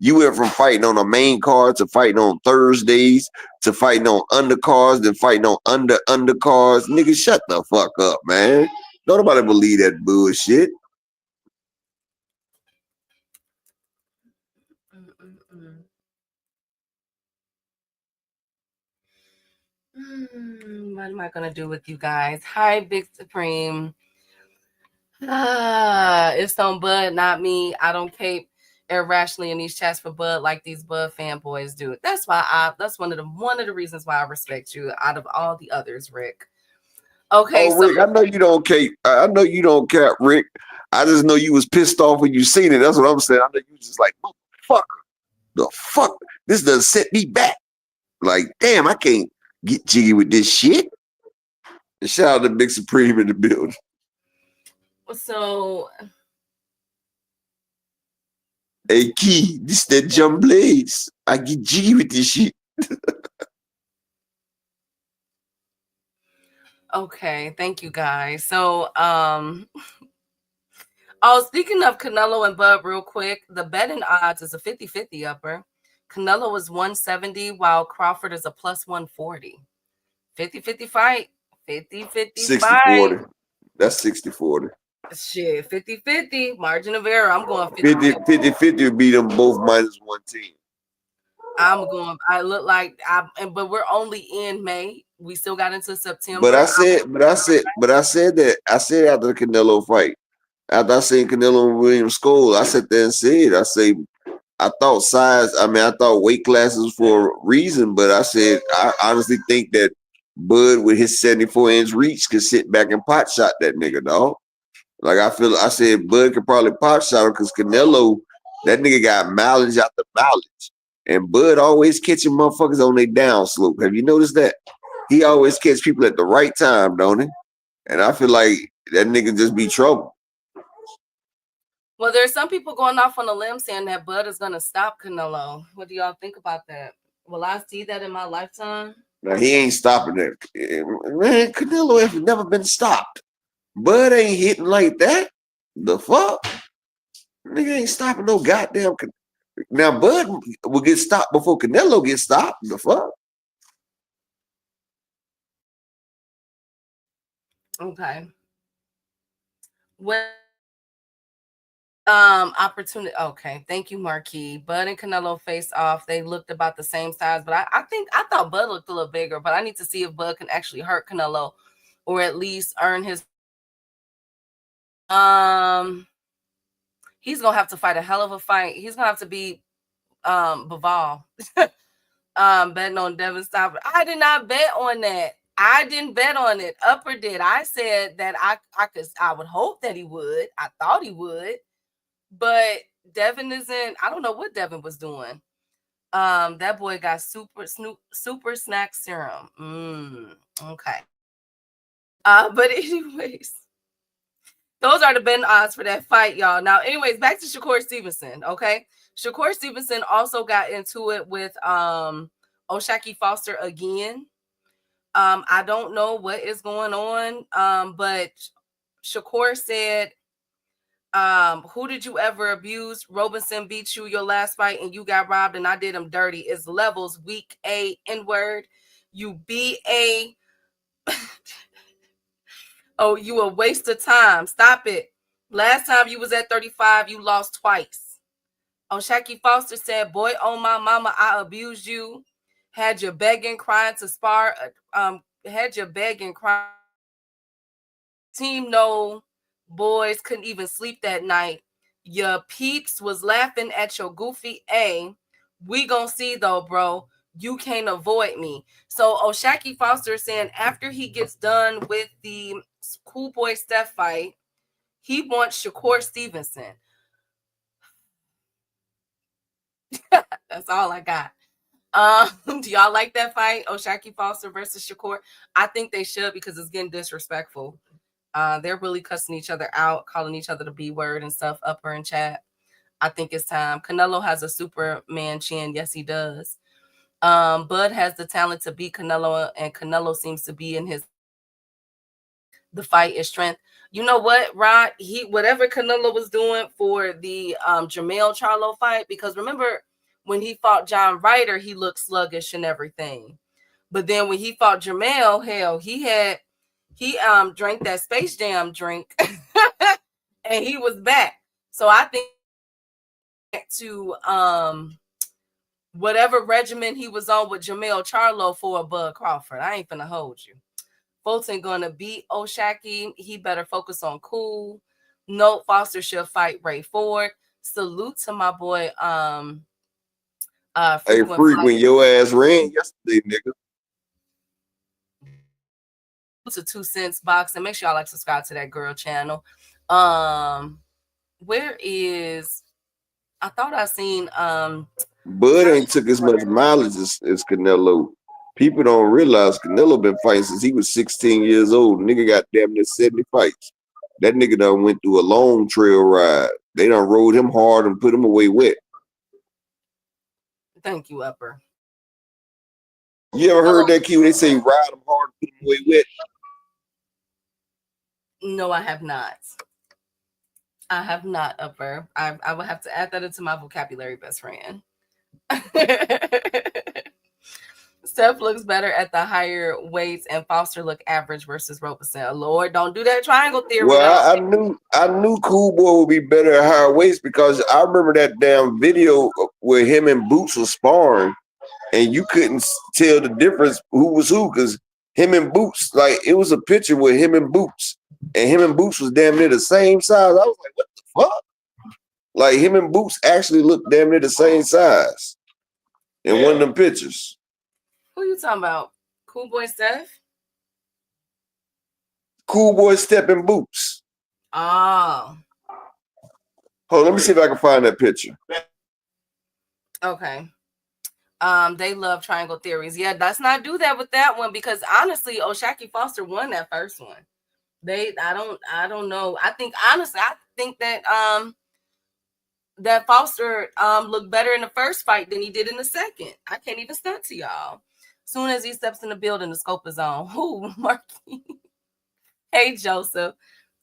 You went from fighting on a main card to fighting on Thursdays to fighting on undercards then fighting on undercards. Nigga, shut the fuck up, man. Don't nobody believe that bullshit. What am I gonna do with you guys? Hi, Big Supreme. It's on Bud, not me. I don't cape irrationally in these chats for Bud like these Bud fanboys do. That's why that's one of the reasons why I respect you out of all the others, Rick. Okay, oh, Rick, I know you don't cape. I know you don't cap, Rick. I just know you was pissed off when you seen it. That's what I'm saying. I know you was just like, motherfucker, the fuck? This doesn't set me back. Like, damn, I can't get jiggy with this shit. And shout out to Big Supreme in the building. So, hey, Key, this that Jump Blaze. I get jiggy with this shit. Okay, thank you guys. So, oh, speaking of Canelo and Bud, real quick, the betting odds is a 50-50 upper. Canelo is 170, while Crawford is a plus 140. 50-50 fight. 50-50 60 fight. 40. That's 60-40. Shit, 50-50. Margin of error. I'm going 50-50 would be them both minus 110. I look like but we're only in May. We still got into But September. I said that after the Canelo fight, after I seen Canelo and Williams School, I sat there and said, I thought I thought weight classes for a reason, but I said I honestly think that Bud with his 74-inch reach could sit back and pot shot that nigga, dog. Like I said Bud could probably pot shot him because Canelo, that nigga got mileage after mileage. And Bud always catching motherfuckers on their down slope. Have you noticed that? He always catch people at the right time, don't he? And I feel like that nigga just be trouble. Well, there's some people going off on a limb saying that Bud is going to stop Canelo. What do y'all think about that? Will I see that in my lifetime? Now, he ain't stopping that. Man, Canelo has never been stopped. Bud ain't hitting like that. The fuck? Nigga ain't stopping no goddamn. Now, Bud will get stopped before Canelo gets stopped. The fuck? Okay. When opportunity. Okay, thank you, Marquis. Bud and Canelo faced off. They looked about the same size, but I thought Bud looked a little bigger. But I need to see if Bud can actually hurt Canelo, or at least earn his. He's gonna have to fight a hell of a fight. He's gonna have to beat Bivol. Betting on Devin Stopper. I did not bet on that. I didn't bet on it. Upper did. I said that I would hope that he would. I thought he would. But Devin isn't. I don't know what Devin was doing. That boy got super snack serum. Okay. But anyways, those are the betting odds for that fight, y'all. Now, anyways, back to Shakur Stevenson. Okay. Shakur Stevenson also got into it with O'Shaquie Foster again. I don't know what is going on. But Shakur said, who did you ever abuse? Robinson beat you your last fight and you got robbed and I did him dirty. It's levels, weak A, N-word. You B-A. Oh, you a waste of time. Stop it. Last time you was at 35, you lost twice. O'Shaquie Foster said, boy, oh my mama, I abused you. Had you begging, crying to spar. Had you begging, crying. Team no boys couldn't even sleep that night. Your peeps was laughing at your goofy A. We gonna see though, bro. You can't avoid me. So O'Shaquie Foster is saying after he gets done with the Cool Boy Steph fight, he wants Shakur Stevenson. That's all I got. Do y'all like that fight? O'Shaquie Foster versus Shakur? I think they should because it's getting disrespectful. They're really cussing each other out, calling each other the B word and stuff, upper in chat. I think it's time. Canelo has a Superman chin. Yes, he does. Bud has the talent to beat Canelo, and Canelo seems to be in his. The fight is strength. You know what, Rod? Whatever Canelo was doing for the Jermell Charlo fight, because remember when he fought John Ryder, he looked sluggish and everything. But then when he fought Jermell, hell, he drank that Space Jam drink and he was back. So I think to whatever regimen he was on with Jermell Charlo for Bud Crawford. I ain't finna hold you. Fulton gonna beat O'Shaquie. He better focus on cool. Note Foster should fight Ray Ford. Salute to my boy. Frequent your ass ran yesterday, nigga. To 2 cents box and make sure y'all like subscribe to that girl channel. Where is? I thought I seen Bud ain't took as much mileage as Canelo. People don't realize Canelo been fighting since he was 16 years old. Nigga got damn near 70 fights. That nigga done went through a long trail ride. They done rode him hard and put him away wet. Thank you, Upper. You ever heard that, Q? They say ride him hard and put him away wet. No, I have not. I have not, Upper. I will have to add that into my vocabulary, best friend. Steph looks better at the higher weights, and Foster look average versus Robeson. Lord, don't do that triangle theory. Well, Though. I knew Cool Boy would be better at higher weights because I remember that damn video where him and Boots was sparring, and you couldn't tell the difference who was who because him and Boots, like it was a picture with him and Boots, and him and Boots was damn near the same size. I was like, what the fuck? Like him and Boots actually looked damn near the same size in one of them pictures. Who you talking about? Cool Boy Steph? Cool Boy stepping Boots. Oh. Hold on, let me see if I can find that picture. Okay. They love triangle theories. Yeah, let's not do that with that one because honestly, Oshaki Foster won that first one. I don't know. I think that that Foster looked better in the first fight than he did in the second. I can't even stunt to y'all. Soon as he steps in the building, the scope is on. Who, Marky? Hey, Joseph.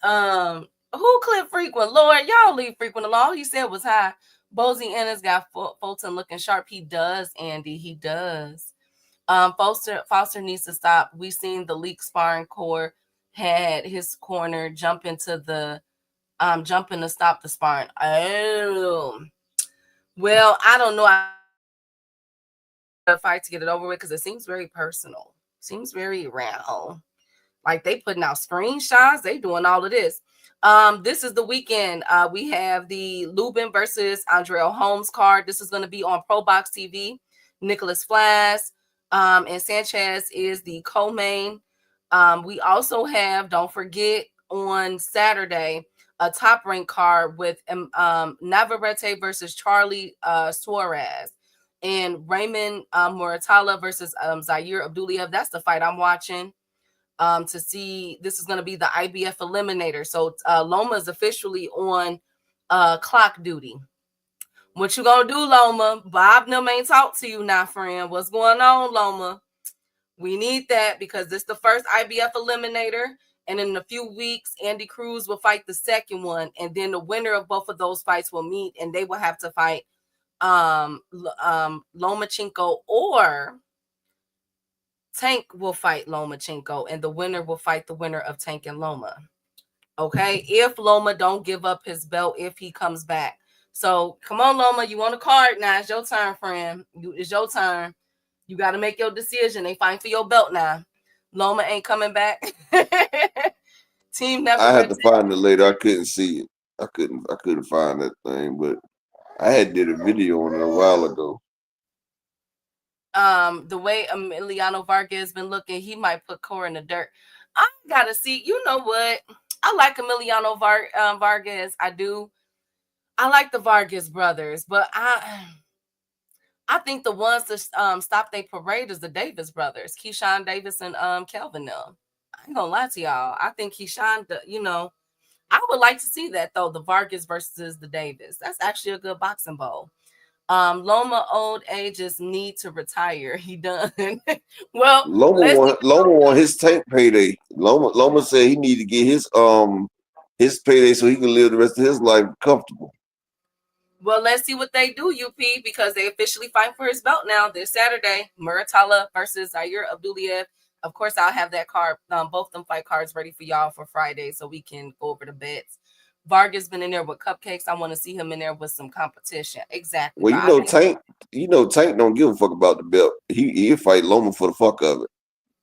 Who clip Frequent? Lord, y'all leave Frequent alone. All he said was hi. Bozy Ennis got Fulton looking sharp. He does, Andy. He does. Foster needs to stop. We seen the leak sparring core had his corner jumping to stop the sparring. Oh, well, I don't know. I fight to get it over with because it seems very personal. Seems very real. Like they putting out screenshots. They doing all of this. This is the weekend. We have the Lubin versus Andrell Holmes card. This is going to be on Pro Box TV. Nicholas Flass and Sanchez is the co-main. We also have, don't forget, on Saturday, a top rank card with Navarrete versus Charlie Suarez and Raymond Muratalla versus Zaire Abduliev. That's the fight I'm watching. To see, this is going to be the IBF Eliminator. So Loma is officially on clock duty. What you gonna do, Loma? Bob them ain't talk to you now, friend. What's going on, Loma? We need that because this is the first IBF Eliminator. And in a few weeks, Andy Cruz will fight the second one. And then the winner of both of those fights will meet and they will have to fight Lomachenko, or Tank will fight Lomachenko, and the winner will fight the winner of Tank and Loma. Okay, if Loma don't give up his belt, if he comes back. So come on, Loma, you on the card now? It's your turn, friend. It's your turn. You got to make your decision. They fighting for your belt now. Loma ain't coming back. Team never. I had to find it later. I couldn't see it. I couldn't find that thing, but I had did a video on it a while ago. The way Emiliano Vargas been looking, he might put Cora in the dirt. I gotta see. You know what? I like Emiliano Vargas. I do. I like the Vargas brothers, but I think the ones that stop their parade is the Davis brothers, Keyshawn Davis and Kelvin. No, I ain't gonna lie to y'all. I think Keyshawn, I would like to see that though. The Vargas versus the Davis. That's actually a good boxing bowl. Loma old ages need to retire. He done. Well, Loma want his Tank payday. Loma said he need to get his payday so he can live the rest of his life comfortable. Well, let's see what they do, UP, because they officially fight for his belt now this Saturday. Muratalla versus Zaire Abduliev. Of course, I'll have that card, both them fight cards ready for y'all for Friday so we can go over the bets. Vargas been in there with cupcakes. I want to see him in there with some competition. Exactly. Well, Tank don't give a fuck about the belt. He'll fight Loma for the fuck of it.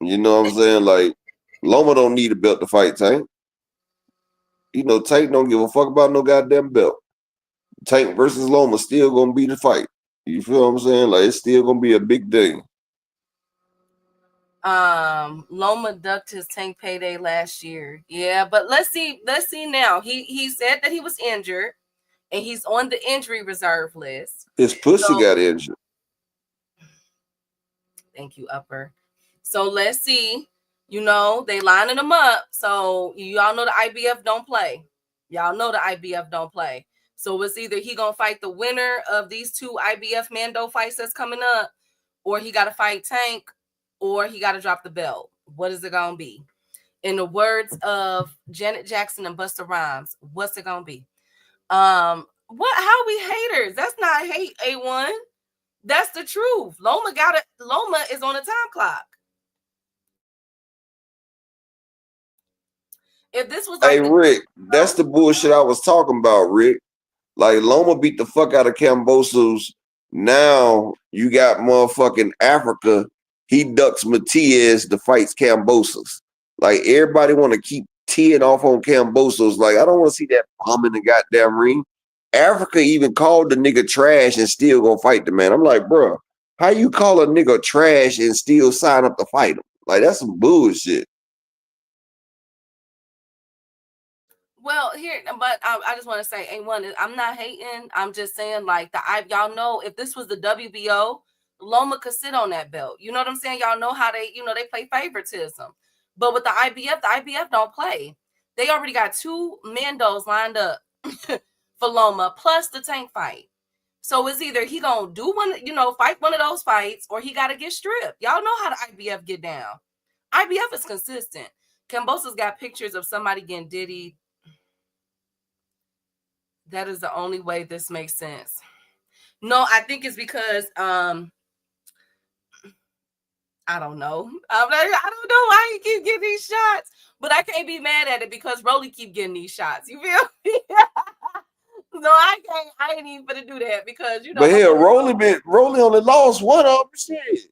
You know what I'm saying? Like, Loma don't need a belt to fight Tank. Tank don't give a fuck about no goddamn belt. Tank versus Loma still gonna be the fight. You feel what I'm saying? Like, it's still gonna be a big day. Loma ducked his Tank payday last year. Yeah, but let's see now. He said that he was injured and he's on the injury reserve list. His pussy got injured. Thank you, Upper. So let's see. They lining him up. So y'all know the IBF don't play. Y'all know the IBF don't play. So it's either he gonna fight the winner of these two IBF Mando fights that's coming up, or he got to fight Tank, or he got to drop the belt. What is it gonna be? In the words of Janet Jackson and Busta Rhymes, what's it gonna be? What? How we haters? That's not hate, A1. That's the truth. Loma is on the time clock. If this was like Hey Rick, that's the bullshit I was talking about, Rick. Like Loma beat the fuck out of Cambosos. Now you got motherfucking Africa. He ducks Matias to fight Cambosos. Like everybody want to keep teeing off on Cambosos. Like I don't want to see that bum in the goddamn ring. Africa even called the nigga trash and still gonna fight the man. I'm like, bro, how you call a nigga trash and still sign up to fight him? Like that's some bullshit. Well, here, but I just want to say, A1, I'm not hating. I'm just saying, like, y'all know, if this was the WBO, Loma could sit on that belt. You know what I'm saying? Y'all know how they play favoritism. But with the IBF don't play. They already got 2 Mandos lined up for Loma, plus the Tank fight. So it's either he gonna do one, fight one of those fights, or he got to get stripped. Y'all know how the IBF get down. IBF is consistent. Cambosa's got pictures of somebody getting diddy. That is the only way this makes sense. No, I think it's because I don't know. I don't know why he keep getting these shots, but I can't be mad at it because Rolly keep getting these shots. You feel me? So I ain't even gonna do that because But hell, Rolly only lost one of them. Shit.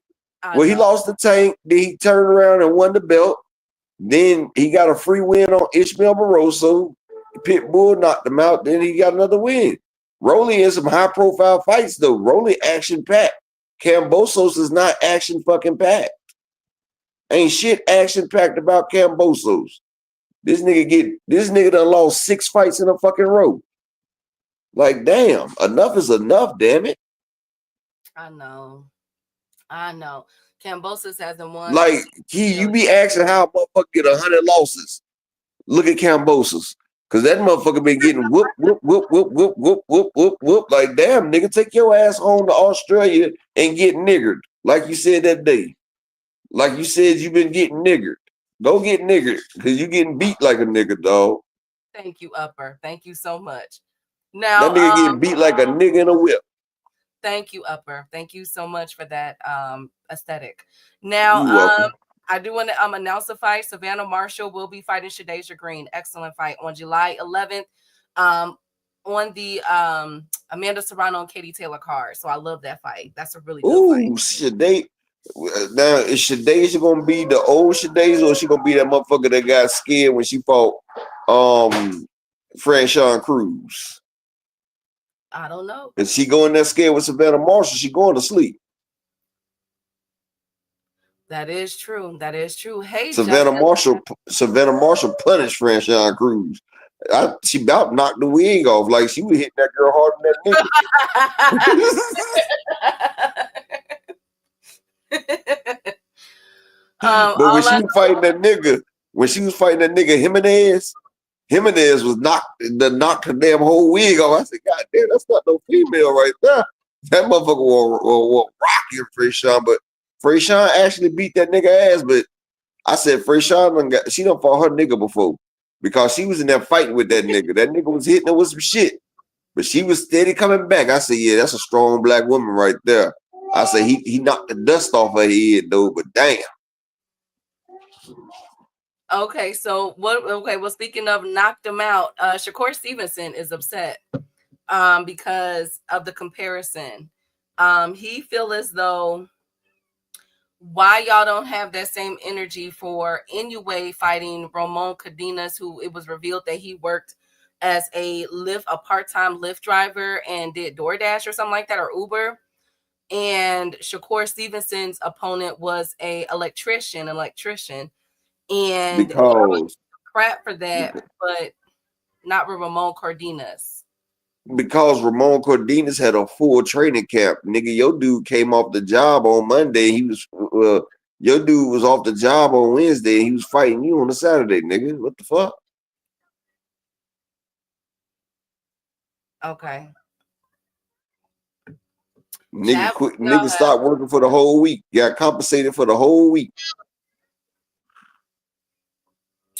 Well, he lost the Tank. Then he turned around and won the belt. Then he got a free win on Ishmael Barroso. Pitbull knocked him out. Then he got another win. Rolly in some high profile fights though. Rolly action packed. Cambosos is not action fucking packed. Ain't shit action packed about Cambosos. This nigga done lost 6 fights in a fucking row. Like damn, enough is enough. Damn it. I know. Cambosos hasn't won. Like you be asking how a motherfucker get 100 losses. Look at Cambosos. Cause that motherfucker been getting whoop. Like, damn, nigga, take your ass home to Australia and get niggered. Like you said that day. Like you said you been getting niggered. Go get niggered. Cause you getting beat like a nigga, dog. Thank you, Upper. Thank you so much. Now that nigga getting beat like a nigga in a whip. Thank you, Upper. Thank you so much for that aesthetic. Now, I do want to announce a fight. Savannah Marshall will be fighting Shadeja Green. Excellent fight on July 11th on the Amanda Serrano and Katie Taylor card. So I love that fight. That's a really good fight. Now, is Shadeja going to be the old Shadeja or is she going to be that motherfucker that got scared when she fought Franchon Cruz? I don't know. Is she going that scared with Savannah Marshall? She going to sleep. That is true. That is true. Hey, Savannah Marshall punished Franchon Cruz. She about knocked the wig off. Like she was hitting that girl harder than that nigga. But when she was fighting that nigga, Jimenez was knocked her damn whole wig off. I said, God damn, that's not no female right there. That motherfucker was rocking Franchon, but Franchon actually beat that nigga ass. But I said Franchon she done fought her nigga before because she was in there fighting with that nigga. That nigga was hitting her with some shit, but she was steady coming back. I said, yeah, that's a strong black woman right there. I said he knocked the dust off her head though, but damn. Okay, so well, speaking of knocked him out, Shakur Stevenson is upset because of the comparison. He feel as though why y'all don't have that same energy for Inoue fighting Ramon Cadenas, who it was revealed that he worked as a part-time Lyft driver and did DoorDash or something like that, or Uber. And Shakur Stevenson's opponent was an electrician. And because crap for that, but not with Ramon Cardenas. Because Ramon Cardenas had a full training camp. Nigga, your dude came off the job on Monday. Your dude was off the job on Wednesday and he was fighting you on a Saturday, nigga. What the fuck? Okay. Nigga stopped working for the whole week. Got compensated for the whole week.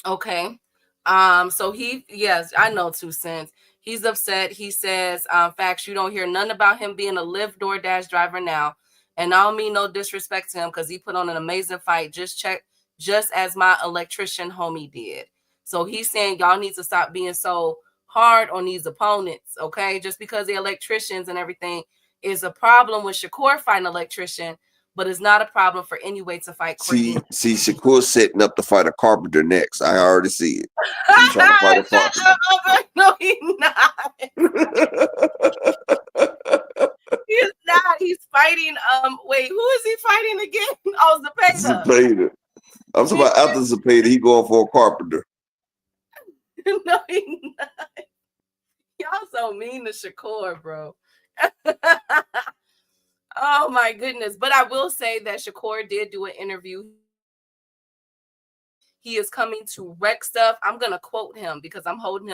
Okay. So yes, I know 2 cents. He's upset. He says, facts, you don't hear none about him being a Lyft DoorDash driver now. And I don't mean no disrespect to him because he put on an amazing fight. Just as my electrician homie did. So he's saying y'all need to stop being so hard on these opponents, okay? Just because they're electricians and everything is a problem with Shakur fighting electrician, but it's not a problem for Anyway to fight See, Cordina. Shakur setting up to fight a carpenter next. I already see it. He trying to fight a Shut carpenter. up. No, he's not. He's not. He's fighting. Wait, who is he fighting again? Oh, Zepeda. Zepeda. I'm talking about after Zepeda, he going for a carpenter. No, he's not. Y'all so mean to Shakur, bro. Oh my goodness. But I will say that Shakur did do an interview. He is coming to wreck stuff. I'm gonna quote him because I'm holding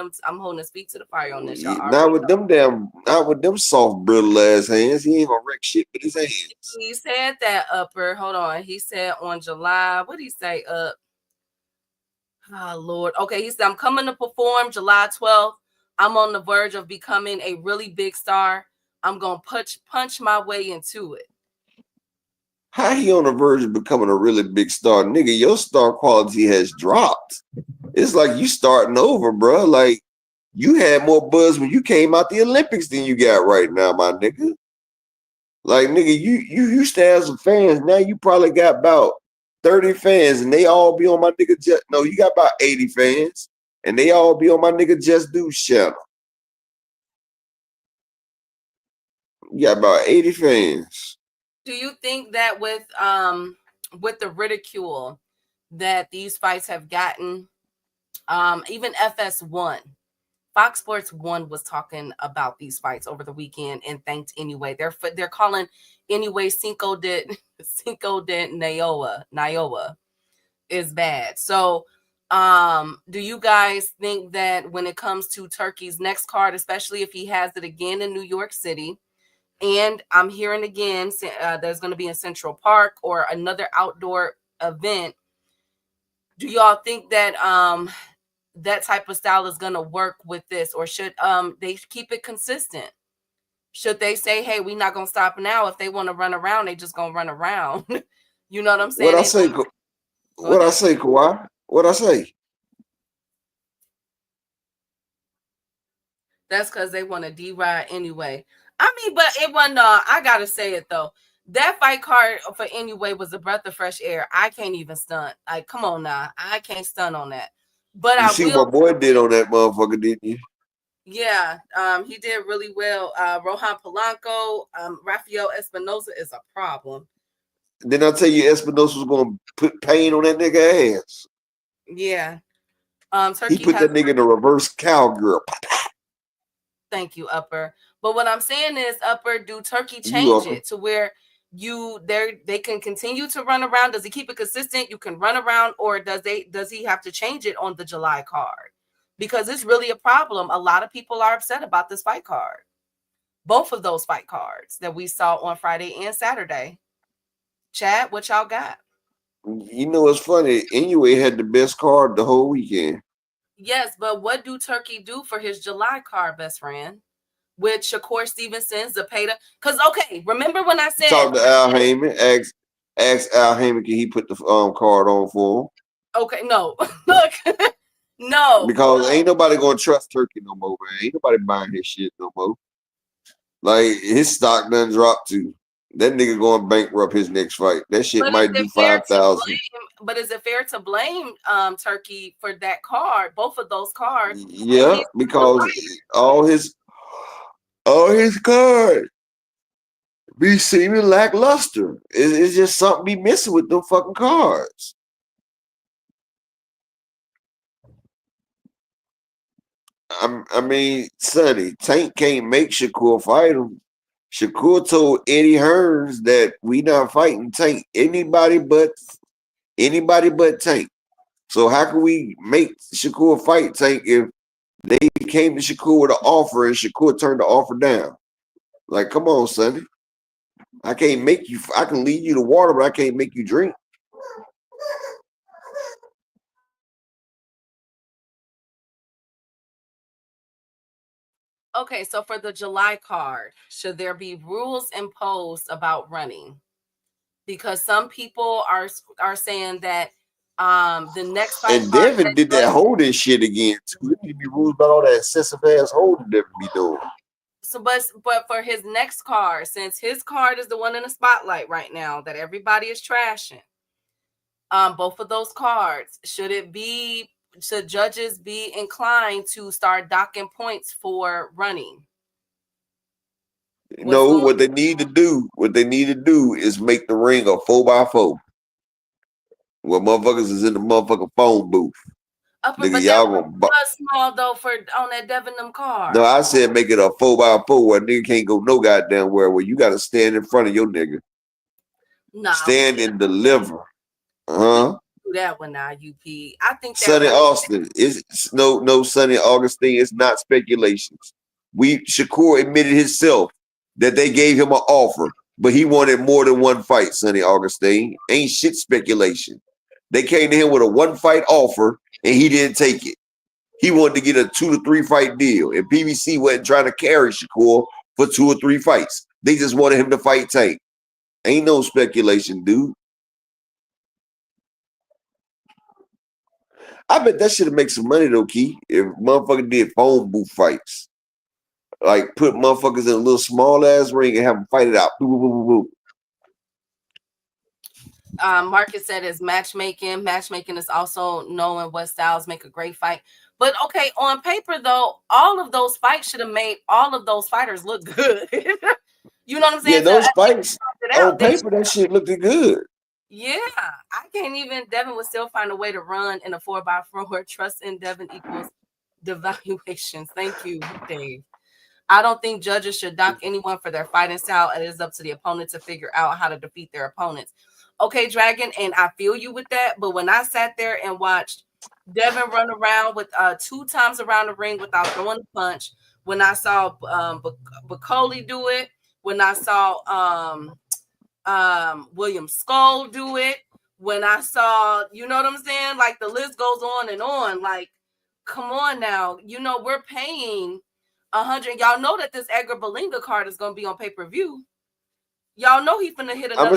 his feet to the fire on this. Y'all Not with them soft brittle ass hands. He ain't gonna wreck shit with his hands. He said that upper. Hold on. He said on July. What did he say? Oh Lord. Okay, he said I'm coming to perform July 12th. I'm on the verge of becoming a really big star. I'm gonna punch my way into it. How he on the verge of becoming a really big star? Nigga, your star quality has dropped. It's like you starting over, bro. Like, you had more buzz when you came out the Olympics than you got right now, my nigga. Like, nigga, you used to have some fans. Now you probably got about 30 fans, and they all be on my nigga No, you got about 80 fans, and they all be on my nigga Just Do channel. You got about 80 fans. Do you think that with the ridicule that these fights have gotten, even FS1, Fox Sports 1 was talking about these fights over the weekend and thanked Anyway. They're calling Anyway Cinco de Nioa is bad. So do you guys think that when it comes to Turkey's next card, especially if he has it again in New York City, and I'm hearing again there's going to be in Central Park or another outdoor event, do y'all think that that type of style is going to work with this, or should they keep it consistent? Should they say, hey, we're not going to stop now? If they want to run around, they just going to run around. You know what I'm saying? What I say, Kawhi? What I say? That's because they want to D-ride anyway. I mean, but it wasn't, I got to say it though. That fight card for Anyway was a breath of fresh air. I can't even stunt. Like, come on now. I can't stunt on that. But You see what my boy did on that motherfucker, didn't you? Yeah, he did really well. Rohan Polanco, Rafael Espinosa is a problem. Then I tell you, Espinosa was gonna put pain on that nigga ass. Yeah. He put that nigga in a reverse cowgirl. Thank you, Upper. But what I'm saying is, Upper, do Turkey change it to where they can continue to run around? Does he keep it consistent? You can run around, or does he have to change it on the July card? Because it's really a problem. A lot of people are upset about this fight card. Both of those fight cards that we saw on Friday and Saturday. Chad, what y'all got? You know what's funny? Anyway, had the best card the whole weekend. Yes, but what do Turkey do for his July card, best friend? With Shakur Stevenson, Zepeda? Because, okay, remember when I said... Talk to Al Heyman. Ask Al Heyman, can he put the card on for him? Okay, no. Look, no. Because ain't nobody going to trust Turkey no more, man. Ain't nobody buying his shit no more. Like, his stock done dropped too. That nigga going bankrupt his next fight. That shit might do 5,000. But is it fair to blame Turkey for that card? Both of those cards. Yeah, because all his cards be seeming lackluster. It's just something be missing with them fucking cards. I mean, Sonny, Tank can't make Shakur fight him. Shakur told Eddie Hearns that we not fighting Tank. Anybody but Tank. So how can we make Shakur fight Tank if they came to Shakur with an offer and Shakur turned the offer down? Like, come on, Sonny. I can't make you. I can lead you to water, but I can't make you drink. Okay, so for the July card, should there be rules imposed about running? Because some people are saying that the next fight And card Devin did that holding shit again too. There need to be rules about all that excessive ass holding Devin be doing. so but for his next card, since his card is the one in the spotlight right now that everybody is trashing, both of those cards, should judges be inclined to start docking points for running? No, what they need to do is make the ring a 4x4. Where motherfuckers is in the motherfucking phone booth. But Nigga, that y'all was gonna small though for on that Debenham card. No, I said make it a 4x4 where nigga can't go no goddamn where you gotta stand in front of your nigga. Nah, stand and deliver. Uh-huh. Do that one now, UP. I think that Sonny Austin is no Sonny Augustine. It's not speculations. Shakur admitted himself that they gave him an offer, but he wanted more than one fight. Sonny Augustine ain't shit speculation. They came to him with a 1-fight offer and he didn't take it. He wanted to get a 2 to 3 fight deal, and PBC wasn't trying to carry Shakur for 2 or 3 fights. They just wanted him to fight Tank. Ain't no speculation, dude. I bet that should make some money though, Key. If motherfucker did phone booth fights, like put motherfuckers in a little small ass ring and have them fight it out. Boop, boop, boop, boop. Marcus said is matchmaking. Matchmaking is also knowing what styles make a great fight. But okay, on paper though, all of those fights should have made all of those fighters look good. You know what I'm saying? Yeah, those fights on paper, that shit looked good. Yeah, I can't even. Devin would still find a way to run in a 4x4. Trust in Devin equals devaluations. Thank you, Dave. I don't think judges should dock anyone for their fighting style. It is up to the opponent to figure out how to defeat their opponents. Okay, Dragon, and I feel you with that. But when I sat there and watched Devin run around with 2 times around the ring without throwing a punch, when I saw Bacoli do it, when I saw William Skull do it, when I saw, you know what I'm saying? Like the list goes on and on. Like, come on now. You know, we're paying 100. Y'all know that this Edgar Berlanga card is gonna be on pay-per-view. Y'all know he's finna hit another.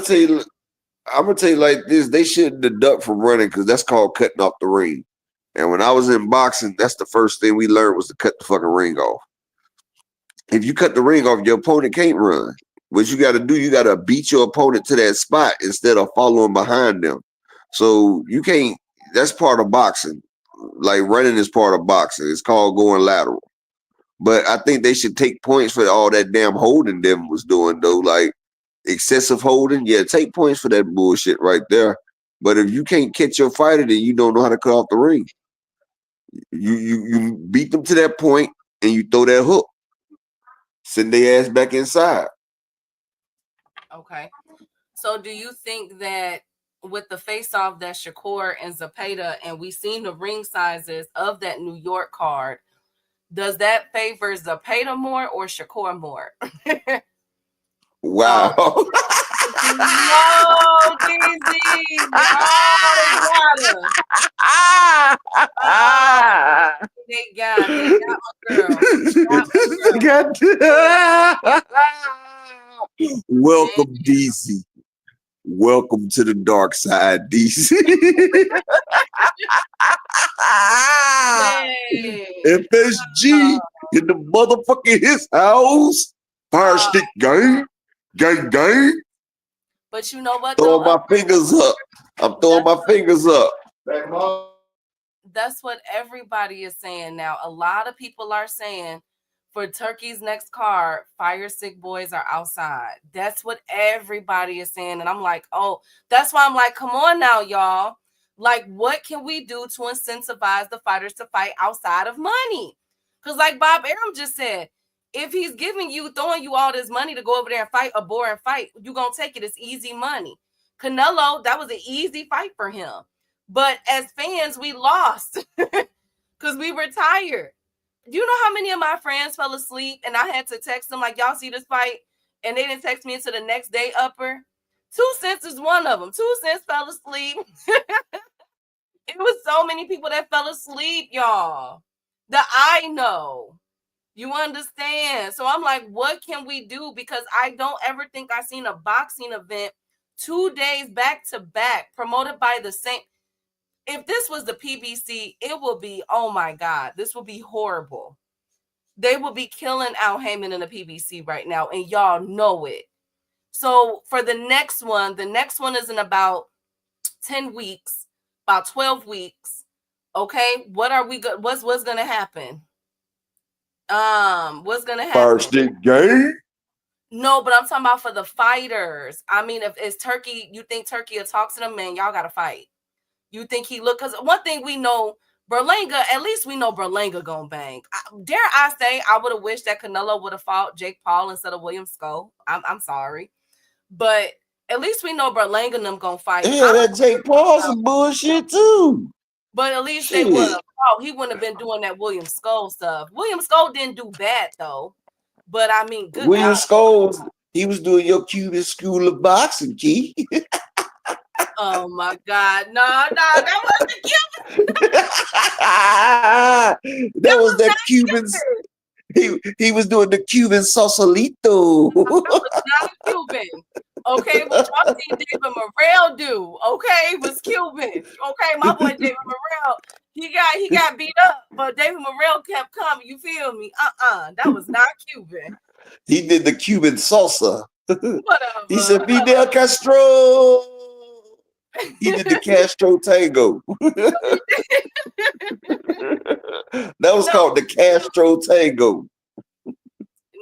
I'm gonna tell you like this: they shouldn't deduct from running because that's called cutting off the ring. And when I was in boxing, that's the first thing we learned was to cut the fucking ring off. If you cut the ring off, your opponent can't run. What you got to do, you got to beat your opponent to that spot instead of following behind them. So you can't. That's part of boxing. Like running is part of boxing. It's called going lateral. But I think they should take points for all that damn holding Devin was doing though. Like excessive holding, yeah, take points for that bullshit right there. But if you can't catch your fighter, then you don't know how to cut off the ring. You beat them to that point and you throw that hook. Send their ass back inside. Okay. So do you think that with the face-off that Shakur and Zepeda, and we've seen the ring sizes of that New York card, does that favor Zepeda more or Shakur more? Wow. No, DZ. They got Welcome, DC. Welcome to the dark side, DC. FSG in the motherfucking his house. Fire stick gang. Gang, gang. But you know what? Throwing my fingers up. I'm throwing my fingers up. That's what everybody is saying now. A lot of people are saying for Turkey's next card, Fire Stick Boys are outside. That's what everybody is saying. And I'm like, oh, that's why I'm like, come on now, y'all. Like, what can we do to incentivize the fighters to fight outside of money? Because like Bob Arum just said, if he's throwing you all this money to go over there and fight a boring fight, you're going to take it. It's easy money. Canelo, that was an easy fight for him. But as fans, we lost because we were tired. Do you know how many of my friends fell asleep and I had to text them like, y'all see this fight? And they didn't text me until the next day upper. 2 cents is one of them. 2 cents fell asleep. It was so many people that fell asleep, y'all. That I know. You understand? So I'm like, what can we do? Because I don't ever think I seen a boxing event 2 days back to back promoted by the same. If this was the PBC, it will be, oh my God, this will be horrible. They will be killing Al Heyman in the PBC right now, and y'all know it. So for the next one is in about 10 weeks, about 12 weeks. Okay, what are we good? What's gonna happen? What's gonna happen? First game. No, but I'm talking about for the fighters. I mean, if it's Turkey, you think Turkey will talk to them, man, y'all gotta fight. You think he look, because one thing we know, Berlanga, at least we know Berlanga gonna bang. Dare I say, I would have wished that Canelo would have fought Jake Paul instead of William Skull. I'm sorry. But at least we know Berlanga and them gonna fight. Yeah, that Jake Paul some bullshit too. But at least Shit. they would have. Oh, he wouldn't have been doing that William Skull stuff. William Skull didn't do bad though. But I mean, good William God. Scholes, he was doing your Cuban school of boxing, Key. Oh my God. No, that wasn't Cuban. That was that Cubans. He was doing the Cuban Sausalito. That was not Cuban. Okay, what y'all seen David Morrell do? Okay, was Cuban. Okay, my boy David Morrell, he got beat up, but David Morrell kept coming. You feel me? That was not Cuban. He did the Cuban salsa. Whatever. He said, Fidel Castro. He did the Castro tango. That was called the Castro tango.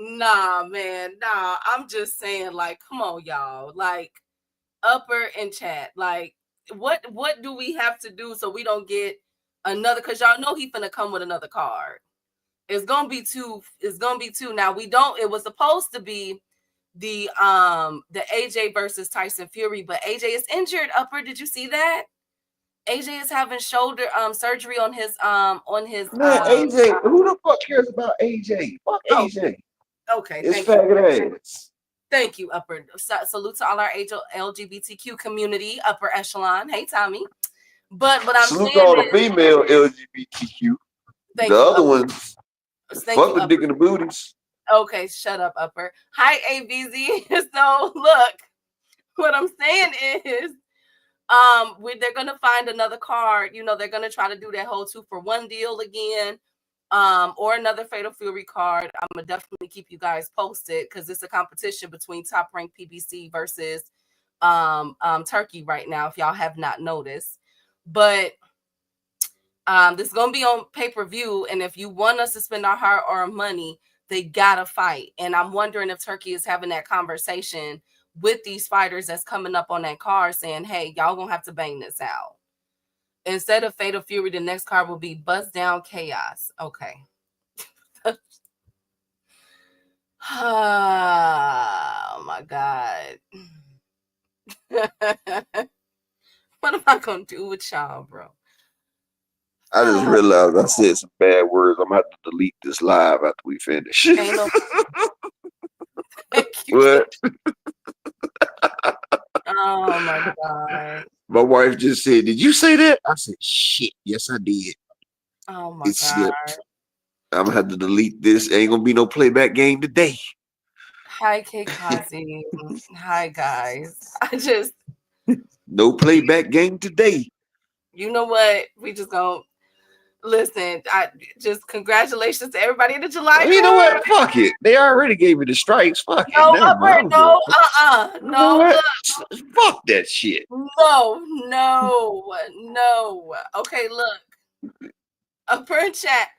Nah, man, nah. I'm just saying, like, come on, y'all. Like, upper and chat. Like, what do we have to do so we don't get another? Because y'all know he finna come with another card. It's gonna be two. Now we don't. It was supposed to be the AJ versus Tyson Fury, but AJ is injured. Upper, did you see that? AJ is having shoulder surgery on his Man, AJ, who the fuck cares about AJ? Fuck AJ. Okay, it's faggot ass. Thank you, Upper. Salute to all our LGBTQ community, upper echelon. Hey, Tommy. But what I'm salute saying to all the female LGBTQ. The other ones, fuck the dick in the booties. Okay, shut up, Upper. Hi, ABZ. So look, what I'm saying is, they're gonna find another card. You know, they're gonna try to do that whole 2-for-1 deal again, or another Fatal Fury card. I'm gonna definitely keep you guys posted because it's a competition between Top Rank PBC versus Turkey right now. If y'all have not noticed, but this is gonna be on pay-per-view, and if you want us to spend our hard-earned money, they gotta fight. And I'm wondering if Turkey is having that conversation with these fighters that's coming up on that card saying, hey, y'all gonna have to bang this out. Instead of Fatal Fury, the next card will be Bust Down Chaos. Okay. Oh my God. What am I gonna do with y'all, bro? I just realized I said some bad words. I'm gonna have to delete this live after we finish. What? Oh my God. My wife just said, did you say that? I said, shit, yes I did. Oh my God. Slipped. I'm gonna have to delete this. Ain't gonna be no playback game today. Hi, K Kazi. Hi, guys. I just no playback game today. You know what? We just gonna listen. I just congratulations to everybody in the July. You know what? Fuck it. They already gave me the strikes. Fuck it. No, no. Fuck that shit. No. Okay, look. Upper in chat.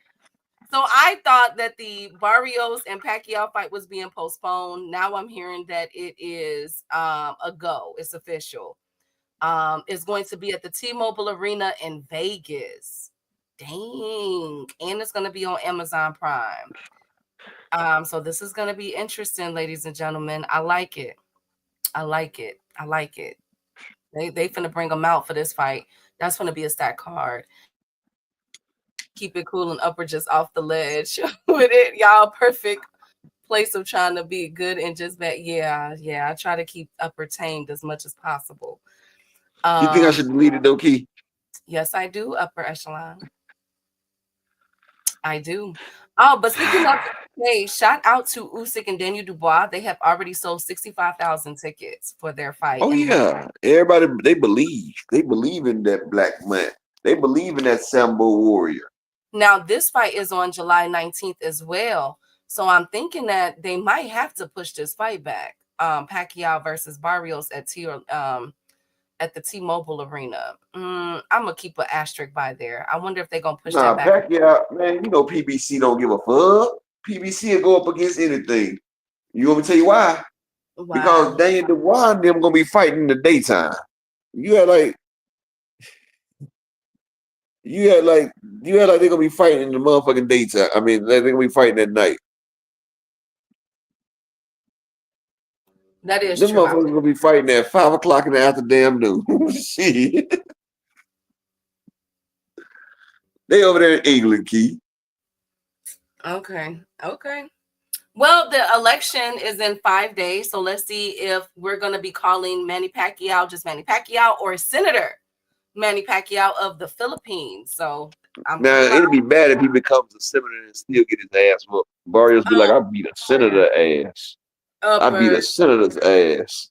So I thought that the Barrios and Pacquiao fight was being postponed. Now I'm hearing that it is a go. It's official. It's going to be at the T-Mobile Arena in Vegas. Dang. And it's going to be on Amazon Prime. So this is going to be interesting, ladies and gentlemen. I like it. They finna bring them out for this fight. That's going to be a stack card. Keep it cool and Upper just off the ledge with it. Y'all perfect place of trying to be good and just that. Yeah. I try to keep Upper tamed as much as possible. You think I should delete it though, Key? Yes, I do, upper echelon. I do. Oh, but speaking of, hey, shout out to Usyk and Daniel Dubois. They have already sold 65,000 tickets for their fight. Oh yeah, everybody they believe in that black man. They believe in that Sambo warrior. Now this fight is on July 19th as well. So I'm thinking that they might have to push this fight back. Pacquiao versus Barrios at the T-Mobile Arena. I'm gonna keep an asterisk by there. I wonder if they're gonna push Nah, that back. Pacquiao, man, you know PBC don't give a fuck. PBC will go up against anything. You want me to tell you why? Because Wow. Daniel Dubois and them gonna be fighting in the daytime. You had like you had like they're gonna be fighting in the motherfucking daytime. I mean, they're gonna be fighting at night. That is Them true. motherfuckers gonna be fighting at 5 o'clock in the after damn noon. Shit. They over there in England, Key. Okay. Well, the election is in 5 days, so let's see if we're going to be calling Manny Pacquiao just Manny Pacquiao or Senator Manny Pacquiao of the Philippines. So Now it'd be bad if he becomes a senator and still get his ass whooped. Barrios be like, I beat a senator ass. I beat a senator's ass.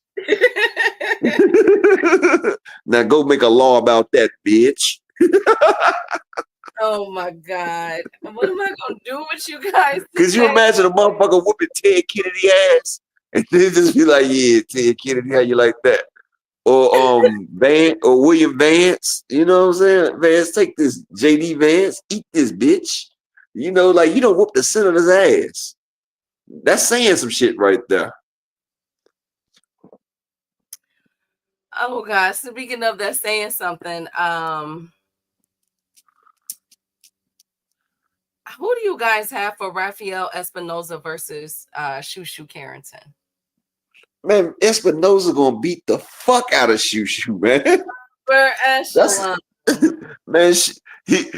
Now go make a law about that, bitch. Oh my God. What am I going to do with you guys? Could you imagine a motherfucker whooping Ted Kennedy ass? And then just be like, yeah, Ted Kennedy, how you like that? Or or William Vance, you know what I'm saying? Vance, take this, JD Vance, eat this bitch. You know, like you don't whoop the senator's ass. That's saying some shit right there. Oh God. Speaking of that saying something, who do you guys have for Rafael Espinoza versus Shushu Carrington? Man, Espinoza gonna beat the fuck out of Shushu, man. Man,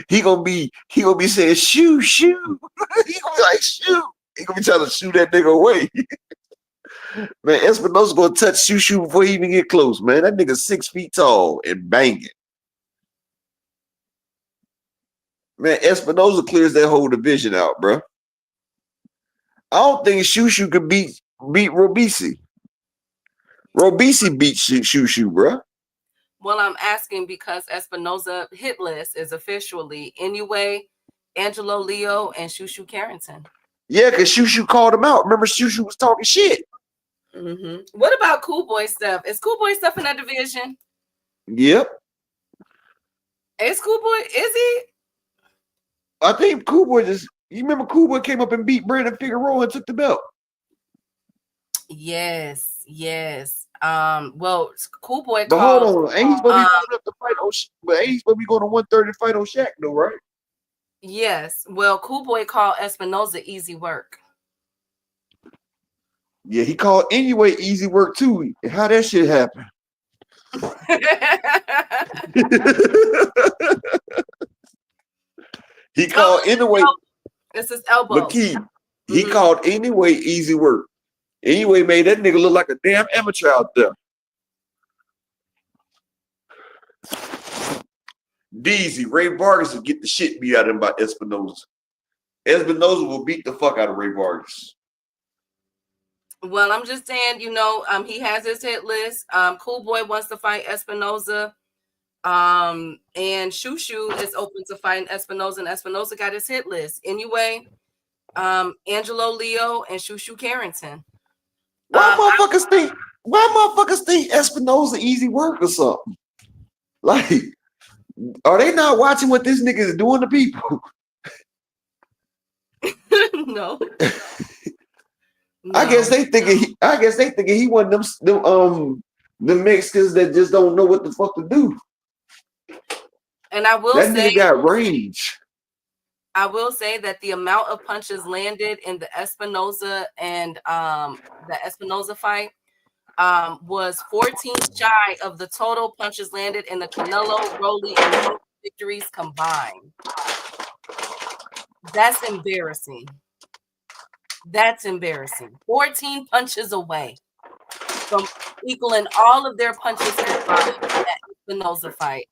he gonna be saying shoo. He gonna be like shoo. He gonna be trying to shoot that nigga away. Man, Espinoza gonna touch Shushu before he even get close, man. That nigga 6 feet tall and banging. Man, Espinoza clears that whole division out, bro. I don't think Shushu could beat Robisi. Robisi beat Shushu, bro. Well, I'm asking because Espinoza hit list is officially anyway, Angelo Leo and Shushu Carrington. Yeah, because Shushu called him out. Remember, Shushu was talking shit. Mm-hmm. What about Cool Boy stuff? Is Cool Boy stuff in that division? Yep. Is Cool Boy? Is he? I think Cool Boy you remember Cool Boy came up and beat Brandon Figueroa and took the belt. Yes. Well, Cool Boy. But hold on, ain't he supposed to be going up to fight? But ain't he supposed to be going to 130 fight on Shaq though, right? Yes. Well, Cool Boy called Espinoza easy work. Yeah, he called anyway easy work too. How that shit happen? He called anyway. It's his elbow. But he called anyway easy work. Anyway, made that nigga look like a damn amateur out there. Deezy, Ray Vargas will get the shit beat out of him by Espinoza. Espinoza will beat the fuck out of Ray Vargas. Well, I'm just saying, he has his hit list. Cool Boy wants to fight Espinoza. And Shushu is open to fighting Espinoza, and Espinoza got his hit list. Anyway, Angelo Leo and Shushu Carrington. Why motherfuckers think Espinoza easy work or something? Like, are they not watching what this nigga is doing to people? No. I guess they thinking he one of them Mexicans that just don't know what the fuck to do. And I will that say nigga got range. I will say that the amount of punches landed in the Espinoza and the Espinoza fight was 14 shy of the total punches landed in the Canelo, Rolly, and victories combined. That's embarrassing. 14 punches away from equaling all of their punches combined in that Espinoza fight.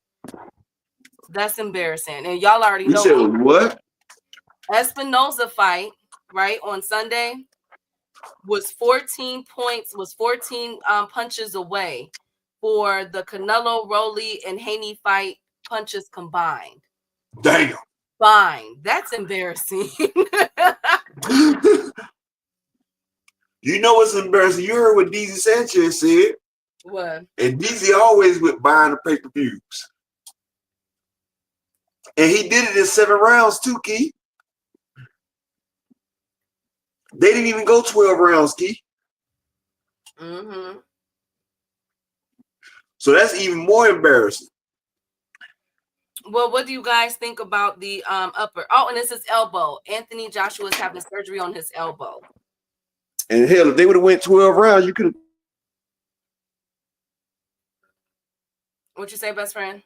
That's embarrassing. And y'all already know. You said what? Espinoza fight, right, on Sunday was 14 points, was 14 punches away for the Canelo, Rolly, and Haney fight punches combined. Damn. Fine. That's embarrassing. You know what's embarrassing? You heard what DZ Sanchez said. What? And DZ always with buying the pay-per-views. And he did it in 7 rounds too, Key. They didn't even go 12 rounds, Key. Mm-hmm. So that's even more embarrassing. Well, what do you guys think about the upper? Oh, and it's his elbow. Anthony Joshua is having surgery on his elbow. And hell, if they would have went 12 rounds, you could have. What you say, best friend?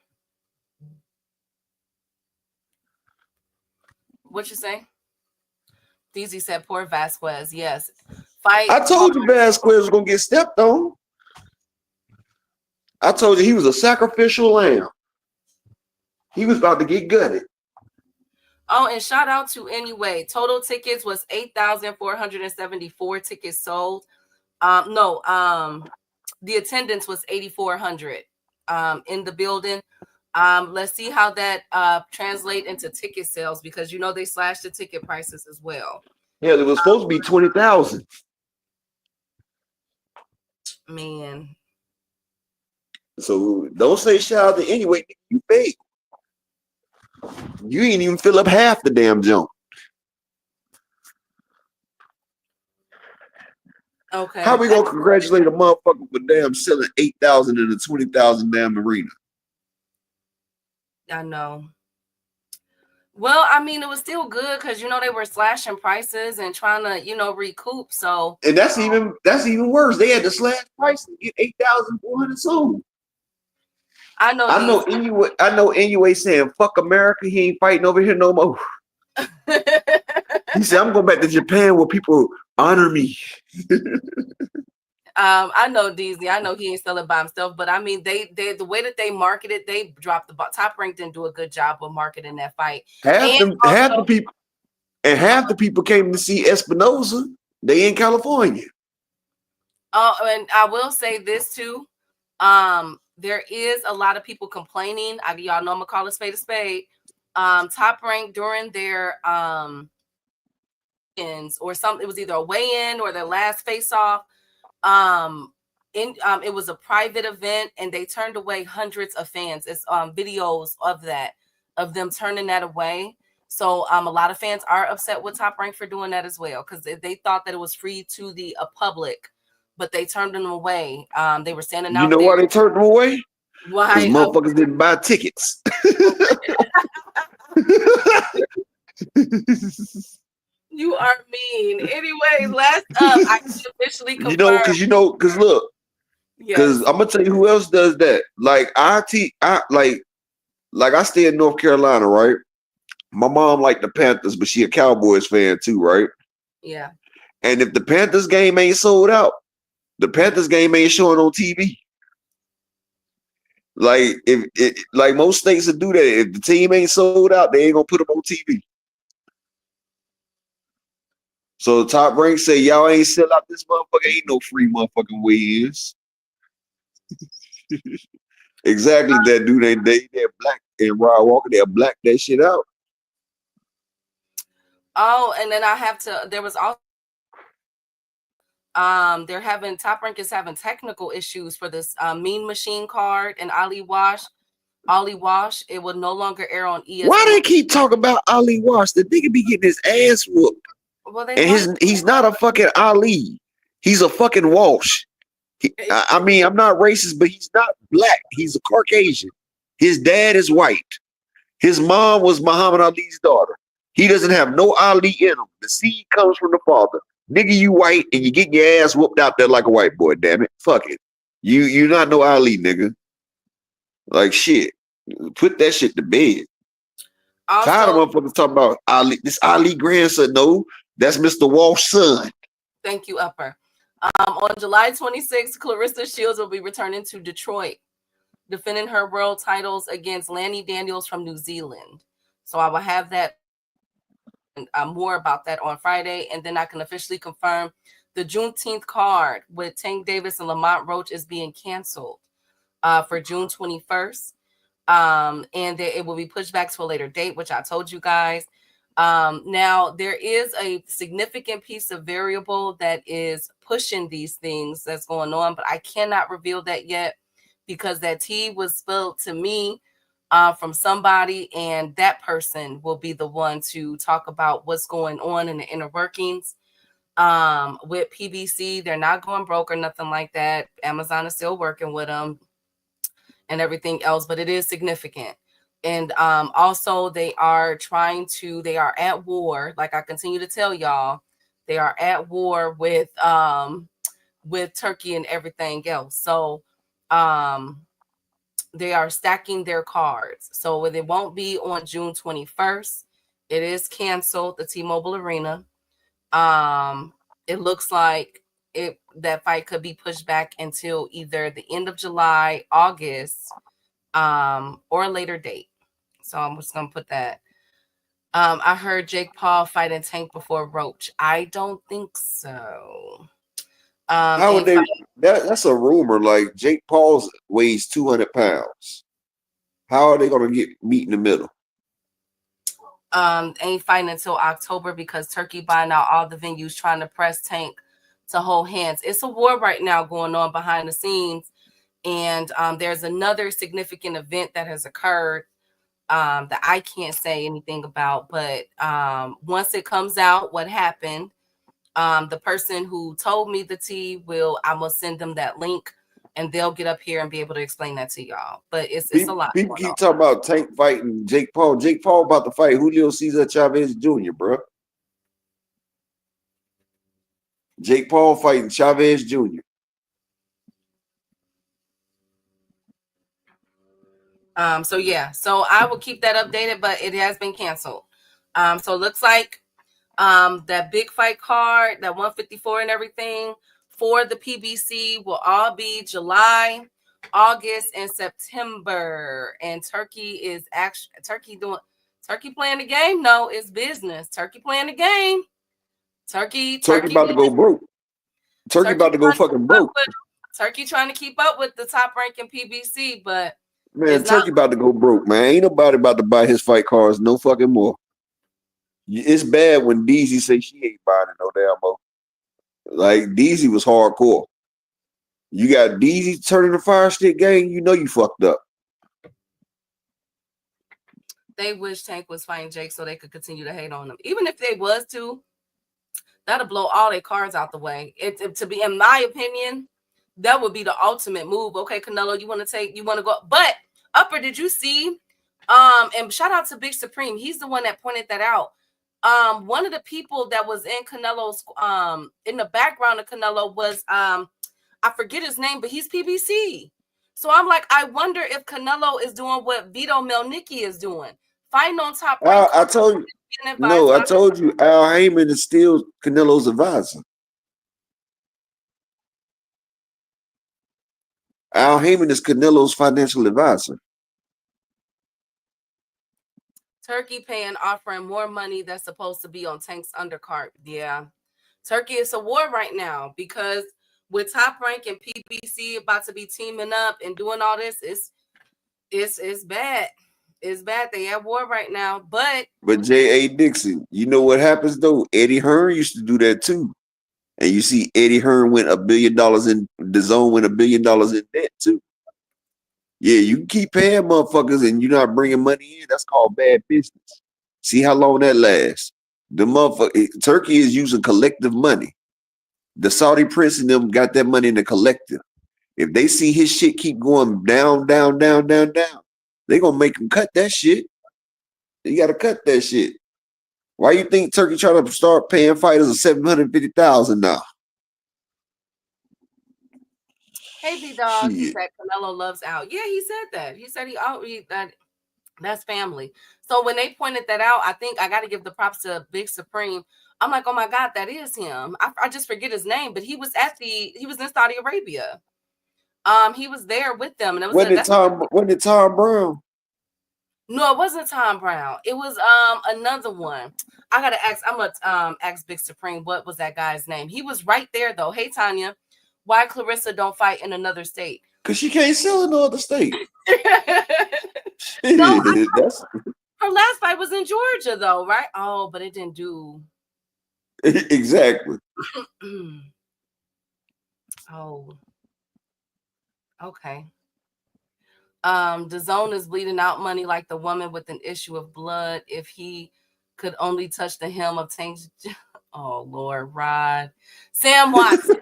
What you say? DZ said, poor Vasquez. Yes. Fight. I told you Vasquez was going to get stepped on. I told you he was a sacrificial lamb. He was about to get gutted. Oh, and shout out to Anyway. Total tickets was 8,474 tickets sold. The attendance was 8,400 in the building. Let's see how that translate into ticket sales, because you know they slashed the ticket prices as well. Yeah, it was supposed to be 20,000. Man. So don't say shout out to Anyway. You fake. You ain't even fill up half the damn jump. Okay. How we gonna congratulate a motherfucker for damn selling 8,000 in a 20,000 damn arena? I know. Well, I mean, it was still good because you know they were slashing prices and trying to, recoup. So, And that's even worse. They had to slash price to get 8,400 sold. I know Anyway saying fuck America. He ain't fighting over here no more. He said, I'm going back to Japan where people honor me. I know DZ. I know he ain't selling by himself, but I mean, they the way that they marketed, they dropped the Top Rank didn't do a good job of marketing that fight. Half the people came to see Espinoza. They in California. Oh, and I will say this too. There is a lot of people complaining. Y'all know I'm gonna call a spade a spade. Top Rank during their or something, it was either a weigh-in or their last face-off. It was a private event and they turned away hundreds of fans. It's videos of them turning that away. So a lot of fans are upset with Top Rank for doing that as well, because they thought that it was free to the public, but they turned them away. They were standing out. You know why they turned them away? Why? Because motherfuckers didn't buy tickets. You are mean. Anyway, last up, I can officially confirm. Because look, because I'm gonna tell you who else does that. Like I stay in North Carolina, right? My mom liked the Panthers, but she a Cowboys fan too, right? Yeah. And if the Panthers game ain't sold out, the Panthers game ain't showing on TV. Like like most states would do that. If the team ain't sold out, they ain't gonna put them on TV. So Top Rank say y'all ain't sell out this motherfucker. Ain't no free motherfucking weigh-ins. Exactly that dude. They're black and Rod Walker. They'll black that shit out. Oh, and then there was also Top Rank is having technical issues for this Mean Machine card and Ali Wash. It will no longer air on ESPN. Why they keep talking about Ali Wash? The nigga be getting his ass whooped. Well, he's not a fucking Ali. He's a fucking Walsh. I mean, I'm not racist, but he's not black. He's a Caucasian. His dad is white. His mom was Muhammad Ali's daughter. He doesn't have no Ali in him. The seed comes from the father. Nigga, you white and you getting your ass whooped out there like a white boy, damn it. Fuck it. You not no Ali, nigga. Like shit. Put that shit to bed. Also, tired of motherfuckers talking about Ali. This Ali grandson. No, that's Mr. Walsh's son. Thank you, Upper. On July 26th, Clarissa Shields will be returning to Detroit, defending her world titles against Lanny Daniels from New Zealand. So I will have that more about that on Friday, and then I can officially confirm the Juneteenth card with Tank Davis and Lamont Roach is being canceled for June 21st. And it will be pushed back to a later date, which I told you guys. Now there is a significant piece of variable that is pushing these things that's going on, but I cannot reveal that yet because that tea was spilled to me from somebody, and that person will be the one to talk about what's going on in the inner workings with PBC. They're not going broke or nothing like that. Amazon is still working with them and everything else, but it is significant. And also they are at war, like I continue to tell y'all, they are at war with Turkey and everything else. So they are stacking their cards. So it won't be on June 21st. It is canceled, the T-Mobile Arena. It looks like that fight could be pushed back until either the end of July, August, or a later date. So I'm just gonna put that. I heard Jake Paul fighting Tank before Roach. I don't think so. How would they? That's a rumor. Like Jake Paul weighs 200 pounds. How are they gonna meet in the middle? Ain't fighting until October because Turkey buying out all the venues, trying to press Tank to hold hands. It's a war right now going on behind the scenes, and there's another significant event that has occurred that I can't say anything about. But once it comes out, what happened? The person who told me the tea I will send them that link, and they'll get up here and be able to explain that to y'all. But it's a lot. People keep talking about Tank fighting Jake Paul. Jake Paul about to fight Julio Cesar Chavez Jr., bro. Jake Paul fighting Chavez Jr. So yeah, so I will keep that updated, but it has been canceled. So it looks like that big fight card, that 154 and everything for the PBC will all be July, August, and September. And Turkey playing the game. No, it's business. Turkey playing the game. Turkey about to go broke. Turkey about to go fucking broke. Turkey trying to keep up with the top ranking PBC, but man, Turkey about to go broke, man. Ain't nobody about to buy his fight cards no fucking more. It's bad when DZ say she ain't buying it no damn more. Like DZ was hardcore. You got DZ turning the fire stick gang, you know you fucked up. They wish Tank was fighting Jake so they could continue to hate on him. Even if they was to, that'll blow all their cards out the way. To be, in my opinion, that would be the ultimate move. Okay, Canelo, you want to go, but Upper, did you see? And shout out to Big Supreme. He's the one that pointed that out. One of the people that was in Canelo's in the background of Canelo was I forget his name, but he's PBC. So I'm like, I wonder if Canelo is doing what Vito Melnicki is doing, fighting on top. I told you. No, I told you Al Heyman is still Canelo's advisor. Al Heyman is Canelo's financial advisor. Turkey paying, offering more money that's supposed to be on Tank's undercard. Yeah. Turkey is a war right now because with Top Rank and PBC about to be teaming up and doing all this, it's bad. It's bad. They at war right now. But J.A. Dixon, you know what happens though? Eddie Hearn used to do that too. And you see Eddie Hearn went $1 billion in the zone, went $1 billion in debt too. Yeah, you can keep paying motherfuckers and you're not bringing money in. That's called bad business. See how long that lasts. The motherfucker, Turkey is using collective money. The Saudi prince and them got that money in the collective. If they see his shit keep going down, down, down, down, down, they gonna make him cut that shit. You gotta cut that shit. Why you think Turkey trying to start paying fighters $750,000 now? Hey, B-Dog, he said Canelo loves Al. Yeah, he said that. He said that's family. So when they pointed that out, I think I got to give the props to Big Supreme. I'm like, oh my God, that is him. I just forget his name, but he was in Saudi Arabia. He was there with them, and it was when did Tom Brown? No, it wasn't Tom Brown. It was another one. I gotta ask. I'm gonna ask Big Supreme. What was that guy's name? He was right there though. Hey Tanya, why Clarissa don't fight in another state? Cause she can't sell in no other state. No, That's her last fight was in Georgia though, right? Oh, but it didn't do. exactly. Oh, okay. The zone is bleeding out money like the woman with an issue of blood. If he could only touch the hem of taint. Oh Lord, Rod. Sam Watson.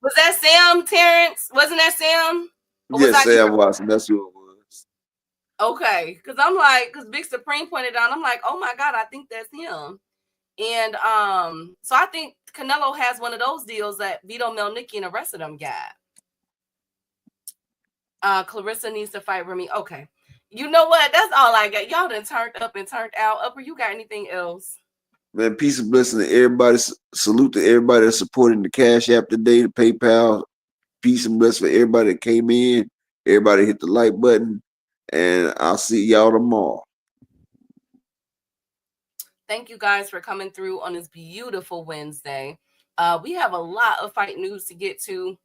Was that Sam Terrence? Wasn't that Sam? Or was Yes, I- Sam Watson. That's who it was. Okay, because I'm like, because Big Supreme pointed out, I'm like, oh my God, I think that's him. And so I think Canelo has one of those deals that Vito Melnicki and the rest of them got. Clarissa needs to fight Remy. Okay. You know what? That's all I got. Y'all done turned up and turned out. Upper, you got anything else? Man, peace and blessing to everybody. Salute to everybody that's supporting the Cash App today, the PayPal. Peace and blessing for everybody that came in. Everybody hit the like button. And I'll see y'all tomorrow. Thank you guys for coming through on this beautiful Wednesday. We have a lot of fight news to get to.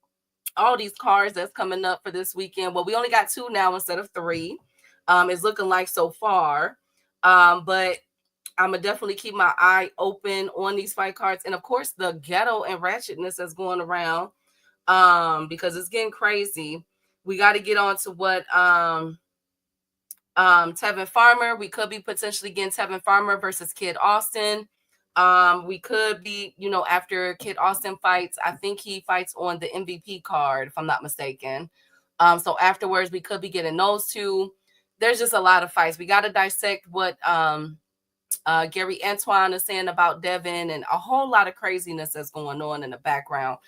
All these cards that's coming up for this weekend. Well, we only got 2 now instead of 3. It's looking like so far. But I'm going to definitely keep my eye open on these fight cards. And, of course, the ghetto and ratchetness that's going around because it's getting crazy. We got to get on to what Tevin Farmer. We could be potentially getting Tevin Farmer versus Kid Austin. We could be, after Kid Austin fights, I think he fights on the MVP card, if I'm not mistaken. So afterwards, we could be getting those 2. There's just a lot of fights. We got to dissect what Gary Antoine is saying about Devin and a whole lot of craziness that's going on in the background.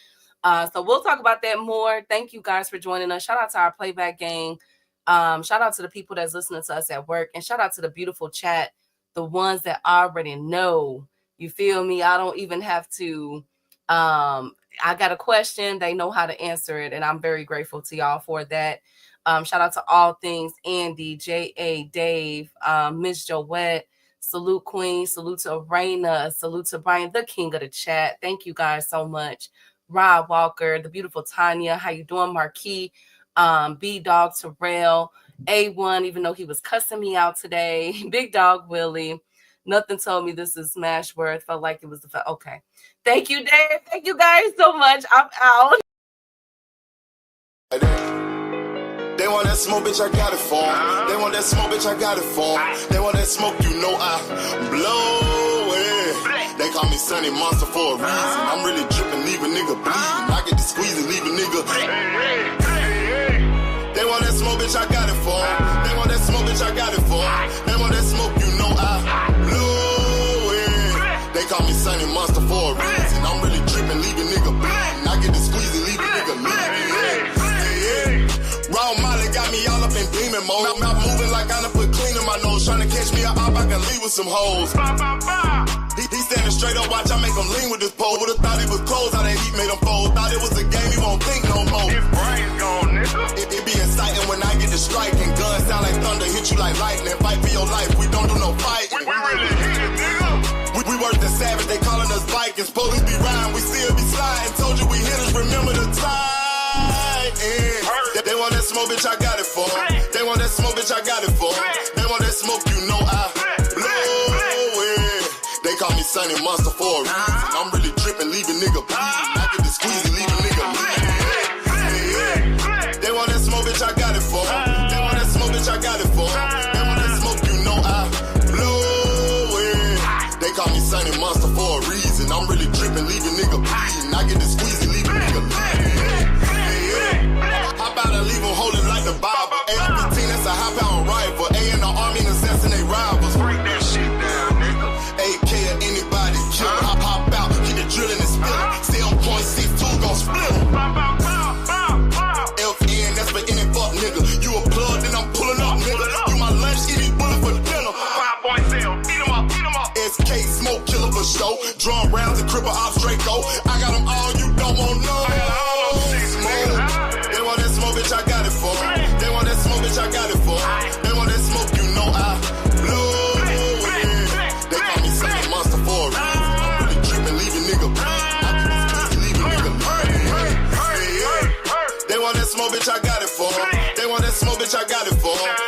So we'll talk about that more. Thank you guys for joining us. Shout out to our playback gang. Shout out to the people that's listening to us at work. And shout out to the beautiful chat, the ones that already know. You feel me? I don't even have to. I got a question. They know how to answer it. And I'm very grateful to y'all for that. Shout out to All Things Andy, J.A., Dave, Miss Joette. Salute Queen. Salute to Raina. Salute to Brian, the king of the chat. Thank you guys so much. Rob Walker, the beautiful Tanya. How you doing, Marquis? B-Dog Terrell. A1, even though he was cussing me out today. Big Dog Willie. Nothing told me this is Smashworth. Felt like it was the okay. Thank you, Dave. Thank you guys so much. I'm out. They want that smoke, bitch, I got it for 'em. They want that smoke, bitch, I got it for 'em. They want that smoke, you know I blow it. They call me Sunny Monster for a reason. I'm really dripping, leave a nigga bleeding. I get to squeeze and leave a nigga. They want that smoke, bitch, I got it for 'em. They want that smoke, bitch, I got it for 'em. They want that smoke, you know I blow it. They call me Sunny Monster for a reason. I'm really dripping, leave a nigga bleeding. I get to squeeze and leave a nigga bleeding. Raw Molly got me all up in demon mode. Mouth moving like I done put clean in my nose. Trying to catch me up, I can leave with some hoes. He standing straight up, watch I make him lean with this pole. Would've thought he was closed, how that heat made him fold. Thought it was a game, he won't think no more. His brain's gone, nigga. It be exciting when I get to striking. Guns sound like thunder, hit you like lightning. Fight for your life, we don't do no fighting. We really hit it, nigga. We worse than savage, they calling us Vikings. Police be riding, we still be sliding. Told you we hitters, remember the time. They want that smoke, bitch, I got it for 'em. They want that smoke, bitch, I got it for 'em. They want that smoke, you know I blow it. They call me Sunny Monster for a reason. I'm really dripping, leave a nigga bleeding. I get to squeeze and leave a nigga bleeding. They want that smoke, bitch, I got it for 'em. They want that smoke, bitch, I got it for 'em. They want that smoke, you know I blow it. They call me Sunny Monster for a reason. I'm really dripping, leave a nigga bleeding. I get to squeeze and leave a nigga bleeding. How about I leave them holding like the Bible? AR-15, that's a high-pound rifle. A in the army and assassinate rivals. Break that shit down, nigga. AK or anybody kill. Hop out, keep it drilling and spilling. 7.62 gon' split 'em. FN, that's for any fuck nigga. You a plug, then I'm pulling up, nigga. You my lunch, eat these bullets for dinner. 5.0, eat 'em up, eat 'em up. SK, smoke killer for show. Drum rounds and cripple ops, Draco. I got them all, you don't want no. I got all those shit, nigga. They want that smoke, bitch, I got it for 'em. They want that smoke, bitch, I got it for 'em. They want that smoke, you got it for 'em.